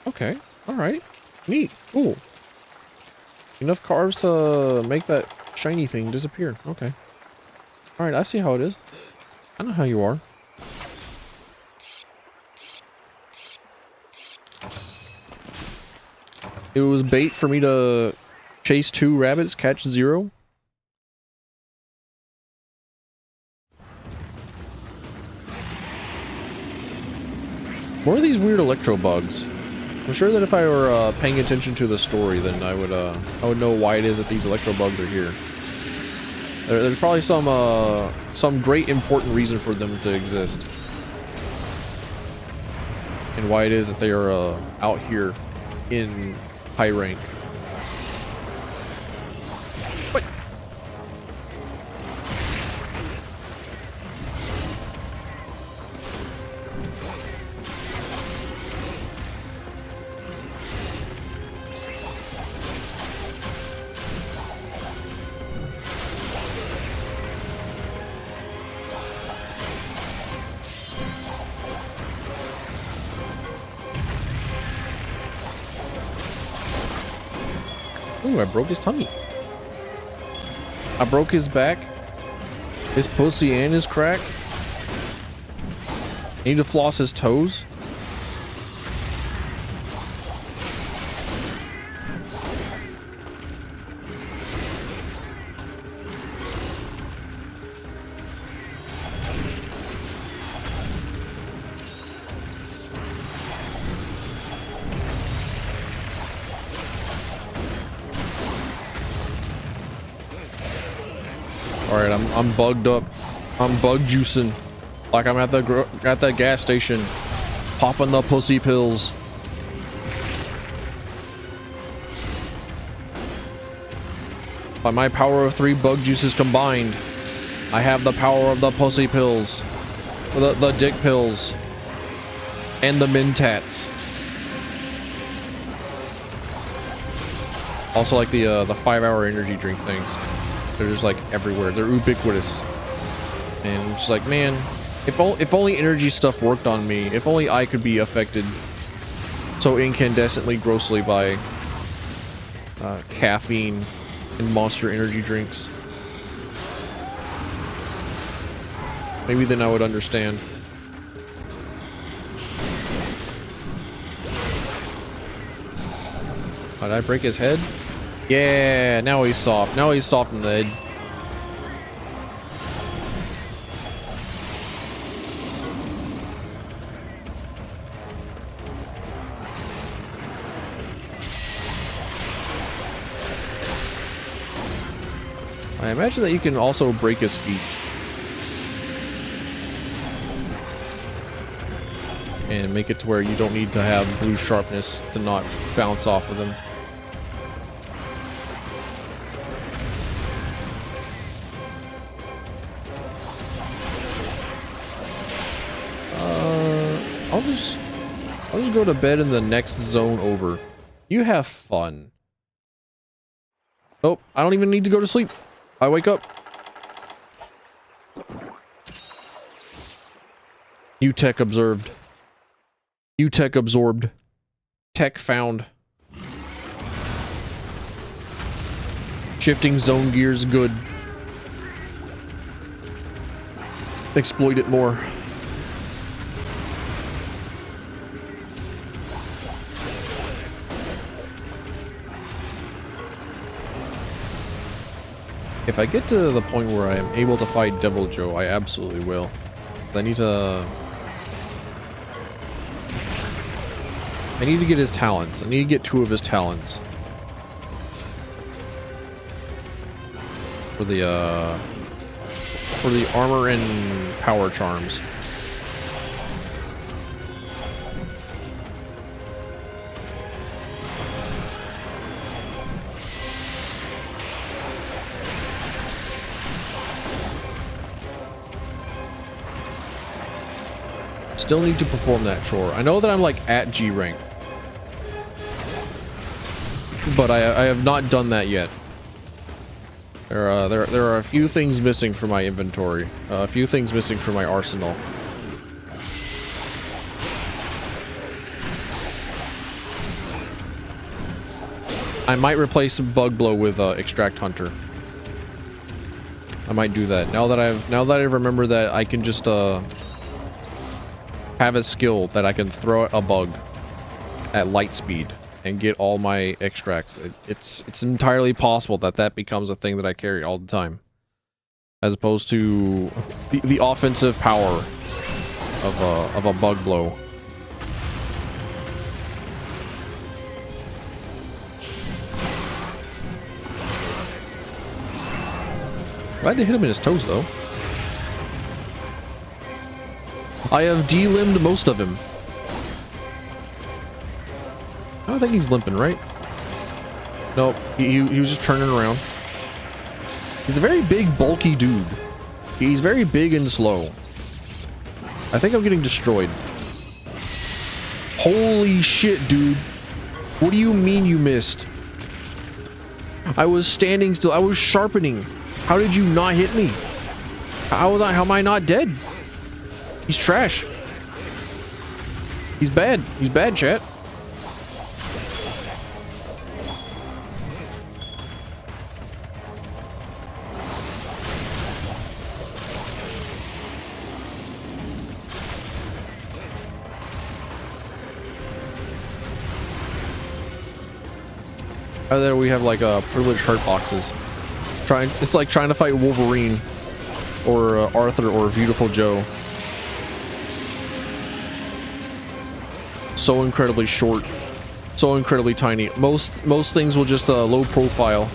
Okay, all right. Neat. Cool. Enough carves to make that shiny thing disappear. Okay. Alright, I see how it is. I know how you are. It was bait for me to chase 2 rabbits, catch 0. More of these weird electro bugs. I'm sure that if I were paying attention to the story, then I would know why it is that these electro bugs are here. There's probably some great important reason for them to exist, and why it is that they are out here in high rank. What? Ooh, I broke his tummy. I broke his back, his pussy, and his crack. I need to floss his toes. Alright, I'm bugged up. I'm bug juicing. Like I'm at the gas station. Popping the pussy pills. By my power of 3 bug juices combined, I have the power of the pussy pills. The dick pills. And the Mentats. Also like the 5-hour energy drink things. They're just like everywhere. They're ubiquitous. And I'm just like, man, if only energy stuff worked on me. If only I could be affected so incandescently grossly by caffeine and Monster energy drinks. Maybe then I would understand. Oh, did I break his head? Yeah, now he's soft. Now he's soft in the head. I imagine that you can also break his feet. And make it to where you don't need to have blue sharpness to not bounce off of them. I'll just go to bed in the next zone over. You have fun. Oh, I don't even need to go to sleep. I wake up. You tech observed. You tech absorbed. Tech found. Shifting zone gears good. Exploit it more. If I get to the point where I am able to fight Devil Joe, I absolutely will. I need to get his talents. I need to get 2 of his talents. For the armor and power charms. Still need to perform that chore. I know that I'm like at G rank, but I have not done that yet. There are a few things missing from my inventory, a few things missing from my arsenal. I might replace Bug Blow with Extract Hunter. I might do that now that I've remembered that I can just have a skill that I can throw a bug at light speed and get all my extracts. It's entirely possible that that becomes a thing that I carry all the time, as opposed to the offensive power of a bug blow. Glad to hit him in his toes though. I have de-limbed most of him. I don't think he's limping, right? Nope, he was just turning around. He's a very big, bulky dude. He's very big and slow. I think I'm getting destroyed. Holy shit, dude. What do you mean you missed? I was standing still. I was sharpening. How did you not hit me? How am I not dead? He's trash. He's bad. He's bad, chat. There we have like privileged hurt boxes. It's like trying to fight Wolverine or Arthur or Beautiful Joe. So incredibly short, so incredibly tiny. Most things will just low profile.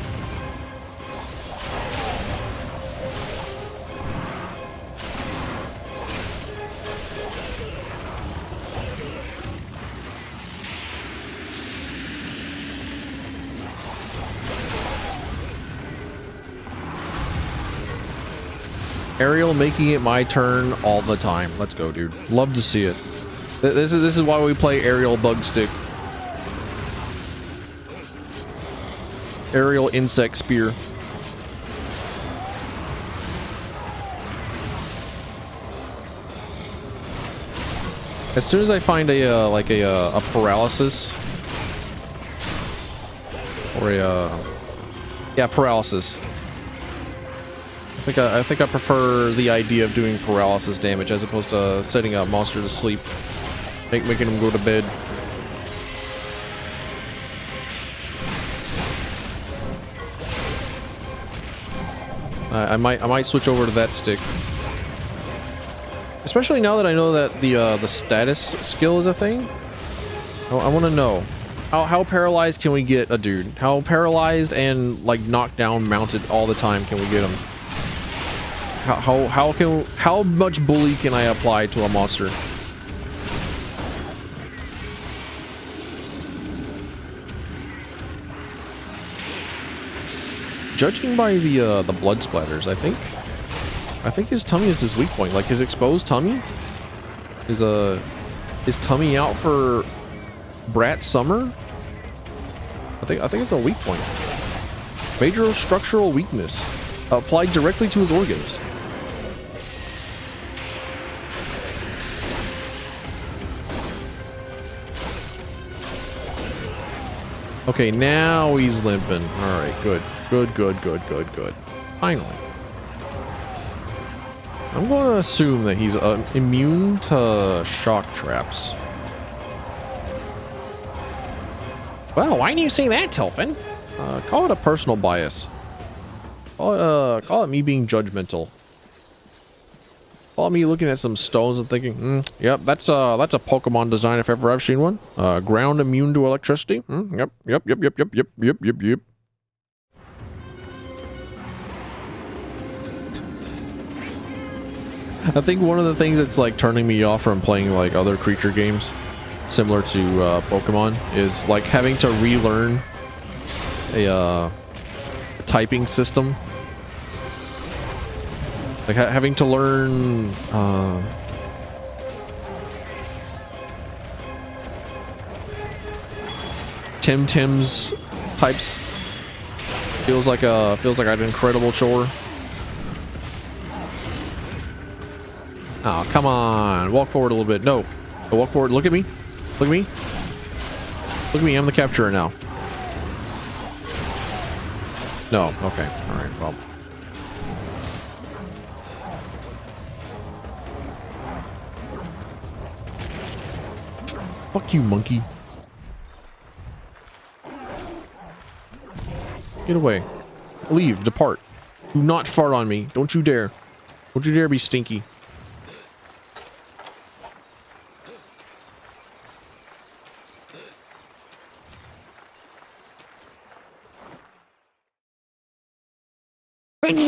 Ariel making it my turn all the time. Let's go, dude. Love to see it. This is why we play aerial bug stick. Aerial insect spear. As soon as I find a paralysis or yeah, paralysis. I think I prefer the idea of doing paralysis damage as opposed to setting a monster to sleep, making him go to bed. I might switch over to that stick, especially now that I know that the status skill is a thing. I want to know how paralyzed can we get a dude? How paralyzed and like knocked down, mounted all the time can we get him? How much bully can I apply to a monster? Judging by the blood splatters, I think his tummy is his weak point. Like his exposed tummy is his tummy out for Brat Summer. I think it's a weak point. Major structural weakness applied directly to his organs. Okay, now he's limping. All right, good. Finally. I'm going to assume that he's immune to shock traps. Well, why do you say that, Telfin? Call it a personal bias. Call it me being judgmental. Call it me looking at some stones and thinking, yep, that's a Pokemon design if ever I've seen one. Ground immune to electricity. Yep. I think one of the things that's like turning me off from playing like other creature games similar to Pokemon is like having to relearn a typing system. Like having to learn Tim's types feels like an incredible chore. Oh, come on. Walk forward a little bit. No. Walk forward. Look at me. Look at me. Look at me. I'm the capturer now. No. Okay. All right. Well. Fuck you, monkey. Get away. Leave. Depart. Do not fart on me. Don't you dare. Don't you dare be stinky.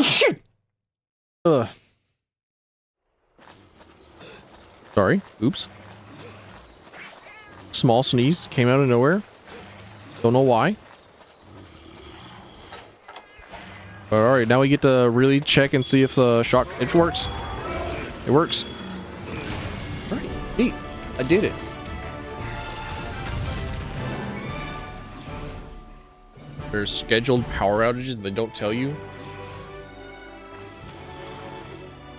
Shit. Sorry. Oops. Small sneeze came out of nowhere. Don't know why. But all right, now we get to really check and see if the shock. It works. It works. All right, neat. I did it. There's scheduled power outages that don't tell you.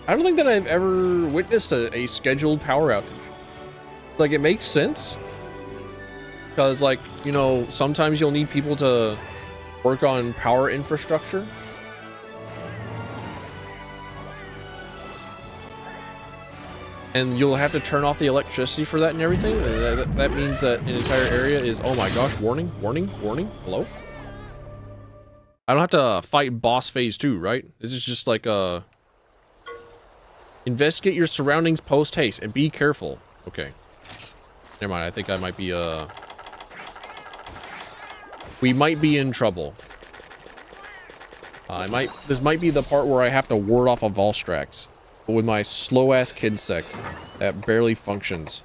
I don't think that I've ever witnessed a scheduled power outage. Like, it makes sense. Because, like, you know, sometimes you'll need people to work on power infrastructure. And you'll have to turn off the electricity for that and everything. That means that an entire area is, oh my gosh, warning, warning, warning, hello? I don't have to fight boss phase 2, right? This is just like investigate your surroundings post haste and be careful. Okay. Never mind, I think I might be we might be in trouble. This might be the part where I have to ward off a Volstrax. But with my slow ass kid sect that barely functions.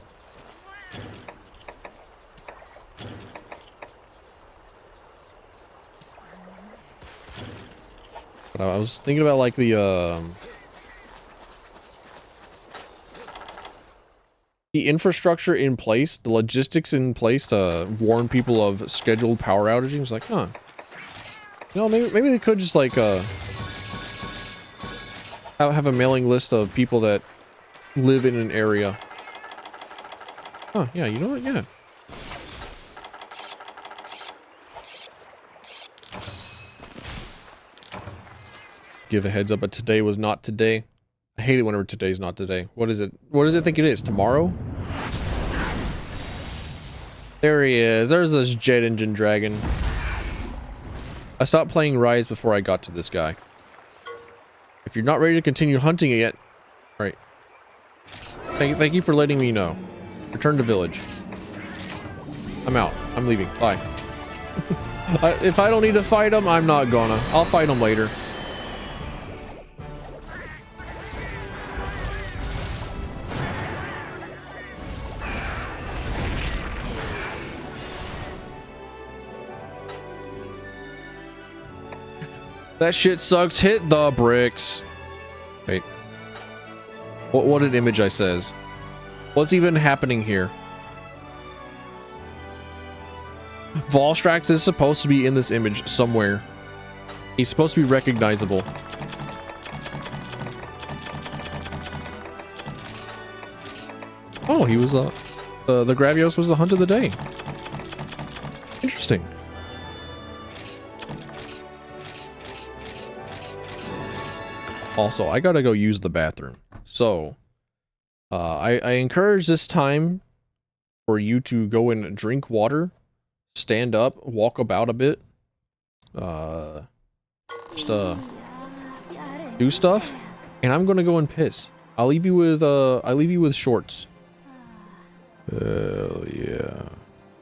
But I was thinking about like the infrastructure in place, the logistics in place to warn people of scheduled power outages. It's like, huh. You know, maybe they could just like have a mailing list of people that live in an area. Huh, yeah, you know what? Yeah. give a heads up, but today was not today. I hate it whenever today's not today. What is it? What does it think it is? Tomorrow? There he is. There's this jet engine dragon. I stopped playing Rise before I got to this guy. If you're not ready to continue hunting it yet, all right. Thank you for letting me know. Return to village. I'm out. I'm leaving. Bye. If I don't need to fight him, I'm not gonna. I'll fight him later. That shit sucks. Hit the bricks. Wait. What an image I says. What's even happening here? Volstrax is supposed to be in this image somewhere. He's supposed to be recognizable. Oh, he was the Gravios was the hunt of the day. Interesting. Also, I gotta go use the bathroom. So, I encourage this time for you to go and drink water, stand up, walk about a bit, just do stuff, and I'm gonna go and piss. I'll leave you with shorts. Hell yeah.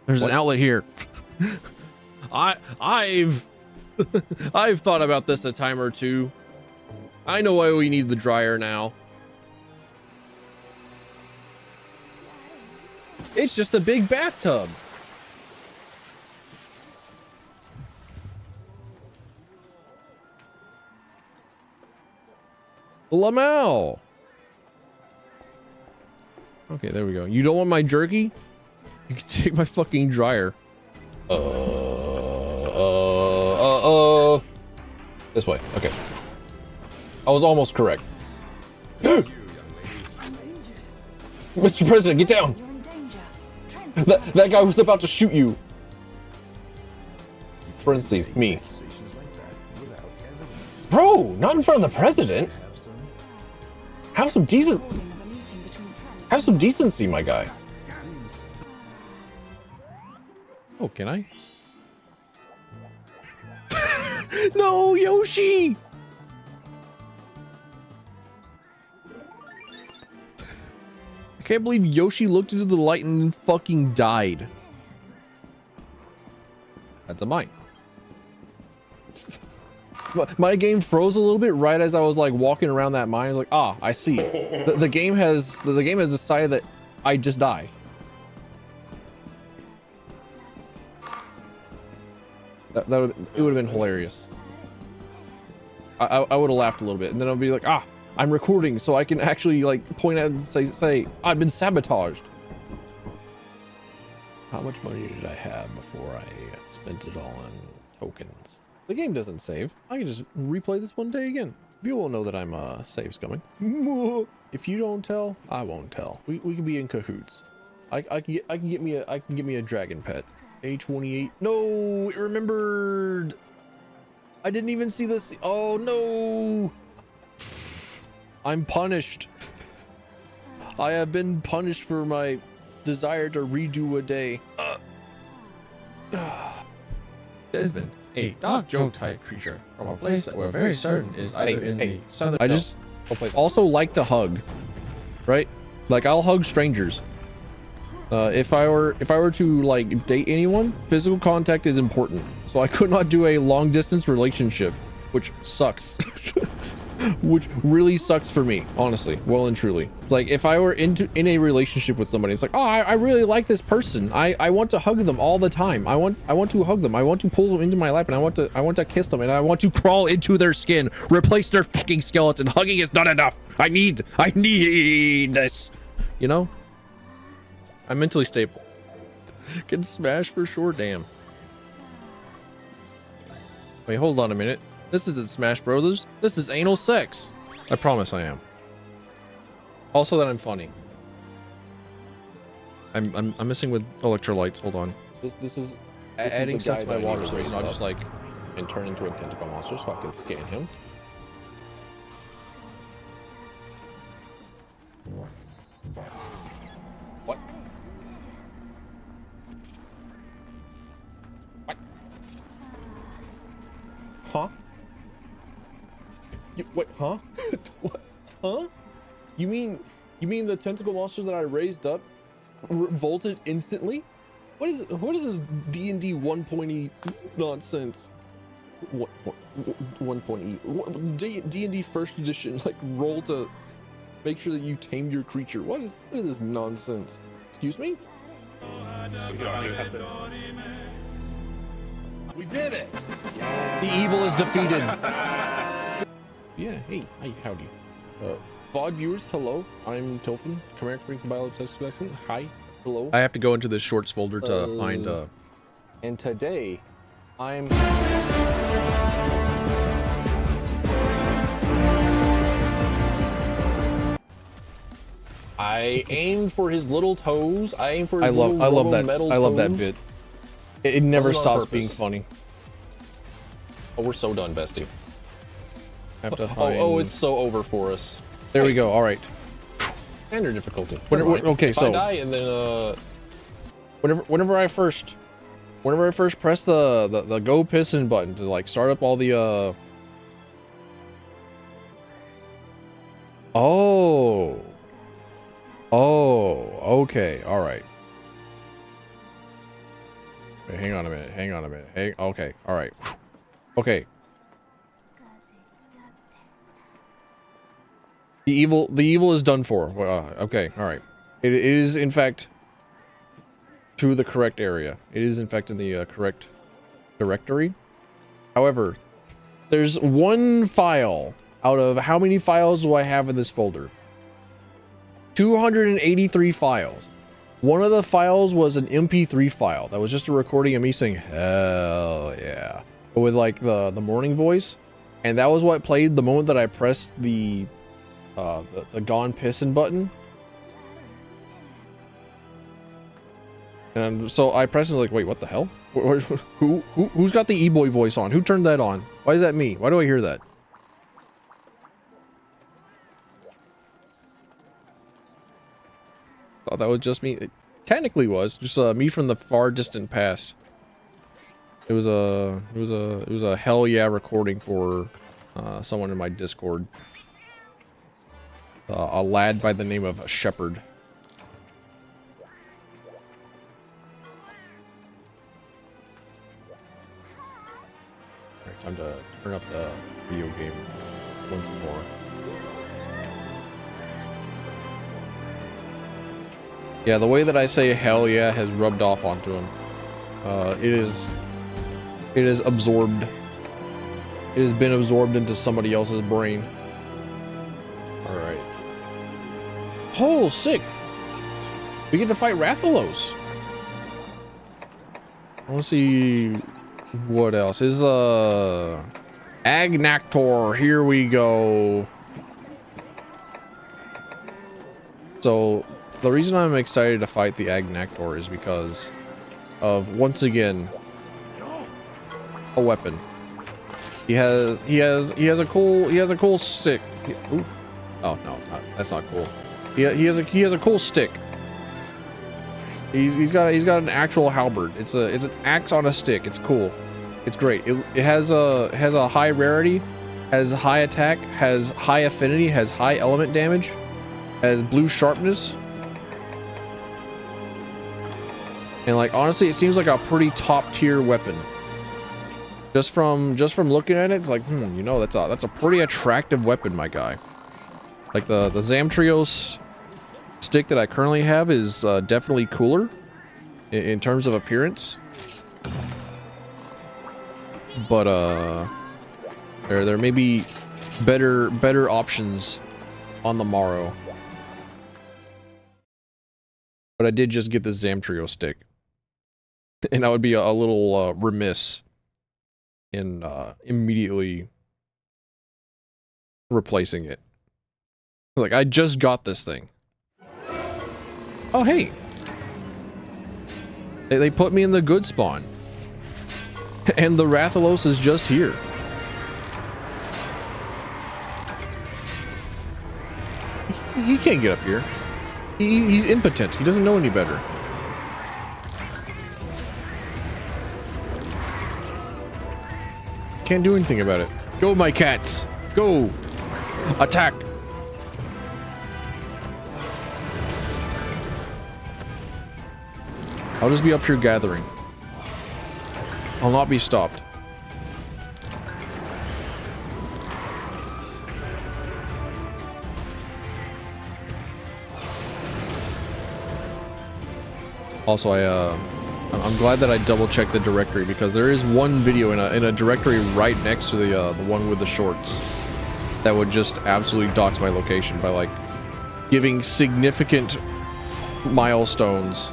There's an outlet here. I've thought about this a time or two. I know why we need the dryer now. It's just a big bathtub. Lamau. Okay, there we go. You don't want my jerky? You can take my fucking dryer. This way. Okay. I was almost correct. Mr. President, get down! That guy was about to shoot you. Parentheses, me. Bro, not in front of the president. Have some decency, my guy. Oh, can I? No, Yoshi! I can't believe Yoshi looked into the light and fucking died. That's a mine. My game froze a little bit right as I was like walking around that mine. I was like, ah, I see. The game has decided that I just die. It would have been hilarious. I would have laughed a little bit, and then I'll be like, ah, I'm recording, so I can actually like point out and say I've been sabotaged. How much money did I have before I spent it all on tokens? The game doesn't save. I can just replay this one day again. You won't know that I'm saves coming. If you don't tell, I won't tell. We can be in cahoots. I can get me a dragon pet. A28. No, it remembered. I didn't even see this. Oh no. I'm punished. I have been punished for my desire to redo a day. Desmond, a dark Joe type creature from a place that we're very certain is either in the southern. I just also like to hug, right? Like I'll hug strangers. If I were to like date anyone, physical contact is important. So I could not do a long distance relationship, which sucks. Which really sucks for me, honestly, well and truly. It's like if I were in a relationship with somebody, it's like, oh, I really like this person. I want to hug them all the time. I want to hug them. I want to pull them into my lap, and I want to kiss them, and I want to crawl into their skin, replace their fucking skeleton. Hugging is not enough. I need this. You know? I'm mentally stable. Can smash for sure. Damn. Wait, hold on a minute. This isn't Smash Brothers. This is anal sex. I promise I am. Also that I'm funny. I'm missing with electrolytes. Hold on. This is adding stuff to my water so he's not just like and turn into a tentacle monster so I can scan him. What? What? Huh? What? Huh? What? Huh? You mean the tentacle monsters that I raised up revolted instantly? What is this D&D 1.E nonsense? What 1.E D&D first edition, like, roll to make sure that you tamed your creature. What is this nonsense? Excuse me? We did it. The evil is defeated. Yeah, hey, hi, howdy. VOD viewers, hello. I'm Tilfin, Chimeric Freak Biotech Specialist. Hi, hello. I have to go into the shorts folder to find and today I'm I aimed for his little toes. I aimed for his little metal toes. I love that bit. It never stops being funny. Oh, we're so done, bestie. Have to find... Oh, it's so over for us. There we go. All right. Standard difficulty. Okay, so I die and then whenever I first press the go piston button to like start up all the Oh, okay, all right. Wait, hang on a minute. Hey, okay, all right. Okay. The evil is done for. Okay, all right. It is in fact to the correct area. It is in fact in the correct directory. However, there's one file out of how many files do I have in this folder? 283 files. One of the files was an MP3 file that was just a recording of me saying hell yeah with like the morning voice, and that was what played the moment that I pressed the gone piston button. And so I pressed it like, wait, what the hell? Who's got the e-boy voice on? Who turned that on? Why is that me? Why do I hear that? Thought that was just me. It technically was just me from the far distant past. It was a hell yeah recording for someone in my Discord. A lad by the name of Shepherd. Alright, time to turn up the video game once more. Yeah, the way that I say hell yeah has rubbed off onto him. It is absorbed. It has been absorbed into somebody else's brain. Alright. Oh, sick! We get to fight Rathalos. I want to see what else is Agnactor. Here we go. So the reason I'm excited to fight the Agnactor is because of, once again, a weapon. He has a cool stick. Ooh. Oh no, that's not cool. He has a cool stick. He's got an actual halberd. It's an axe on a stick. It's cool. It's great. It has a high rarity, has high attack, has high affinity, has high element damage, has blue sharpness. And like honestly, it seems like a pretty top tier weapon. Just from looking at it, it's like, you know, that's a pretty attractive weapon, my guy. Like the Zamtrios stick that I currently have is definitely cooler in terms of appearance. But there may be better options on the morrow. But I did just get the Zamtrio stick, and I would be a little remiss in immediately replacing it. Like, I just got this thing. Oh, hey. They put me in the good spawn. And the Rathalos is just here. He can't get up here. He's impotent. He doesn't know any better. Can't do anything about it. Go, my cats. Go. Attack. I'll just be up here gathering. I'll not be stopped. Also, I'm glad that I double-checked the directory, because there is one video in a directory right next to the one with the shorts that would just absolutely dox my location by like giving significant milestones.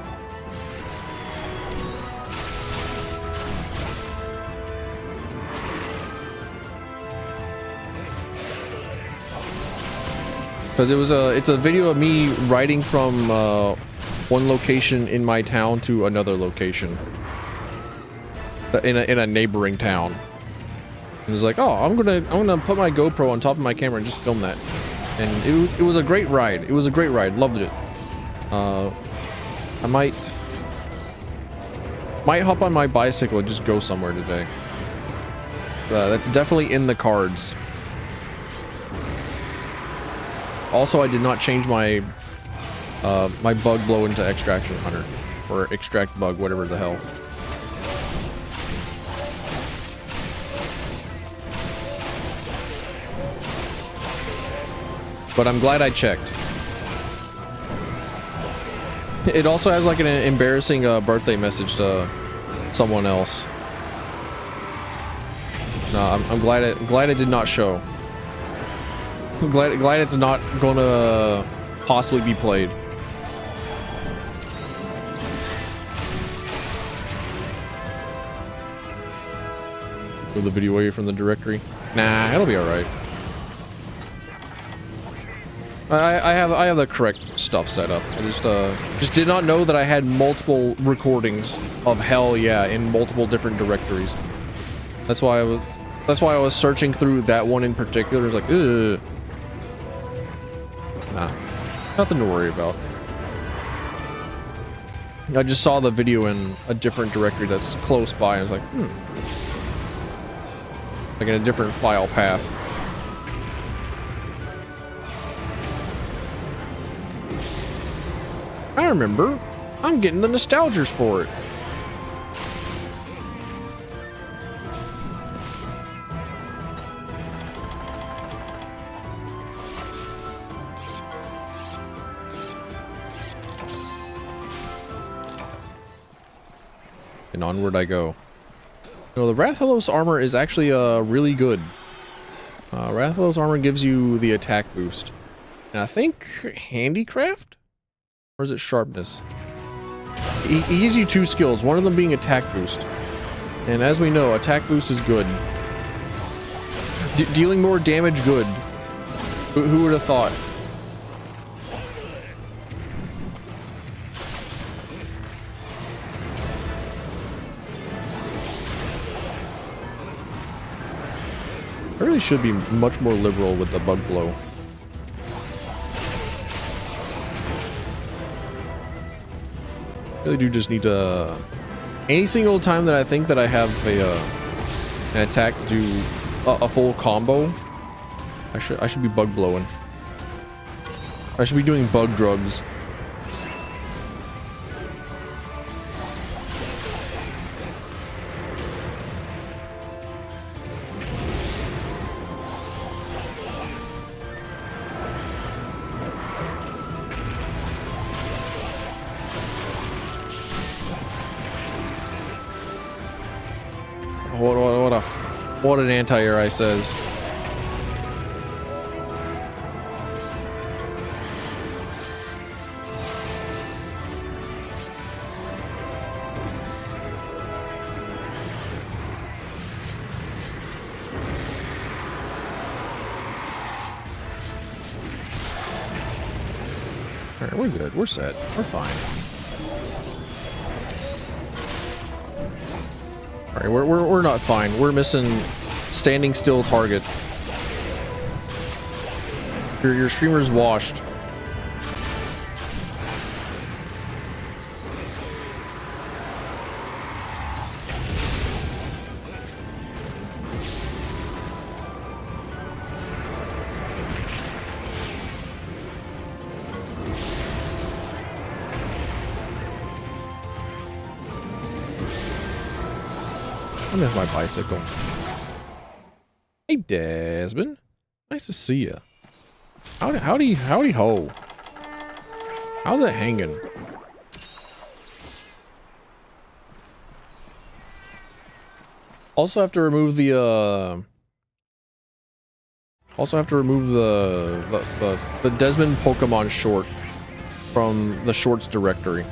Because it's a video of me riding from one location in my town to another location in a neighboring town. And it was like, oh, I'm gonna put my GoPro on top of my camera and just film that. And it was a great ride. It was a great ride. Loved it. I might hop on my bicycle and just go somewhere today. That's definitely in the cards. Also, I did not change my my bug blow into extraction hunter, or extract bug, whatever the hell. But I'm glad I checked. It also has like an embarrassing birthday message to someone else. No, I'm glad it did not show. I'm glad it's not gonna possibly be played. Move the video away from the directory. Nah, it'll be all right. I have the correct stuff set up. I just did not know that I had multiple recordings of Hell Yeah in multiple different directories. That's why I was searching through that one in particular. It's like, ugh. Nah, nothing to worry about. I just saw the video in a different directory that's close by. I was like, like in a different file path. I remember. I'm getting the nostalgias for it. And onward I go. No, the Rathalos armor is actually really good. Rathalos armor gives you the attack boost. And I think handicraft? Or is it sharpness? He gives you 2 skills, one of them being attack boost. And as we know, attack boost is good. Dealing more damage, good. Who would have thought? I really should be much more liberal with the bug blow. Really do just need to... Any single time that I think that I have an attack to do a full combo, I should be bug blowing. I should be doing bug drugs. What an anti-air I says. Alright, we're good. We're set. We're fine. Alright, we're not fine. We're missing standing still target. Your streamer's washed. I miss my bicycle. Hey, Desmond. Nice to see you. Howdy ho. How's it hanging? Also have to remove the the Desmond Pokemon short from the shorts directory.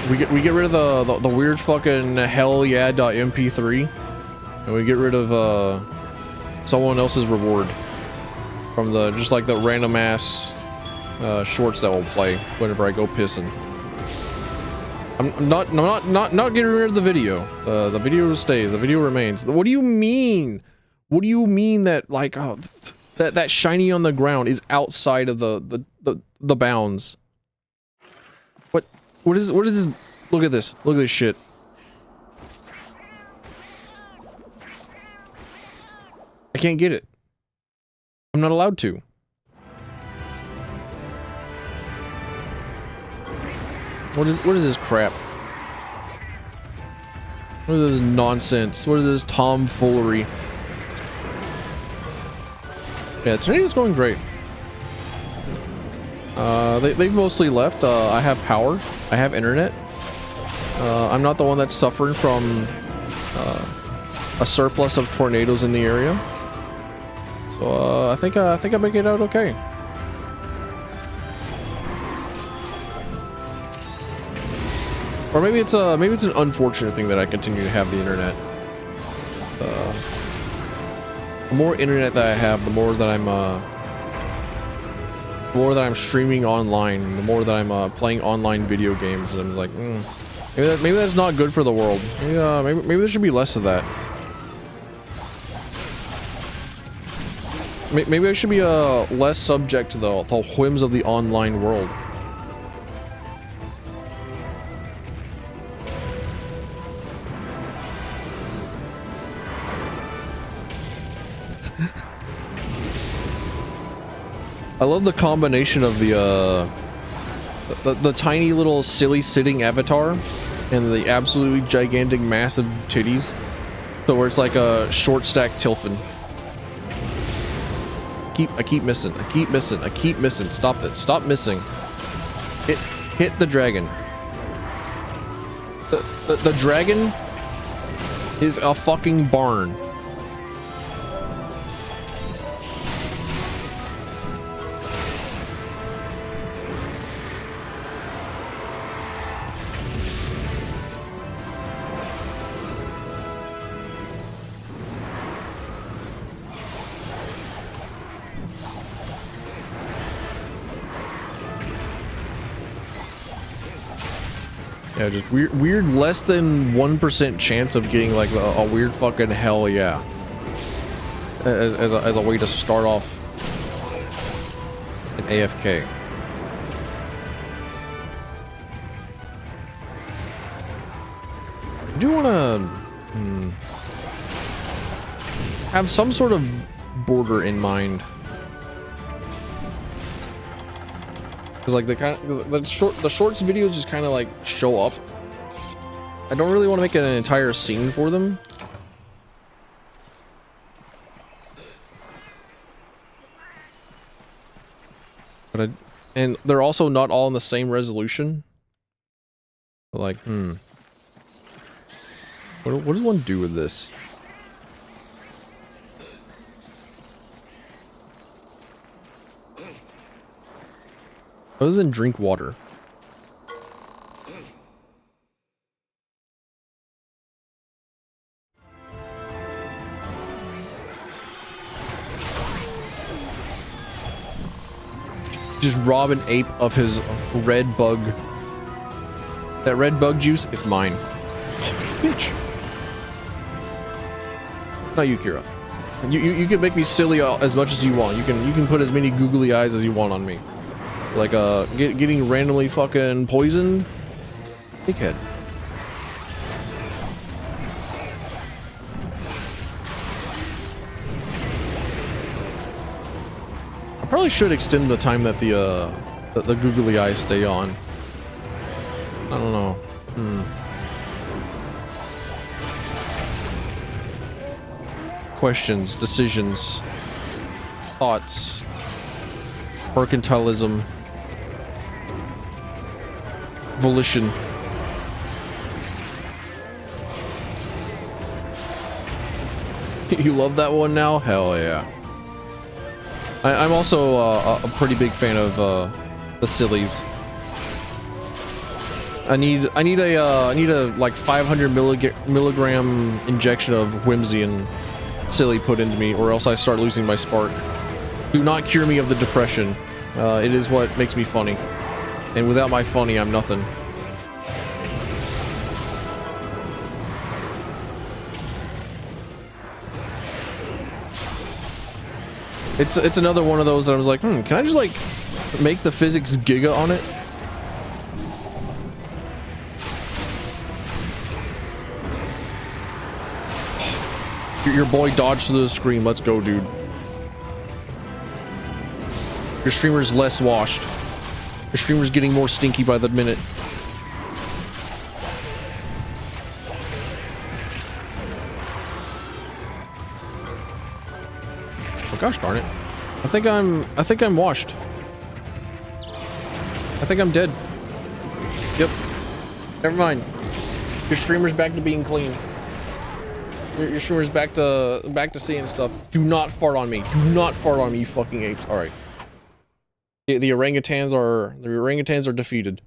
We get rid of the weird fucking hell yeah .mp3, and we get rid of someone else's reward from the just like the random ass shorts that will play whenever I go pissing. I'm not getting rid of the video. The video stays. The video remains. What do you mean? What do you mean that like that shiny on the ground is outside of the bounds? What is this? Look at this. Look at this shit. I can't get it. I'm not allowed to. What is this crap? What is this nonsense? What is this tomfoolery? Yeah, today is going great. They've mostly left. I have power. I have internet. I'm not the one that's suffering from a surplus of tornadoes in the area. So I think I make it out okay. Or maybe it's an unfortunate thing that I continue to have the internet. The more internet that I have, the more that I'm streaming online, the more that I'm playing online video games, and I'm like, maybe that's not good for the world. Maybe there should be less of that. Maybe I should be less subject to the whims of the online world. I love the combination of the tiny little silly sitting avatar and the absolutely gigantic massive titties. So where it's like a short stack Tilfin. I keep missing. Stop it. Stop missing. Hit the dragon. The dragon is a fucking barn. Yeah, just weird less than 1% chance of getting like a weird fucking hell yeah. As a way to start off an AFK. I do want to have some sort of border in mind. Cause like the shorts videos just kind of like show up. I don't really want to make an entire scene for them. But and they're also not all in the same resolution. But like, what does one do with this? Other than drink water. Just rob an ape of his red bug. That red bug juice is mine. Bitch. Not you, Kira. You can make me silly as much as you want. You can put as many googly eyes as you want on me. Like, getting randomly fucking poisoned? Dickhead. I probably should extend the time that the googly eyes stay on. I don't know. questions, decisions, thoughts, mercantilism, volition. You love that one now? Hell yeah. I'm also a pretty big fan of the sillies. I need a like 500 milligram injection of whimsy and silly put into me, or else I start losing my spark. Do not cure me of the depression. It is what makes me funny, and without my funny, I'm nothing. It's another one of those that I was like, can I just like make the physics giga on it? Your boy dodged through the screen. Let's go, dude. Your streamer's less washed. Your streamer's getting more stinky by the minute. Oh gosh darn it. I think I'm washed. I think I'm dead. Yep. Never mind. Your streamer's back to being clean. Your streamer's back to seeing stuff. Do not fart on me. Do not fart on me, you fucking apes. All right. The orangutans are defeated.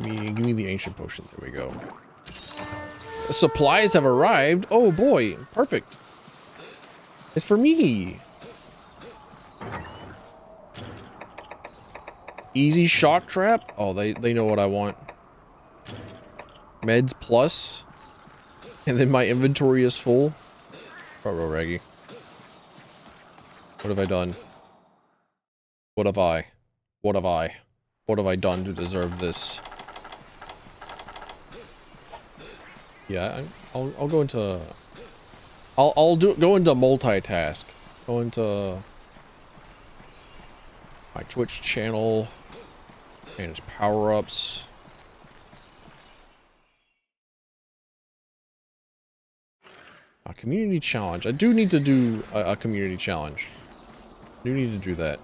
Give me the ancient potion. There we go. Supplies have arrived. Oh boy, perfect. It's for me. Easy shock trap. Oh, they know what I want. Meds plus, and then my inventory is full. Ruh-roh, Reggie. What have I done? What have I? What have I? What have I done to deserve this? Yeah, I'll go into. I'll go into multitask. Go into my Twitch channel. Manage power-ups. A community challenge. I do need to do a community challenge. I do need to do that.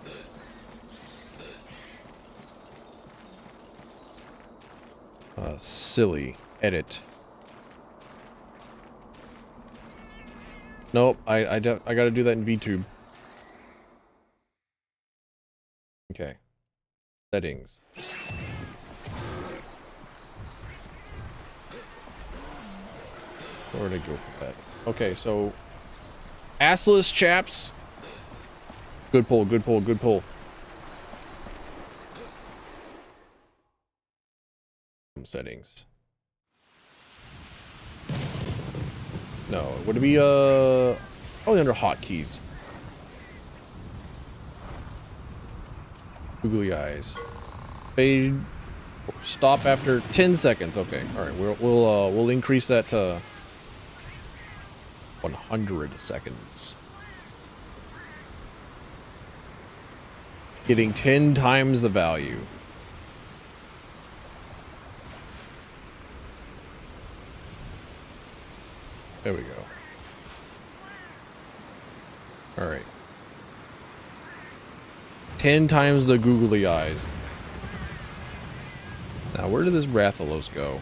Silly. Edit. Nope, I gotta do that in VTube. Okay. Settings. Where'd I go for that? Okay, so assless chaps. Good pull, good pull, good pull. Settings. No, would it be probably under hotkeys. Googly eyes. Fade. Stop after 10 seconds. Okay, all right. We'll increase that to 100 seconds. Getting 10 times the value. There we go. All right. 10 times the googly eyes. Now, where did this Rathalos go?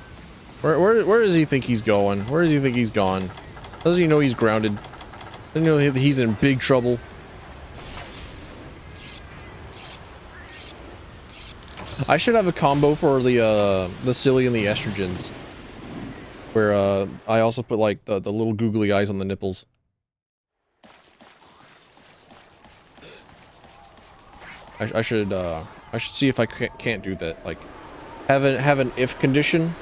Where does he think he's going? Where does he think he's gone? Doesn't he know he's grounded? Doesn't he know he's in big trouble? I should have a combo for the silly and the estrogens. Where I also put like the little googly eyes on the nipples. I should see if I can't do that. Like have an if condition.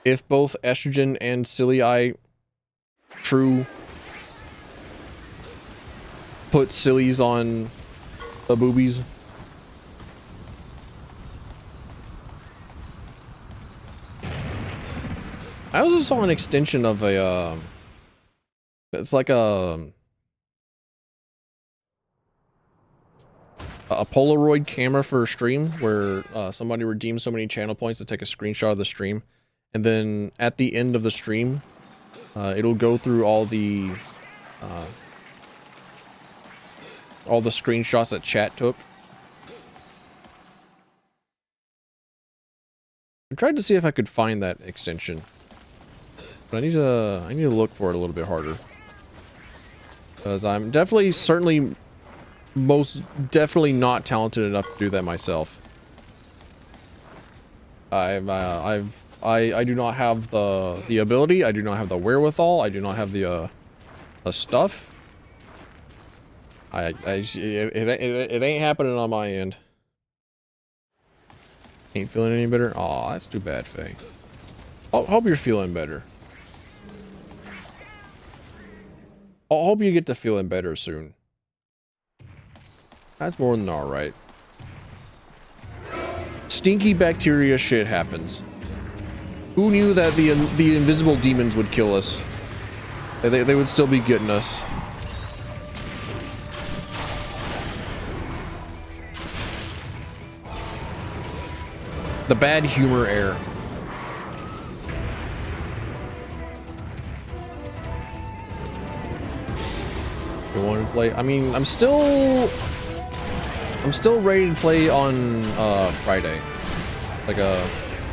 If both estrogen and silly eye true, put sillies on the boobies. I also saw an extension of a it's like a a Polaroid camera for a stream where somebody redeems so many channel points to take a screenshot of the stream, and then at the end of the stream, it'll go through all the screenshots that chat took. I tried to see if I could find that extension, but I need to look for it a little bit harder, because I'm certainly most definitely not talented enough to do that myself. I do not have the ability. I do not have the wherewithal. I do not have the stuff. It ain't happening on my end. Ain't feeling any better? Aw, that's too bad, Faye. I hope you're feeling better. I hope you get to feeling better soon. That's more than alright. Stinky bacteria shit happens. Who knew that the invisible demons would kill us? They would still be getting us. The bad humor air. You want to play? I mean, I'm still ready to play on Friday. Like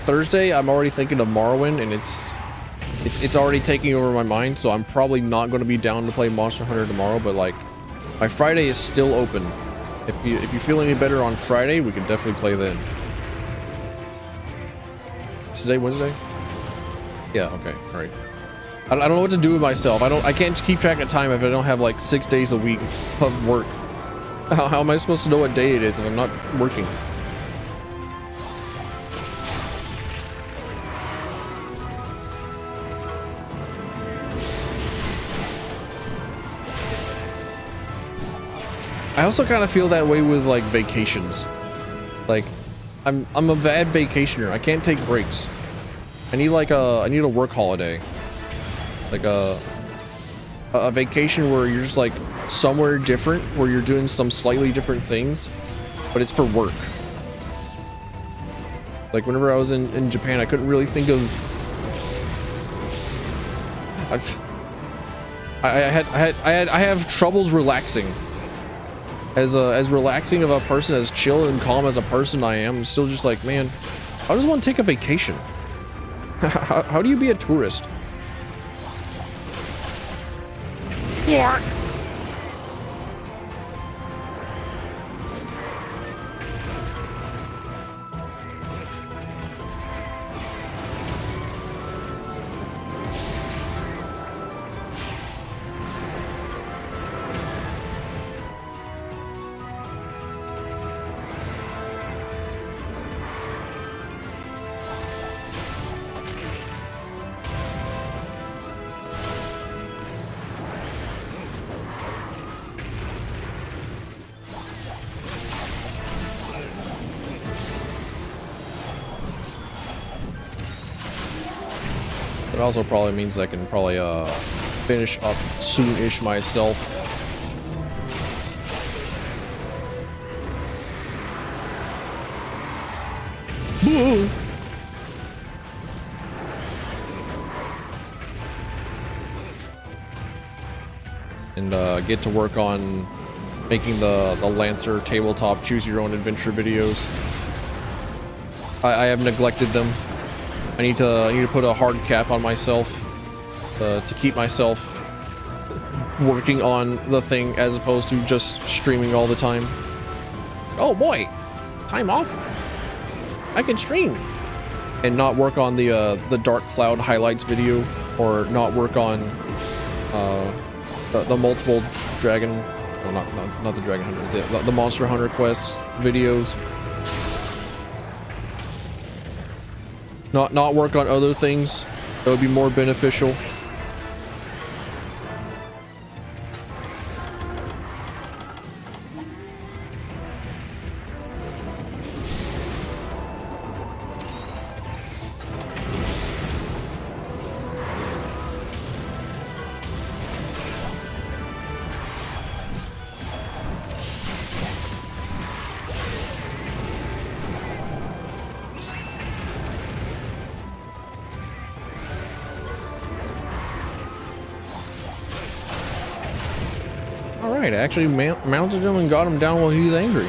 Thursday, I'm already thinking of Morrowind, and it's already taking over my mind, so I'm probably not going to be down to play Monster Hunter tomorrow, but like my Friday is still open. If you feel any better on Friday, we can definitely play then. Is today Wednesday? Yeah, okay, all right. I don't know what to do with myself. I can't keep track of time if I don't have like 6 days a week of work. How am I supposed to know what day it is if I'm not working? I also kind of feel that way with like vacations. Like I'm a bad vacationer. I can't take breaks. I need a work holiday. Like a vacation where you're just like somewhere different, where you're doing some slightly different things, but it's for work. Like whenever I was in Japan, I couldn't really think of. I have troubles relaxing. As relaxing of a person, as chill and calm as a person I am, I'm still just like, man, how does one take a vacation? How do you be a tourist? Yeah. It also probably means I can probably finish up soon-ish myself. And get to work on making the Lancer tabletop choose your own adventure videos. I have neglected them. I need to put a hard cap on myself to keep myself working on the thing as opposed to just streaming all the time. Oh boy, time off. I can stream and not work on the Dark Cloud highlights video, or not work on the multiple dragon, well, not the dragon hunter, the Monster Hunter Quest videos. Not work on other things that would be more beneficial. right. I actually mounted him and got him down while he was angry.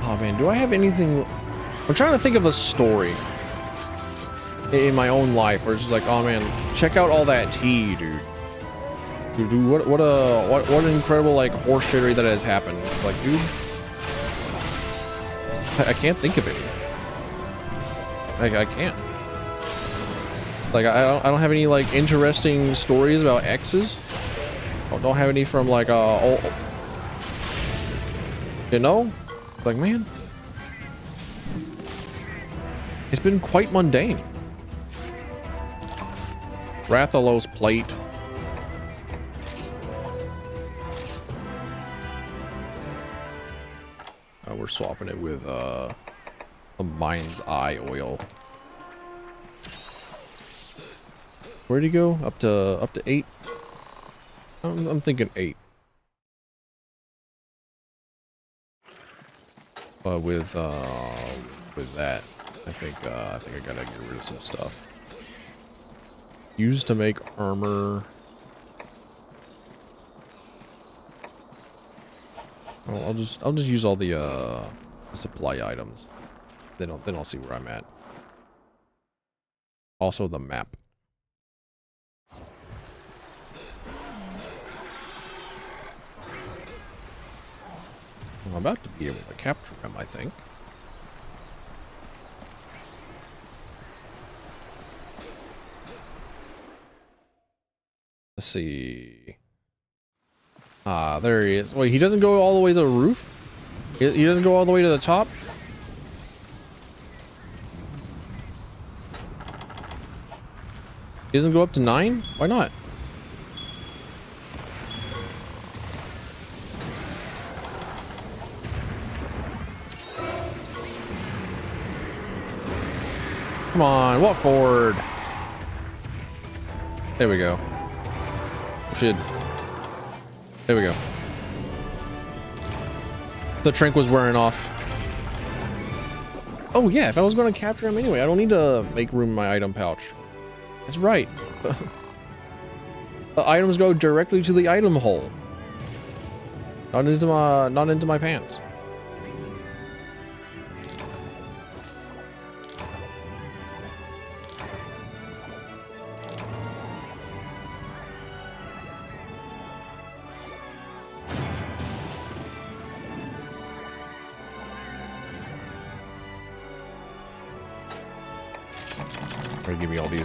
Oh man, do I have anything? I'm trying to think of a story in my own life where it's just like, oh man, check out all that tea, dude. Dude, what an incredible like horseshittery that has happened. Like, dude, I can't think of it. Like, I can't. Like, I don't have any like interesting stories about exes. I don't have any from like you know, like, man, it's been quite mundane. Rathalos plate. We're swapping it with a mind's eye oil. Where'd he go? Up to 8? I'm thinking 8. With that, I think I gotta get rid of some stuff. Used to make armor. Well, I'll just use all the supply items. Then I'll see where I'm at. Also the map. I'm about to be able to capture him, I think. Let's see. Ah, there he is. Wait, he doesn't go all the way to the roof? He doesn't go all the way to the top? He doesn't go up to 9? Why not? Come on, walk forward. There we go. Should. There we go. The Trink was wearing off. Oh yeah, if I was going to capture him anyway, I don't need to make room in my item pouch. That's right. The items go directly to the item hole. Not into my pants.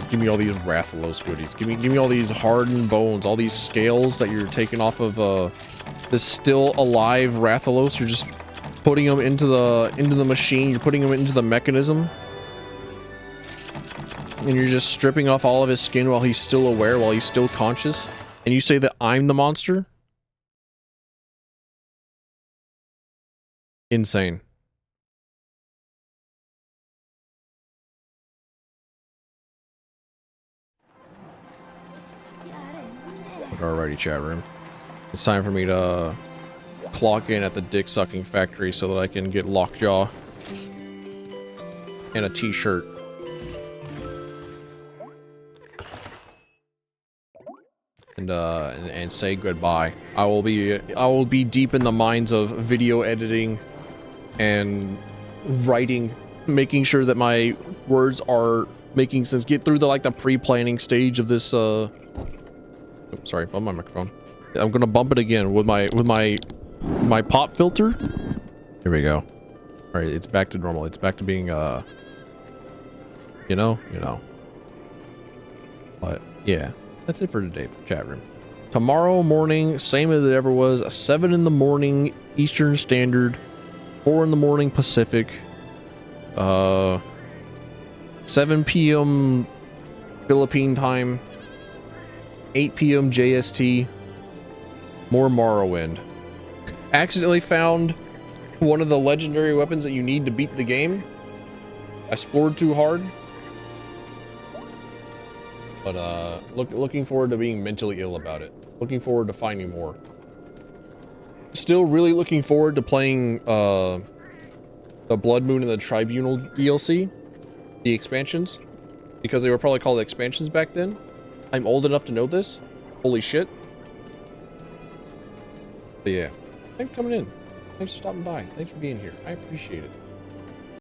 Give me all these Rathalos goodies. Give me all these hardened bones, all these scales that you're taking off of this still alive Rathalos. You're just putting them into the machine. You're putting them into the mechanism, and you're just stripping off all of his skin while he's still aware, while he's still conscious. And you say that I'm the monster? Insane. Alrighty, chat room. It's time for me to clock in at the dick sucking factory so that I can get lockjaw and a t-shirt. And say goodbye. I will be deep in the minds of video editing and writing, making sure that my words are making sense. Get through the pre-planning stage of this sorry, bump my microphone. I'm gonna bump it again with my pop filter. Here we go. All right, it's back to normal. It's back to being you know. But yeah, that's it for today for chat room. Tomorrow morning, same as it ever was. 7 in the morning Eastern Standard, 4 in the morning Pacific, 7 p.m. Philippine time. 8 p.m. JST, more Morrowind. Accidentally found one of the legendary weapons that you need to beat the game. I explored too hard. But looking forward to being mentally ill about it. Looking forward to finding more. Still really looking forward to playing the Blood Moon and the Tribunal DLC, the expansions, because they were probably called expansions back then. I'm old enough to know this. Holy shit. But yeah, thanks for coming in. Thanks for stopping by. Thanks for being here. I appreciate it.